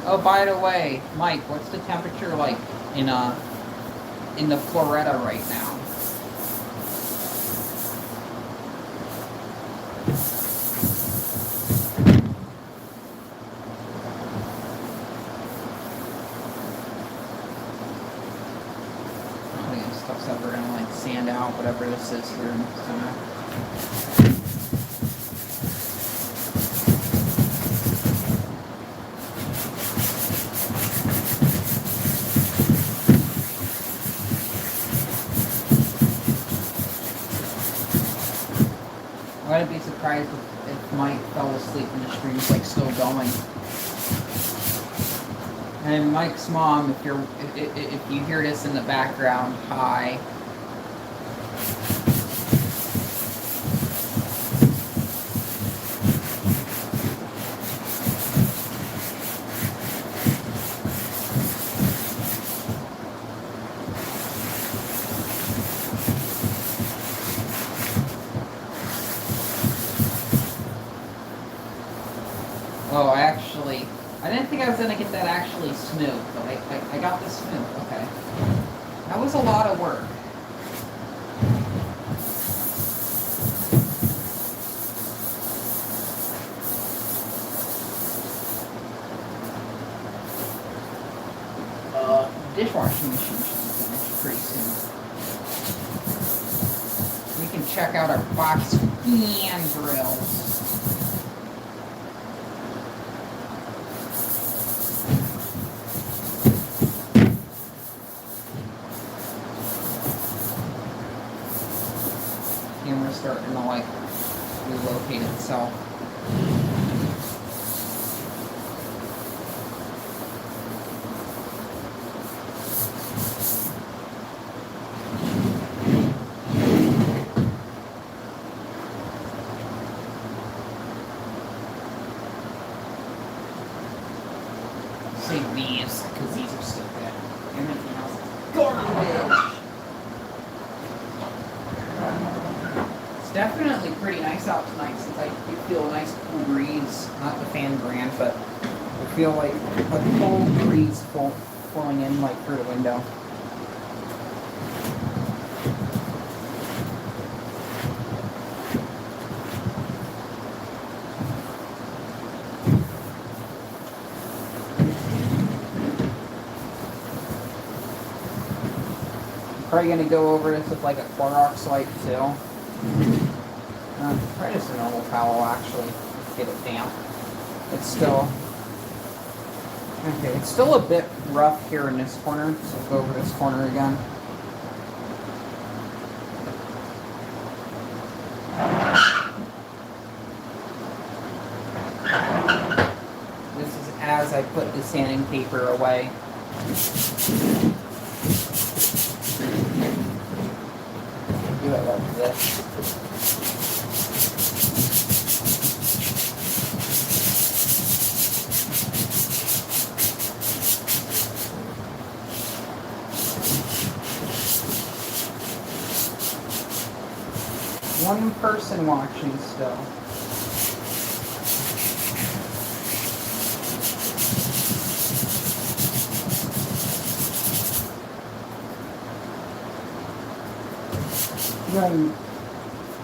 Speaker 1: Oh, by the way, Mike, what's the temperature like in the Florida right now? I think this stuff's ever gonna like sand out, whatever this is here in the center. I'd be surprised if Mike fell asleep and the stream's like still going. And Mike's mom, if you hear this in the background, hi. Oh, I didn't think I was gonna get that actually smooth, but I got this smooth, okay. That was a lot of work. Dishwashing machine should be finished pretty soon. We can check out our box hand drills. Camera's starting to like relocate itself. Save these, because these are still good. Everything else is garbage. It's definitely pretty nice out tonight since I do feel a nice cool breeze. Not the fan brand, but I feel like a cold breeze flowing in like through the window. Probably gonna go over this with like a Clorox wipe too. Try just a normal towel actually. Get it damp. It's still okay. It's still a bit rough here in this corner, so go over this corner again. This is as I put the sanding paper away. Do it like this. One person watching still.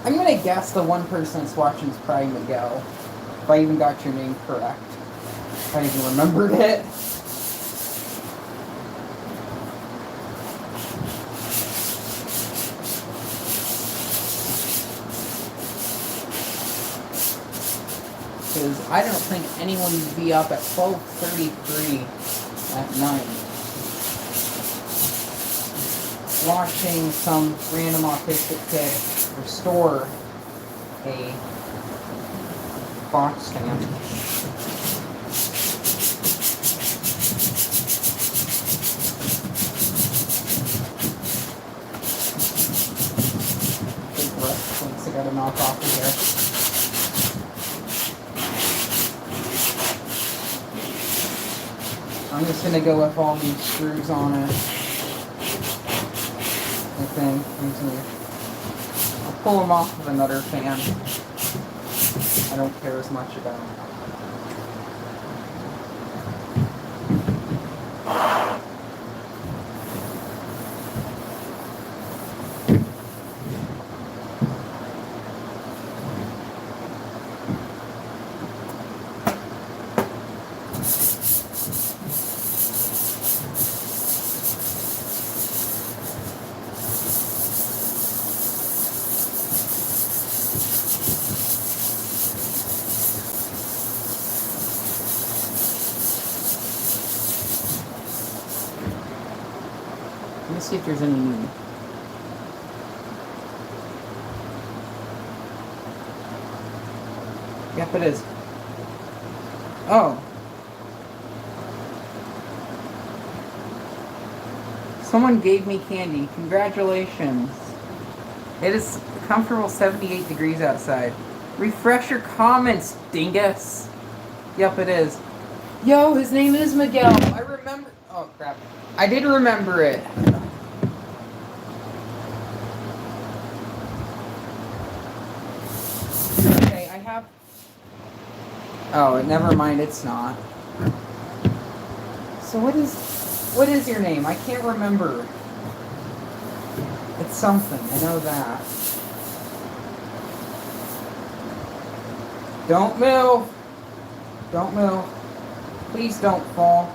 Speaker 1: I'm gonna guess the one person that's watching is probably Miguel. If I even got your name correct. If I even remembered it. Because I don't think anyone would be up at 12:33 at night. watching some random autistic kid restore a box fan. Big brush once I got to knock off of here. I'm just going to go with all these screws on it. I think. I'll pull them off of another fan. I don't care as much about them. Let me see if there's any new. Yep, it is. Oh. Someone gave me candy. Congratulations. It is a comfortable 78 degrees outside. Refresh your comments, dingus. Yep, it is. Yo, his name is Miguel. I remember. Oh, crap. I did remember it. Okay, I have... Oh, never mind, it's not. So what is your name? I can't remember. It's something, I know that. Don't move! Don't move. Please don't fall.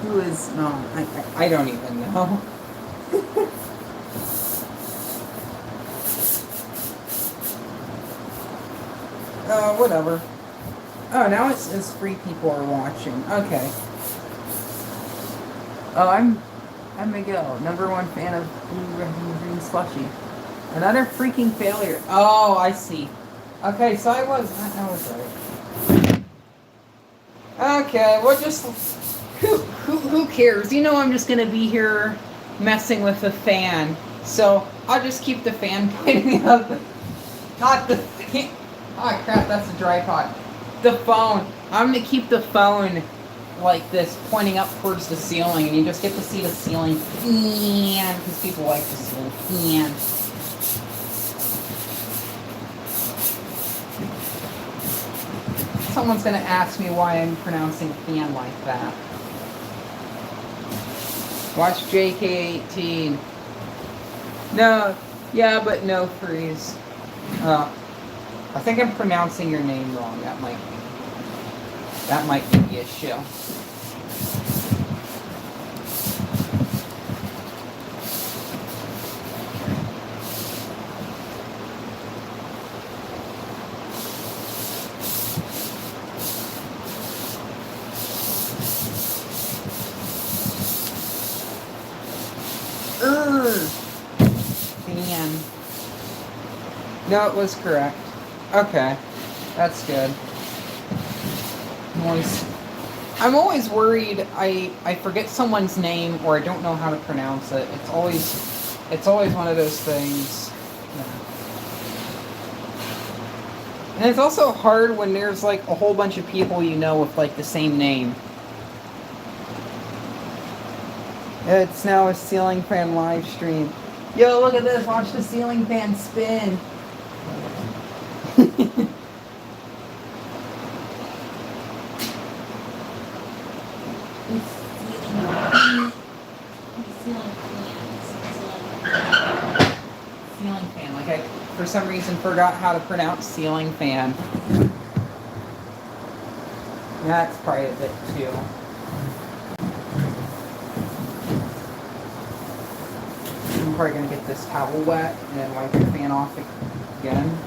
Speaker 1: Who is... No, I don't even know. Whatever. Oh, now it says 3 people are watching. Okay. Oh, I'm Miguel, #1 fan of Blue, Red, and Green Slushy. Another freaking failure. Oh, I see. Okay, so I was right. Okay, we'll just... Who cares? You know I'm just gonna be here messing with the fan. So, I'll just keep the fan pointing up. Not the fan. Oh crap, that's a tripod. The phone. I'm gonna keep the phone like this, pointing up towards the ceiling, and you just get to see the ceiling fan, because people like the ceiling fan. Someone's gonna ask me why I'm pronouncing fan like that. Watch JK18. No, yeah, but no freeze. I think I'm pronouncing your name wrong. That might be the issue. Fan. No, it was correct. Okay, that's good. I'm always worried I forget someone's name or I don't know how to pronounce it. It's always one of those things. Yeah. And it's also hard when there's like a whole bunch of people you know with like the same name. It's now a ceiling fan live stream. Yo, look at this! Watch the ceiling fan spin. Ceiling fan. Like I, for some reason, forgot how to pronounce ceiling fan. That's probably a bit too. I'm probably gonna get this towel wet and then wipe the fan off again.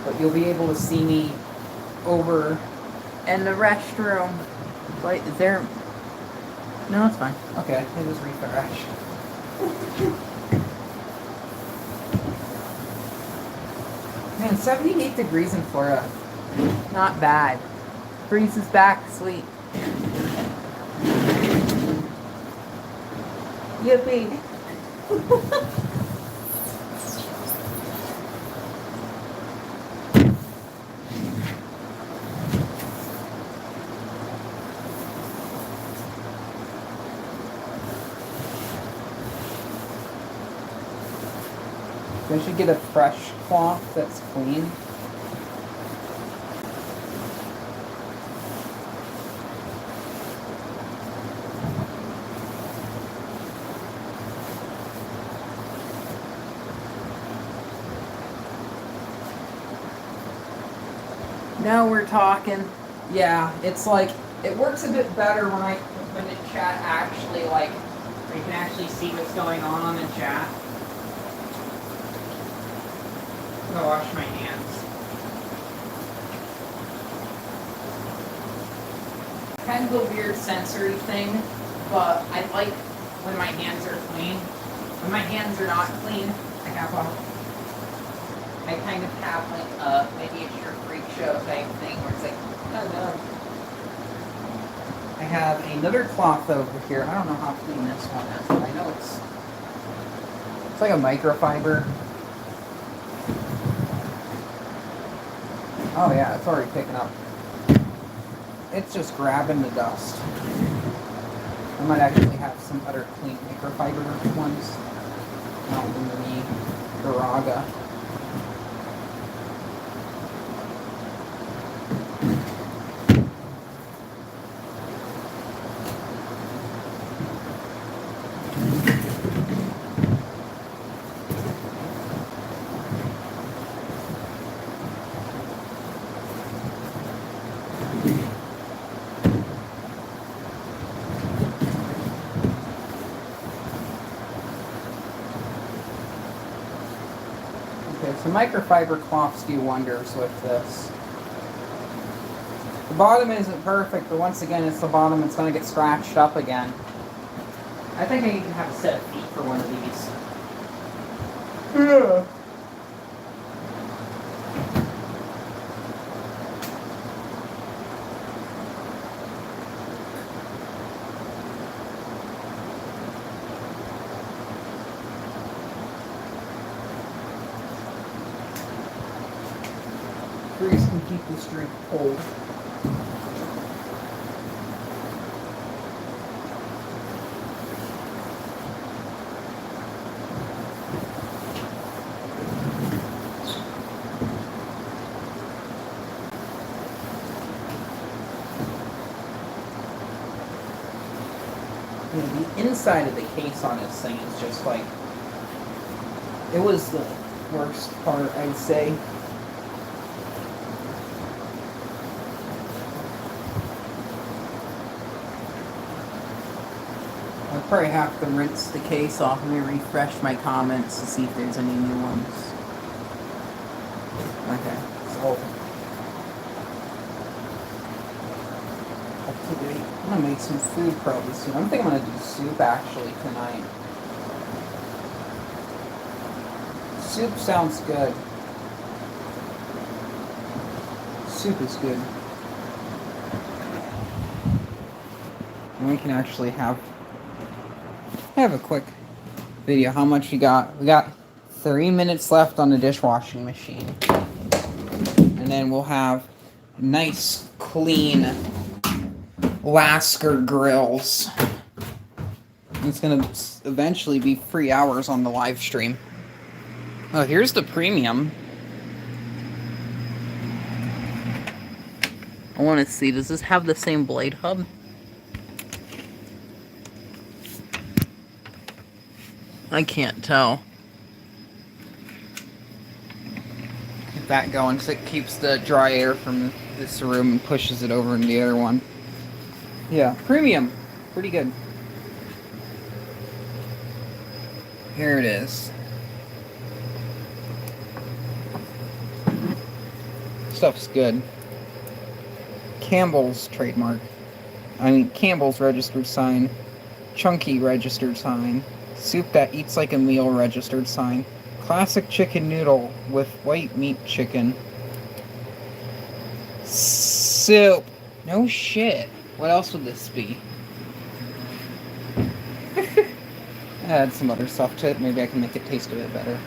Speaker 1: But you'll be able to see me over And the restroom. Wait, is there... No, it's fine. Okay, it was refresh. Man, 78 degrees in Florida. Not bad. Breeze is back, sweet. Yippee. I should get a fresh cloth that's clean. Now we're talking. Yeah, it's like, it works a bit better when the chat actually, like, you can actually see what's going on in chat. I'm gonna wash my hands. Kind of a weird sensory thing, but I like when my hands are clean. When my hands are not clean, I kind of have like maybe it's your freak show type thing where it's like, oh no. I have another cloth over here. I don't know how clean this one is, but I know it's like a microfiber. Oh yeah, it's already picking up. It's just grabbing the dust. I might actually have some other clean microfiber ones out in the Garaga. So microfiber cloths do wonders with this. The bottom isn't perfect, but once again, it's the bottom. It's going to get scratched up again. I think I even have a set of feet for one of these. Yeah. Freeze can keep this drink cold. The inside of the case on this thing is just like, it was the worst part, I'd say. I'll probably have to rinse the case off and refresh my comments to see if there's any new ones. Okay, so I'm gonna make some food probably soon. I think I'm gonna do soup actually tonight. Soup sounds good. Soup is good. And we can actually have a quick video. How much we got? We got 3 minutes left on the dishwashing machine. And then we'll have nice, clean Lasko grills. It's going to eventually be 3 hours on the live stream. Oh, here's the premium. I want to see, does this have the same blade hub? I can't tell. Get that going so it keeps the dry air from this room and pushes it over in the other one. Yeah, premium. Pretty good. Here it is. Stuff's good. Campbell's trademark. I mean, Campbell's registered sign. Chunky registered sign. Soup that eats like a meal registered sign. Classic chicken noodle with white meat chicken. Soup. No shit. What else would this be? Add some other stuff to it. Maybe I can make it taste a bit better.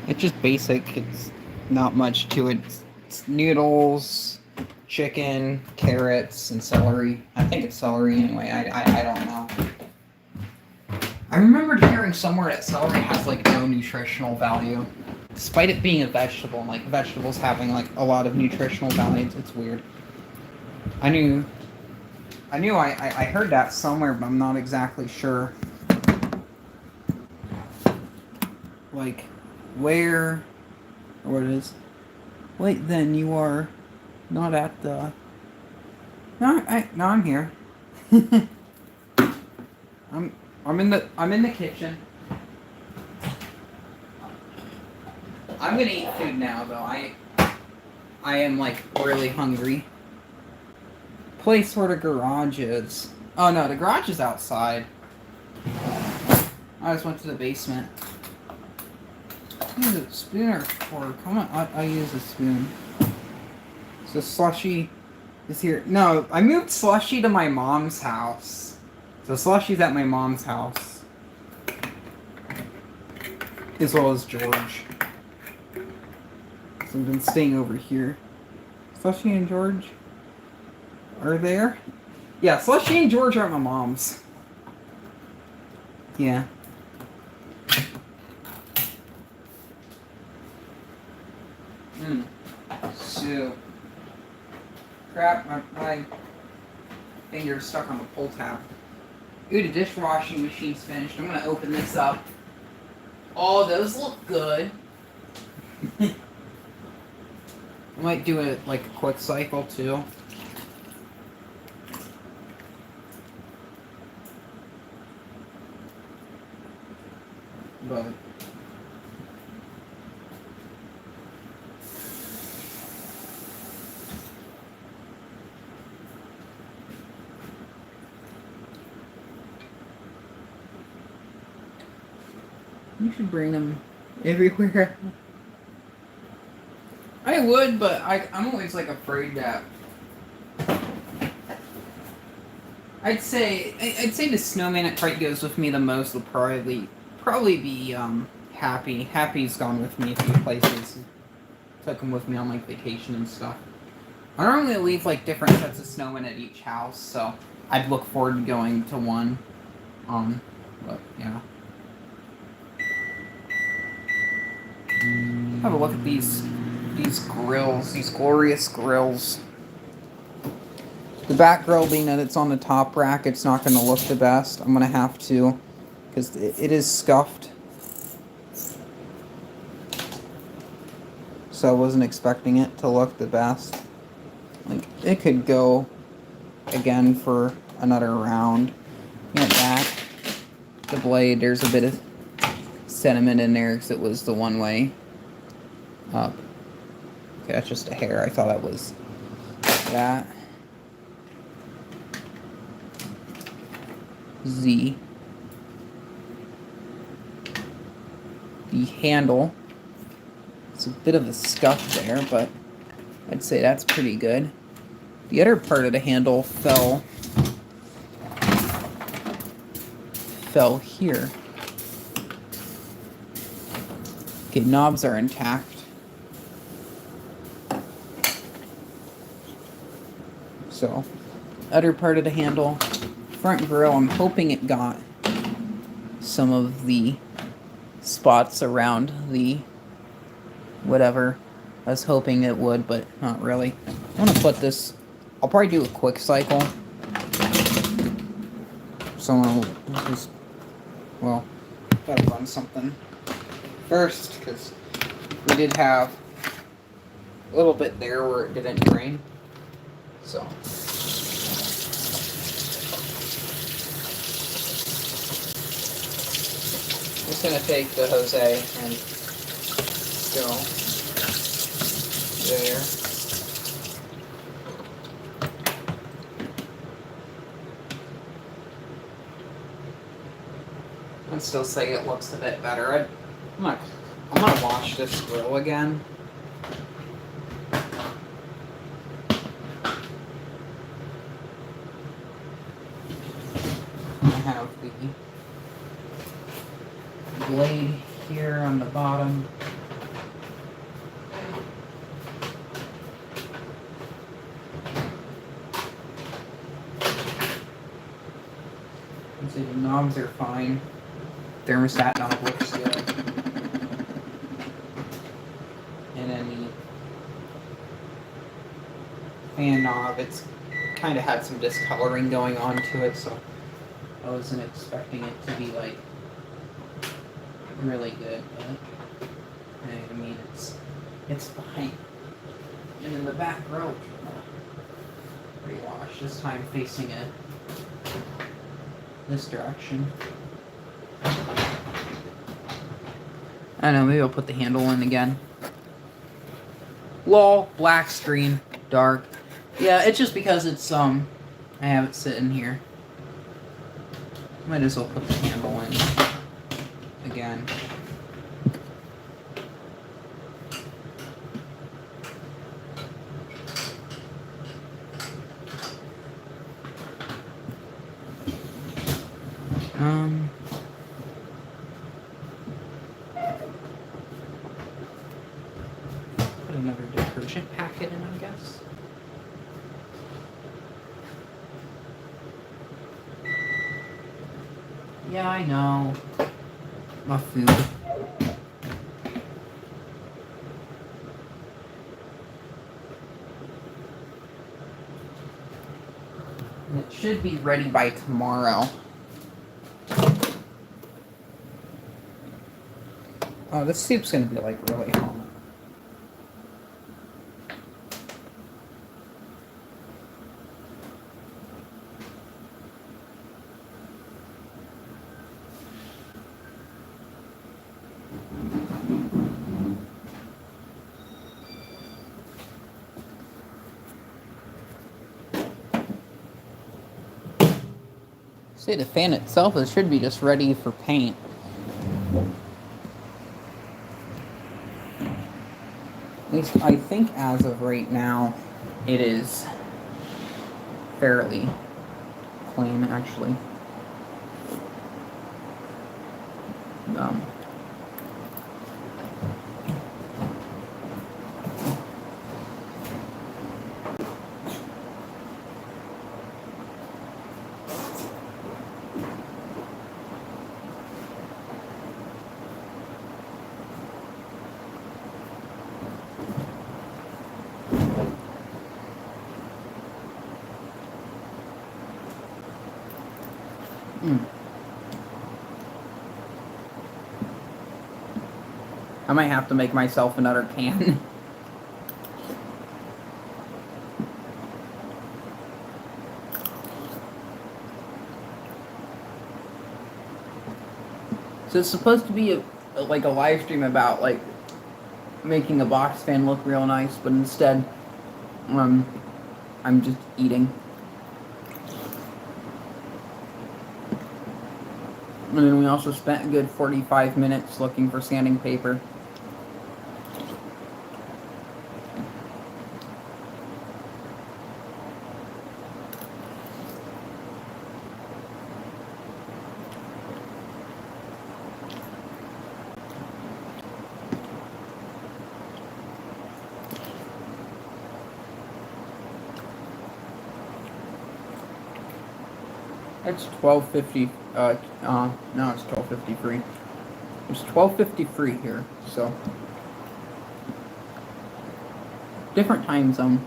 Speaker 1: It's just basic. It's not much to it. It's noodles, chicken, carrots, and celery. I think it's celery anyway. I don't know. I remember hearing somewhere that celery has like no nutritional value, despite it being a vegetable. Like vegetables having like a lot of nutritional value. It's weird. I heard that somewhere, but I'm not exactly sure. Like where or what it is. Wait, then you are not at the. No, I'm here. I'm in the kitchen. I'm gonna eat food now, though. I am like really hungry. Place where the garage is. Oh no, the garage is outside. I just went to the basement. Use a spoon or fork? Come on, I'll use a spoon. So Slushy is here. No, I moved Slushy to my mom's house. So Slushy's at my mom's house. As well as George. So I've been staying over here. Slushy and George are there? Yeah, Slushy and George are at my mom's. Yeah. So, crap, my finger's stuck on the pull tab. Ooh, the dishwashing machine's finished. I'm gonna open this up. Oh, those look good. I might do it like a quick cycle too. But you should bring them everywhere. I would, but I'm always like afraid that. I'd say the snowman that probably goes with me the most will probably be Happy. Happy's gone with me a few places. Took him with me on like vacation and stuff. I normally leave like different sets of snowmen at each house, so I'd look forward to going to one. But yeah. Have a look at these grills, these glorious grills. The back grill, being that it's on the top rack, it's not going to look the best. I'm going to have to, because it is scuffed. So I wasn't expecting it to look the best. Like, it could go again for another round. At that, the blade, there's a bit of sediment in there because it was the one way up. Okay, that's just a hair. I thought that was that. Z. The handle. It's a bit of a scuff there, but I'd say that's pretty good. The other part of the handle fell here. Okay, knobs are intact. So, other part of the handle, front grill, I'm hoping it got some of the spots around the whatever. I was hoping it would, but not really. I want to put this, I'll probably do a quick cycle. So I'll just, well, gotta run something first, because we did have a little bit there where it didn't drain. So. Just gonna take the Jose and go there. I'd still say it looks a bit better. I'm gonna wash this grill again. I have the blade here on the bottom. See, the knobs are fine. Thermostat knob looks good. And then the fan knob, it's kind of had some discoloring going on to it, so I wasn't expecting it to be like really good, but I mean it's fine. And in the back row, rewash, this time facing it this direction. I don't know, maybe I'll put the handle in again. Lol, black screen, dark. Yeah, it's just because it's I have it sitting here. Might as well put the handle in again. Put another detergent packet in, I guess. Yeah, I know. My food. And it should be ready by tomorrow. Oh, this soup's gonna be like really hot. See, the fan itself, it should be just ready for paint. At least I think as of right now, it is fairly clean, actually. I might have to make myself another can. So it's supposed to be like a live stream about like making a box fan look real nice, but instead, I'm just eating. And then we also spent a good 45 minutes looking for sanding paper. It's 12:50. No, it's 12:53. It's 12:53 here, so different time zone.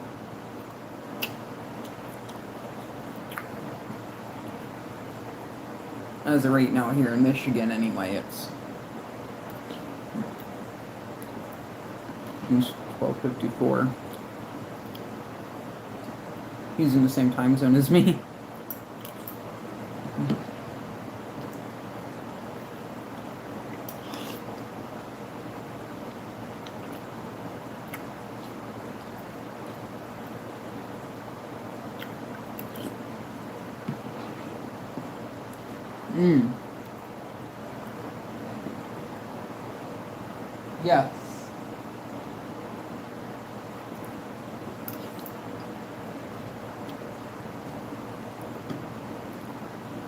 Speaker 1: As of right now here in Michigan, anyway, it's 12:54. He's in the same time zone as me. Yes.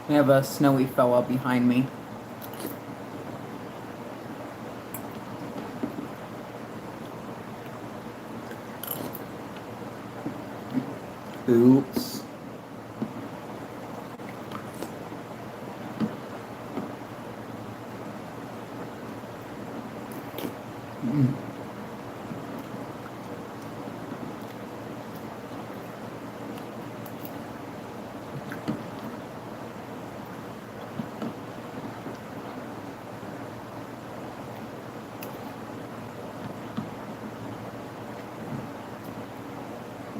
Speaker 1: We have a snowy fella behind me. Oops.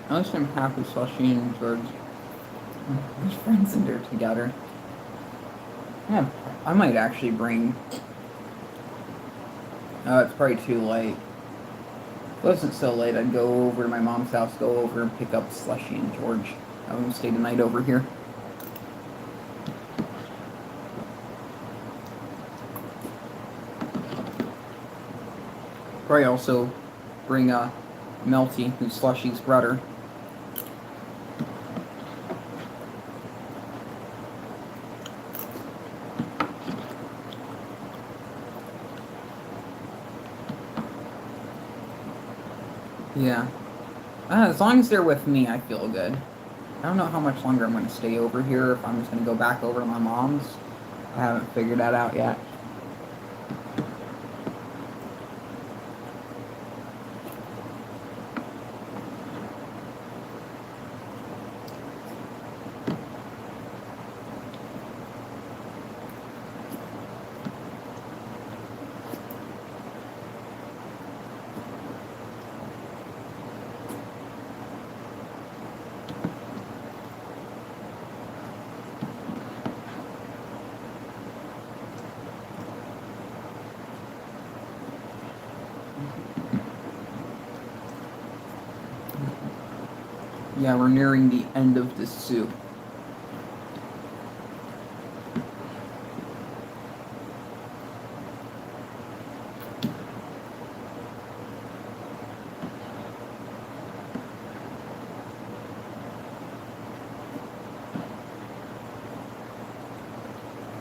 Speaker 1: At least I'm happy Slushy and George are friends and they're together. Yeah, I might actually bring... it's probably too late. If it wasn't so late, I'd go over to my mom's house, go over and pick up Slushy and George. Have them stay the night over here. Probably also bring Melty, who's Slushy's brother. Yeah. As long as they're with me, I feel good. I don't know how much longer I'm going to stay over here, if I'm just going to go back over to my mom's. I haven't figured that out yet. Yeah, we're nearing the end of this soup.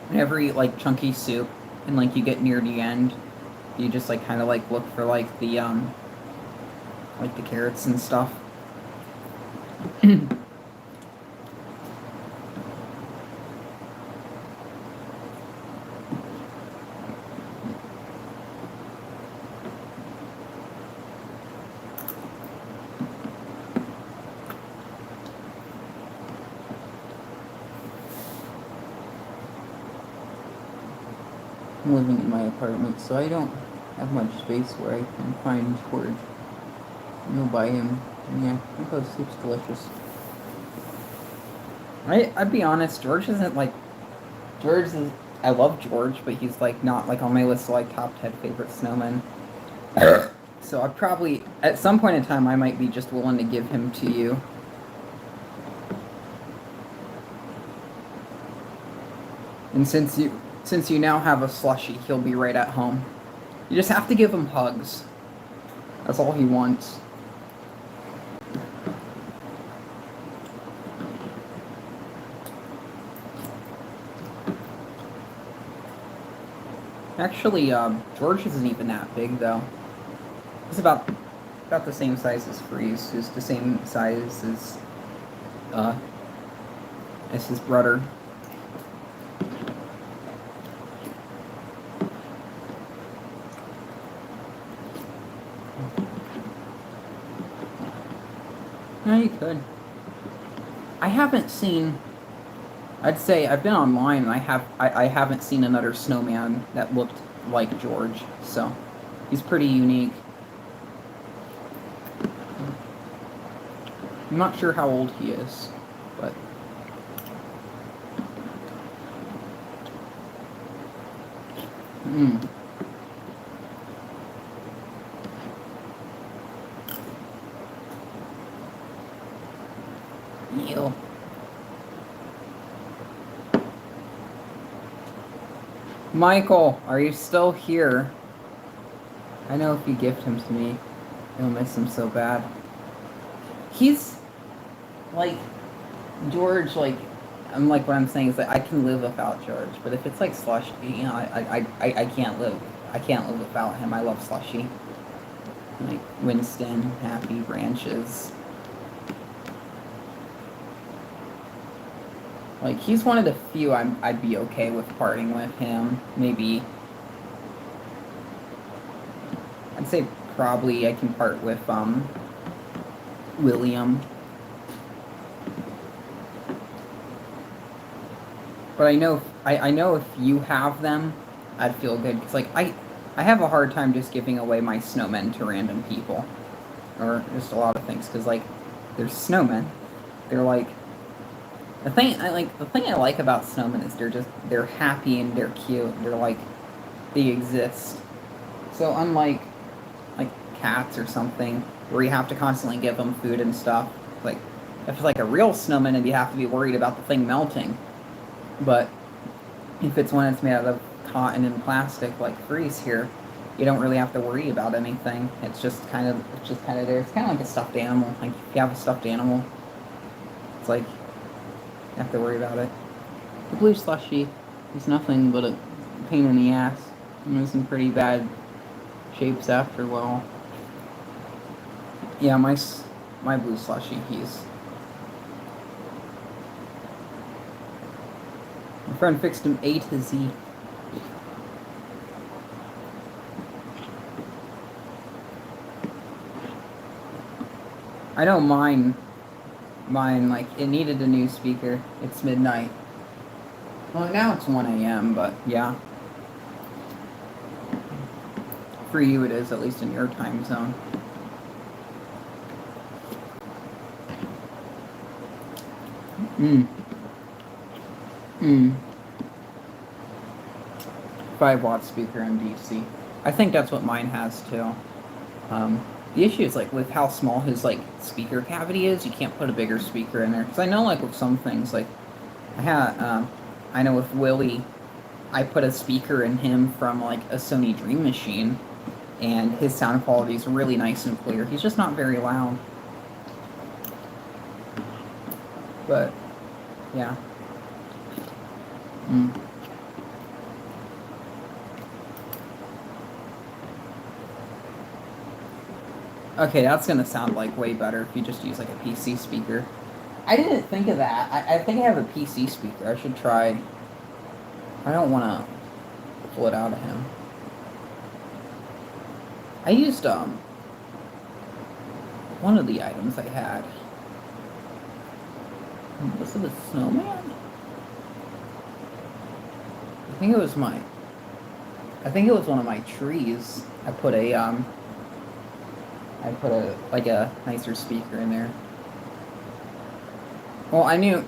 Speaker 1: Whenever you eat like chunky soup and like you get near the end, you just like kind of like look for like the carrots and stuff. I'm living in my apartment, so I don't have much space where I can find George. Go buy him. Yeah, I think those soup's delicious. I'd be honest, George isn't like... George is... I love George, but he's like not like on my list of like top 10 favorite snowmen. So I probably... At some point in time, I might be just willing to give him to you. And since you now have a Slushy, he'll be right at home. You just have to give him hugs. That's all he wants. Actually, George isn't even that big, though. He's about the same size as Freeze, who's the same size as his brother. Yeah, you could. I haven't seen... I'd say I've been online and I haven't seen another snowman that looked like George, so he's pretty unique. I'm not sure how old he is, but... Ew. Michael, are you still here? I know if you gift him to me, you'll miss him so bad. He's like George. Like I'm like what I'm saying is that I can live without George, but if it's like Slushy, you know, I can't live. I can't live without him. I love Slushy. Like Winston, Happy, Branches. Like he's one of the few I'd be okay with parting with him. Maybe I'd say probably I can part with William. But I know if you have them, I'd feel good because like I have a hard time just giving away my snowmen to random people, or just a lot of things because like they're snowmen, they're like the thing I like about snowmen is they're happy and they're cute, they're like they exist. So unlike like cats or something where you have to constantly give them food and stuff, like if it's like a real snowman and you have to be worried about the thing melting. But if it's one that's made out of cotton and plastic like Freeze here, you don't really have to worry about anything. It's just kind of there. It's kind of like a stuffed animal. Like if you have a stuffed animal, it's like you have to worry about it. The blue Slushy is nothing but a pain in the ass. It was in pretty bad shapes after a while. Yeah, my blue Slushy, my friend fixed him A to Z. I know mine, like, it needed a new speaker. It's midnight. Well, now it's 1 a.m., but yeah. For you it is, at least in your time zone. Mm. 5-watt speaker MDC. I think that's what mine has too. The issue is like with how small his like speaker cavity is, you can't put a bigger speaker in there. Because I know like with some things, like I know with Willie, I put a speaker in him from like a Sony Dream Machine, and his sound quality is really nice and clear. He's just not very loud. But yeah. Okay, that's gonna sound like way better if you just use like a PC speaker. I didn't think of that. I think I have a PC speaker. I should try. I don't want to pull it out of him. I used one of the items I had. Was it a snowman? I think it was one of my trees. I put a like a nicer speaker in there. Well, I knew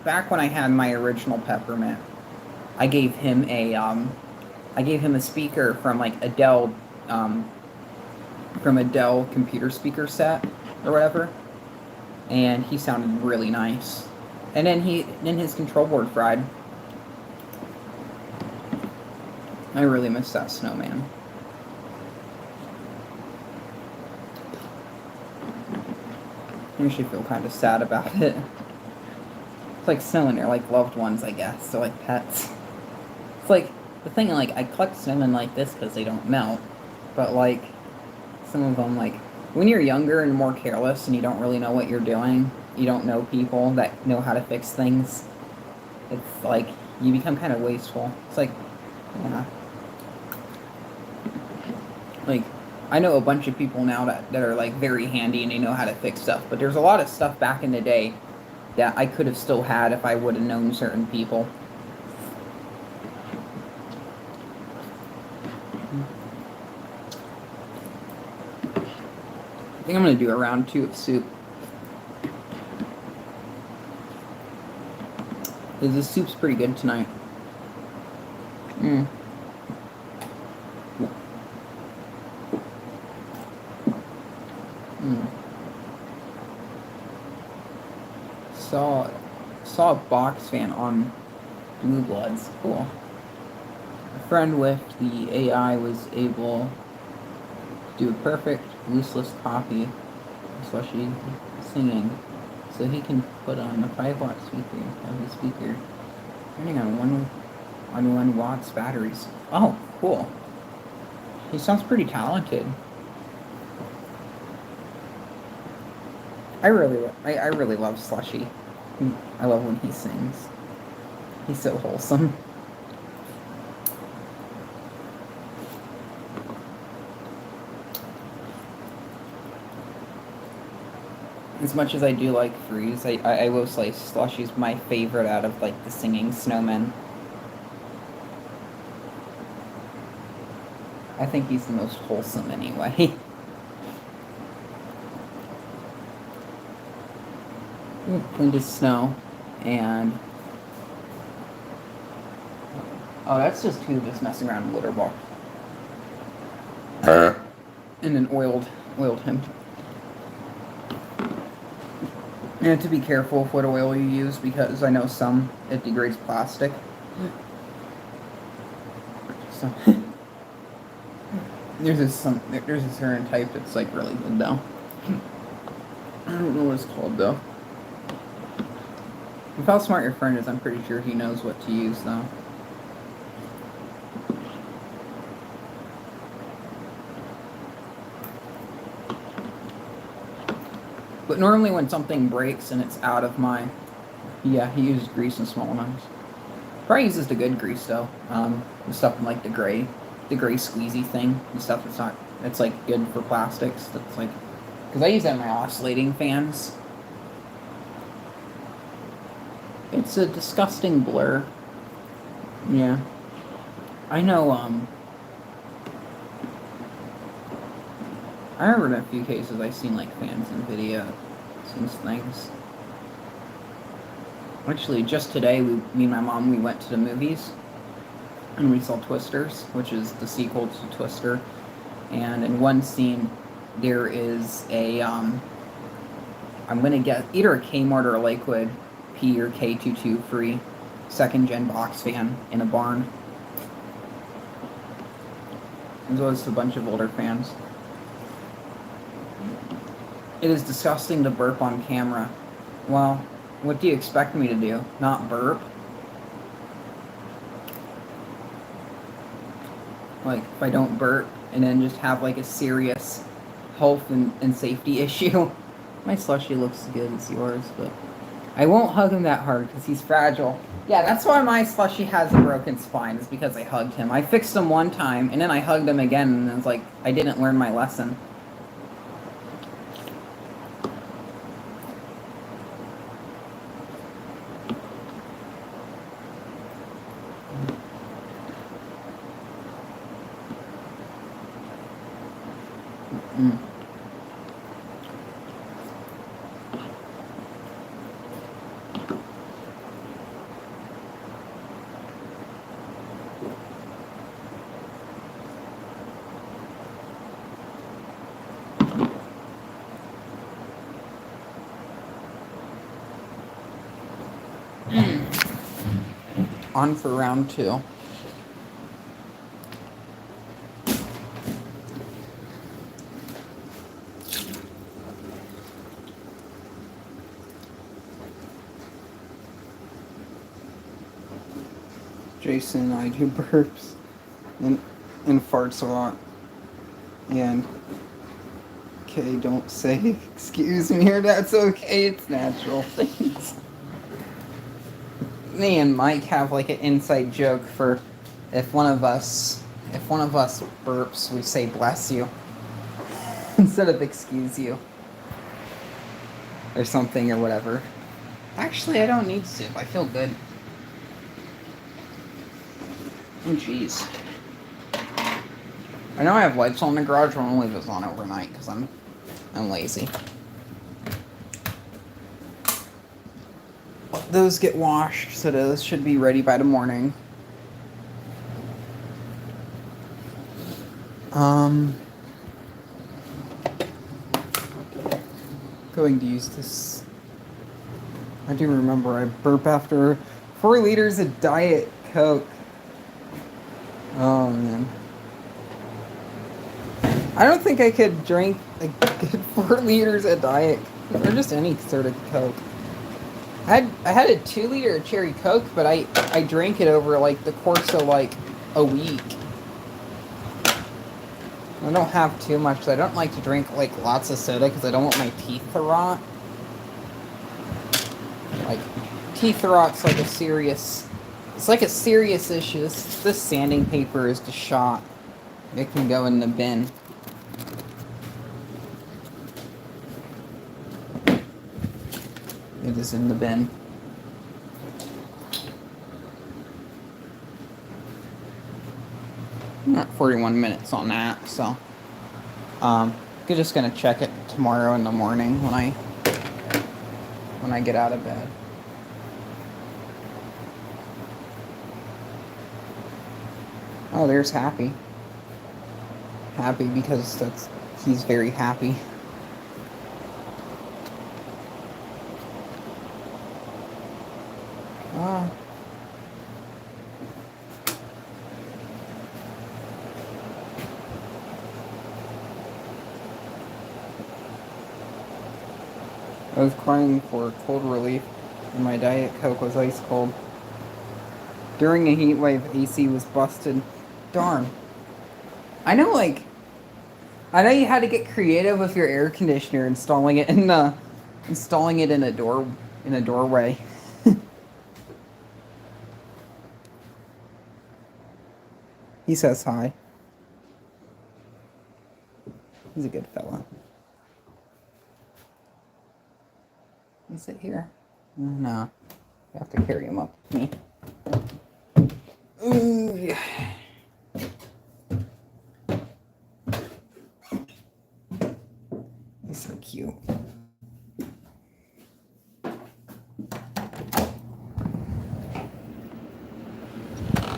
Speaker 1: back when I had my original Peppermint, I gave him a speaker from like a Dell computer speaker set or whatever, and he sounded really nice. And then his control board fried. I really miss that snowman. I actually feel kind of sad about it. It's like snowmen are like loved ones, I guess. So like pets. It's like the thing. Like I collect snowmen like this because they don't melt, but like some of them, like when you're younger and more careless and you don't really know what you're doing, you don't know people that know how to fix things. It's like you become kind of wasteful. It's like, yeah. Like, I know a bunch of people now that are, like, very handy and they know how to fix stuff. But there's a lot of stuff back in the day that I could have still had if I would have known certain people. I think I'm going to do a round 2 of soup. This soup's pretty good tonight. Saw a box fan on Blue Bloods. Cool. A friend with the AI was able do a perfect looseless copy, especially singing, so he can put on a 5-watt speaker, have the speaker running on 1 watts batteries. Oh, cool. He sounds pretty talented. I really love Slushy. I love when he sings. He's so wholesome. As much as I do like Freeze, I will say Slushy's my favorite out of, like, the singing snowmen. I think he's the most wholesome anyway. Cleaned his snow, and... Oh, that's just Hubis messing around in litter box. And then oiled him. And to be careful with what oil you use, because I know it degrades plastic. So there's a certain type that's, like, really good though. I don't know what it's called though. With how smart your friend is, I'm pretty sure he knows what to use though. But normally when something breaks and it's out of my... Yeah, he uses grease in small amounts. Probably uses the good grease though. The stuff in, like, the gray squeezy thing. The stuff that's not... It's, like, good for plastics. That's, like... Because I use that in my oscillating fans. It's a disgusting blur. Yeah. I know, I remember in a few cases I've seen, like, fans in video, seen things. Actually, just today, me and my mom, we went to the movies, and we saw Twisters, which is the sequel to Twister. And in one scene, there is a, I'm gonna guess, either a Kmart or a Lakewood P or K22 free 2nd-gen box fan in a barn. As well as a bunch of older fans. It is disgusting to burp on camera. Well, what do you expect me to do? Not burp? Like, if I don't burp and then just have, like, a serious health and safety issue. My Slushy looks as good as yours, but I won't hug him that hard because he's fragile. Yeah, that's why my Slushy has a broken spine, is because I hugged him. I fixed him one time, and then I hugged him again, and it's like, I didn't learn my lesson. On for round 2. Jason and I do burps and farts a lot. And okay, don't say excuse me or that's okay, it's natural things. Me and Mike have, like, an inside joke for if one of us burps, we say bless you instead of excuse you or something or whatever. Actually, I don't need to. I feel good. Oh jeez. I know I have lights on in the garage, but I'll only leave those on overnight because I'm lazy. Those get washed, so those should be ready by the morning. Going to use this. I do remember I burp after 4 liters of Diet Coke. Oh man. I don't think I could drink a good 4 liters of Diet or just any sort of Coke. I had a 2 liter of cherry Coke, but I drank it over like the course of like a week. I don't have too much, so I don't like to drink like lots of soda because I don't want my teeth to rot. Like, teeth rot's like a serious... It's like a serious issue. This sanding paper is just shot. It can go in the bin. It is in the bin. I'm at 41 minutes on that, so I'm just gonna check it tomorrow in the morning when I get out of bed. Oh, there's Happy. Happy because he's very happy. I was crying for cold relief, and my Diet Coke was ice cold. During a heat wave, AC was busted. Darn. I know you had to get creative with your air conditioner, installing it in a doorway. He says hi. He's a good fella. Can you sit here? No. You have to carry him up with me. Ooh, yeah. He's so cute.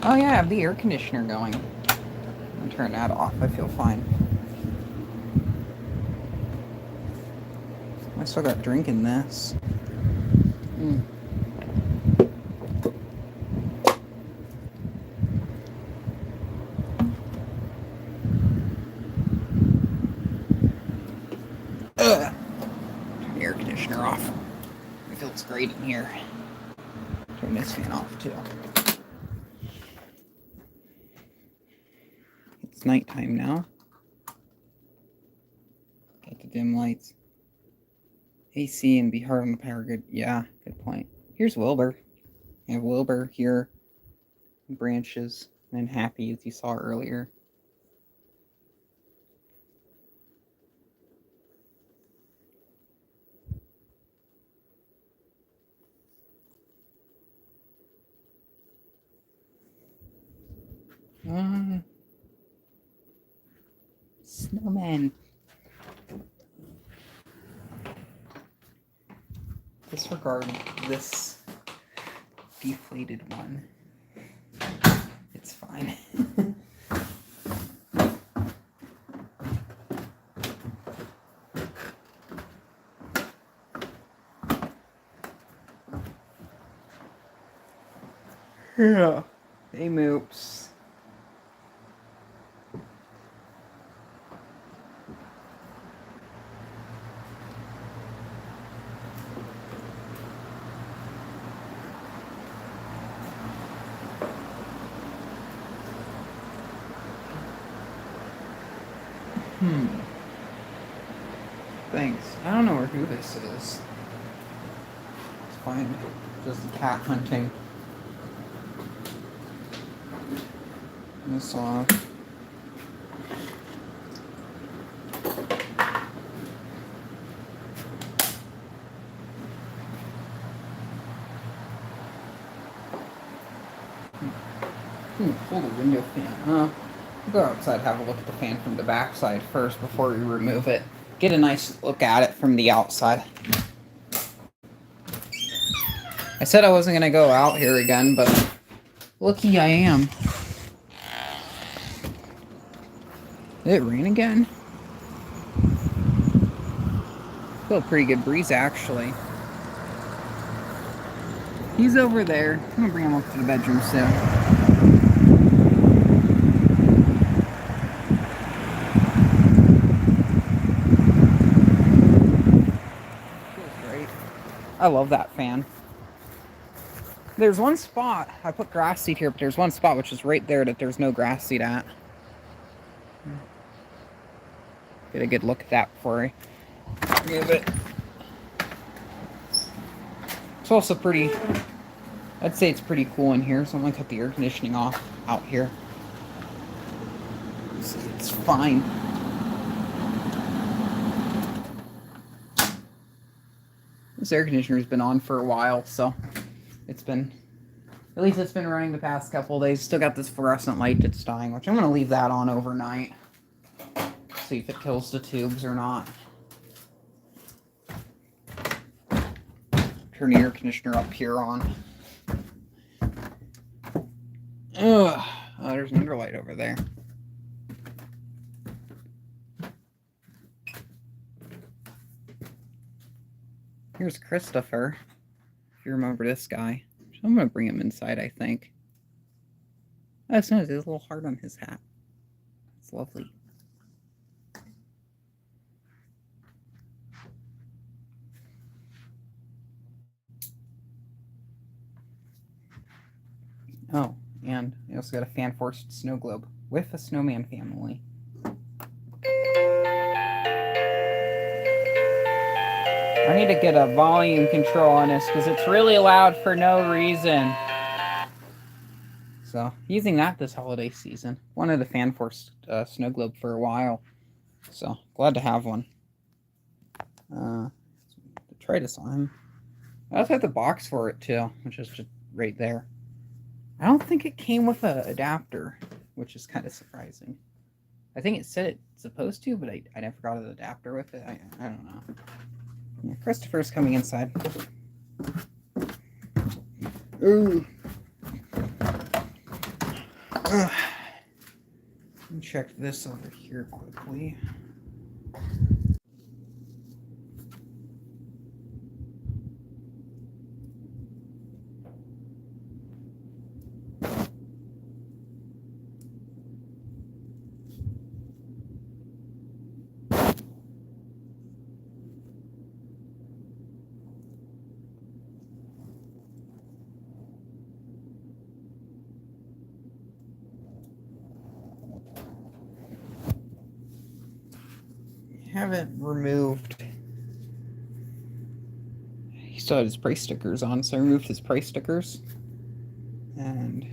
Speaker 1: Oh yeah, I have the air conditioner going. I'll turn that off. I feel fine. I still got drink in this. Turn the air conditioner off. It feels great in here. Turn this fan off too. It's nighttime now. Got the dim lights. AC and be hard on the power grid. Yeah, good point. Here's Wilbur. I have Wilbur here. Branches. And Happy, as you saw earlier. Snowman. Disregard this deflated one. It's fine. Yeah. Hey, Moops. Thanks. I don't know who this is. It's fine. Just cat hunting. This off. Pull the window fan. We'll go outside, have a look at the fan from the back side first before we remove it. Get a nice look at it from the outside. I said I wasn't going to go out here again, but looky I am. Did it rain again? Feel a pretty good breeze, actually. He's over there. I'm going to bring him up to the bedroom soon. I love that fan. There's one spot, I put grass seed here, but there's one spot which is right there that there's no grass seed at. Get a good look at that before I remove it. It's also pretty, I'd say it's pretty cool in here, so I'm gonna cut the air conditioning off out here. It's fine. This air conditioner's been on for a while, so it's been, at least it's been running the past couple of days. Still got this fluorescent light that's dying, which I'm going to leave that on overnight. See if it kills the tubes or not. Turn the air conditioner up here on. Ugh. Oh, there's an underlight over there. Here's Christopher, if you remember this guy. I'm going to bring him inside, I think. Oh, it's nice. There's a little heart on his hat. It's lovely. Oh, and I also got a fan-forced snow globe with a snowman family. I need to get a volume control on this because it's really loud for no reason. So, using that this holiday season. Wanted a fan-forced snow globe for a while. So, glad to have one. Try this on him. I also have the box for it too, which is just right there. I don't think it came with an adapter, which is kind of surprising. I think it said it's supposed to, but I never got an adapter with it. I don't know. Yeah, Christopher's coming inside. Ooh. Let me check this over here quickly. Haven't removed. He still had his price stickers on, so I removed his price stickers and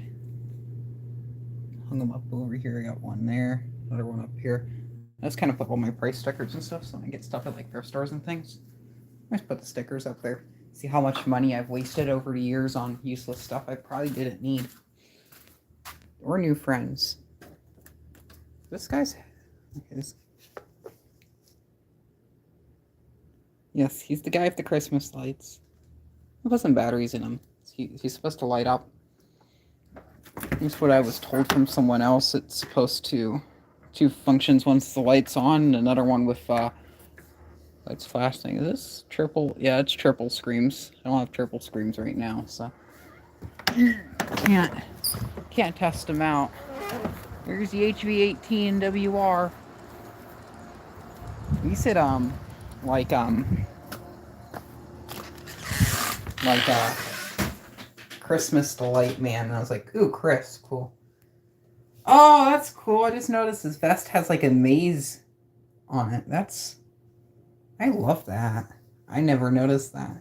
Speaker 1: hung them up over here. I got one there, another one up here. I just kind of put all my price stickers and stuff, so when I get stuff at like thrift stores and things, I just put the stickers up there. See how much money I've wasted over the years on useless stuff I probably didn't need. Or new friends. This guy's... Okay, this... Yes, he's the guy with the Christmas lights. I'll put some batteries in him. He's supposed to light up. That's what I was told from someone else. It's supposed to... Two functions, one's the lights on, and another one with lights flashing. Is this triple? Yeah, it's triple screams. I don't have triple screams right now, so... Can't test them out. Here's the HV18WR. He said, Christmas delight, man. And I was like, ooh, Chris, cool. Oh, that's cool. I just noticed his vest has like a maze on it. I love that. I never noticed that.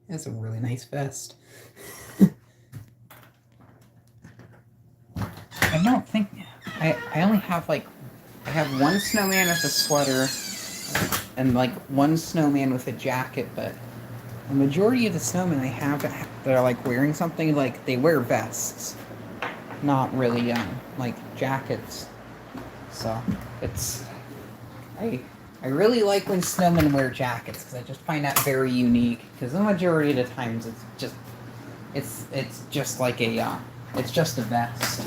Speaker 1: It's a really nice vest. I don't think... I only have like... I have one snowman with a sweater and like one snowman with a jacket, but the majority of the snowmen I have that are like wearing something, like they wear vests, not really like jackets. So it's... I really like when snowmen wear jackets because I just find that very unique, because the majority of the times it's just like a it's just a vest.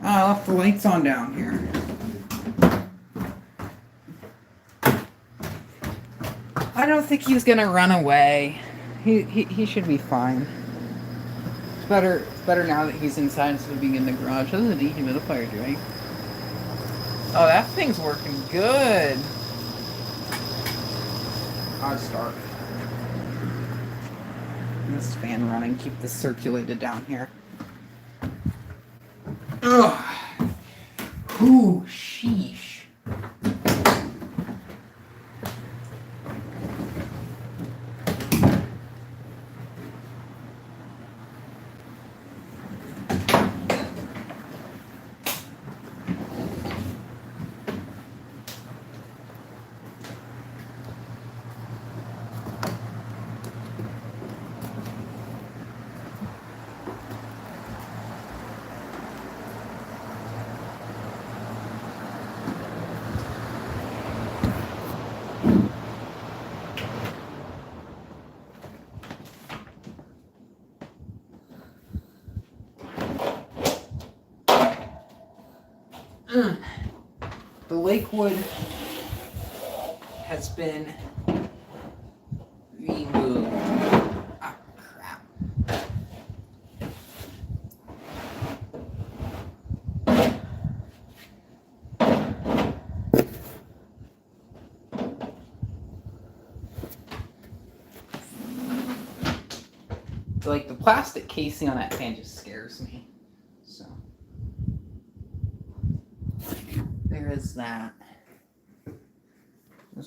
Speaker 1: Oh, I left the lights on down here. I don't think he's gonna run away. He should be fine. It's better now that he's inside instead of being in the garage. That is a dehumidifier, right? Oh, that thing's working good. I'll start this fan running. Keep this circulated down here. Ugh. Ooh, sheesh. The Lakewood has been removed. Ah, crap. Like, the plastic casing on that fan just scares me. So, there is that.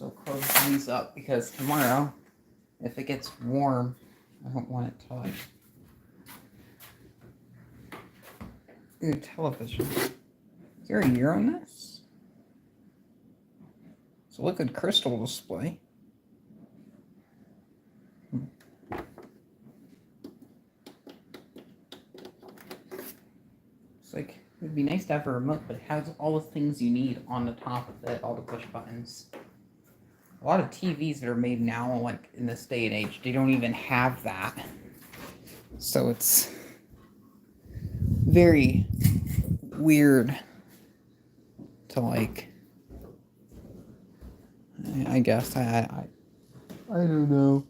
Speaker 1: I'll close these up because tomorrow, if it gets warm, I don't want it to like. Ooh, television. Is there a year on this? It's a liquid crystal display. It's like, it'd be nice to have a remote, but it has all the things you need on the top of it, all the push buttons. A lot of TVs that are made now, like in this day and age, they don't even have that. So it's very weird to like, I guess, I don't know.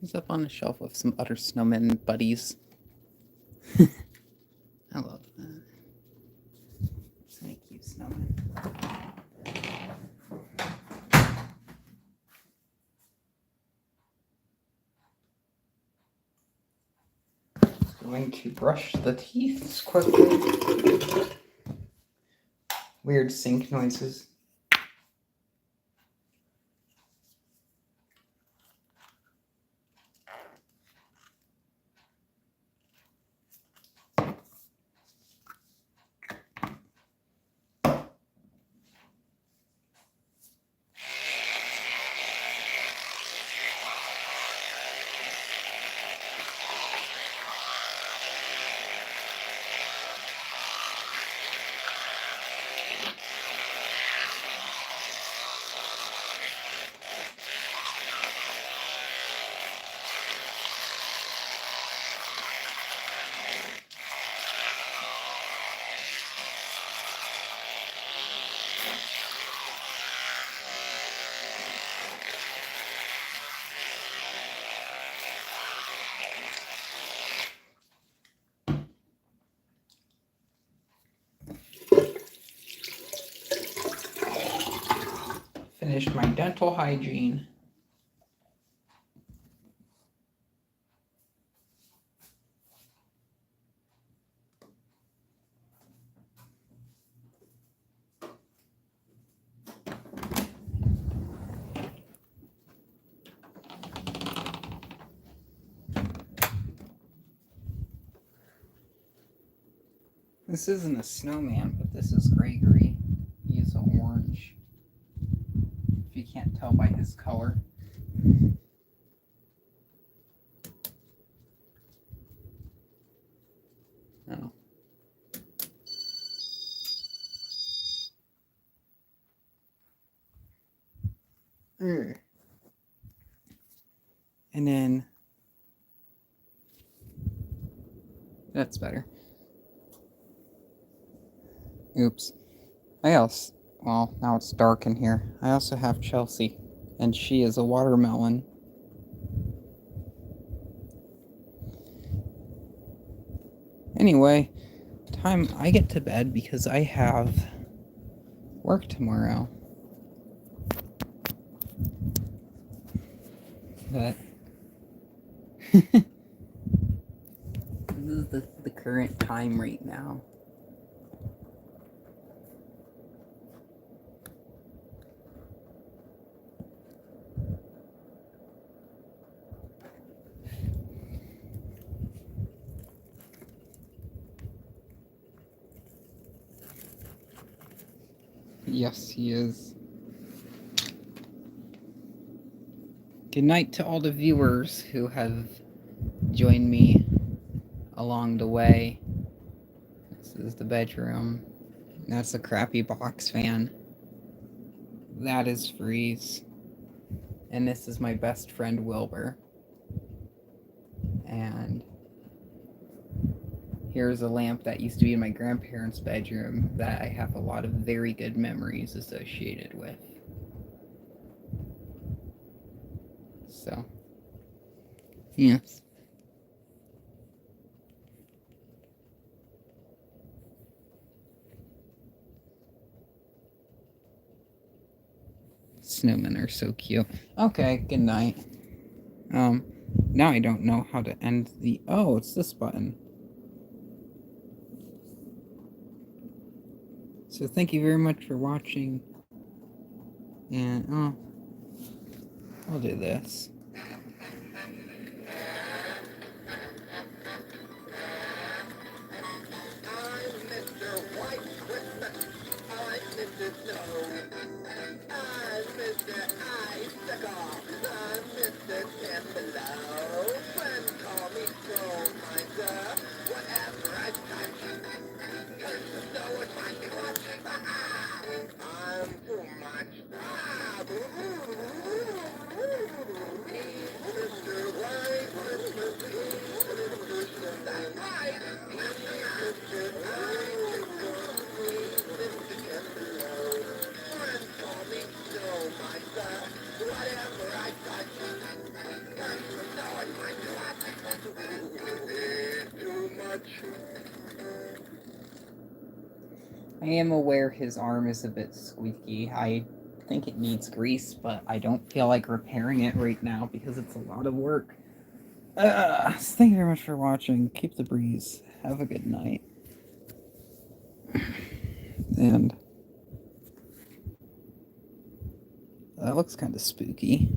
Speaker 1: He's up on the shelf with some other snowman buddies. I love that. Thank you, snowman. Going to brush the teeth quickly. Weird sink noises. finished my dental hygiene. This isn't a snowman, but this is Gregory. He is orange. If you can't tell by his color. Oh. And then that's better. Oops. Well, now it's dark in here. I also have Chelsea, and she is a watermelon. Anyway, time I get to bed because I have work tomorrow. But this is the current time right now. Yes, he is. Good night to all the viewers who have joined me along the way. This is the bedroom. That's a crappy box fan. That is Freeze. And this is my best friend Wilbur. And here's a lamp that used to be in my grandparents' bedroom that I have a lot of very good memories associated with. So, yes. Snowmen are so cute. Okay, good night. Now I don't know how to end the... Oh, it's this button. So thank you very much for watching. And, I'll do this. I am aware his arm is a bit squeaky. I think it needs grease, but I don't feel like repairing it right now because it's a lot of work. Thank you very much for watching. Keep the breeze. Have a good night. And that looks kind of spooky.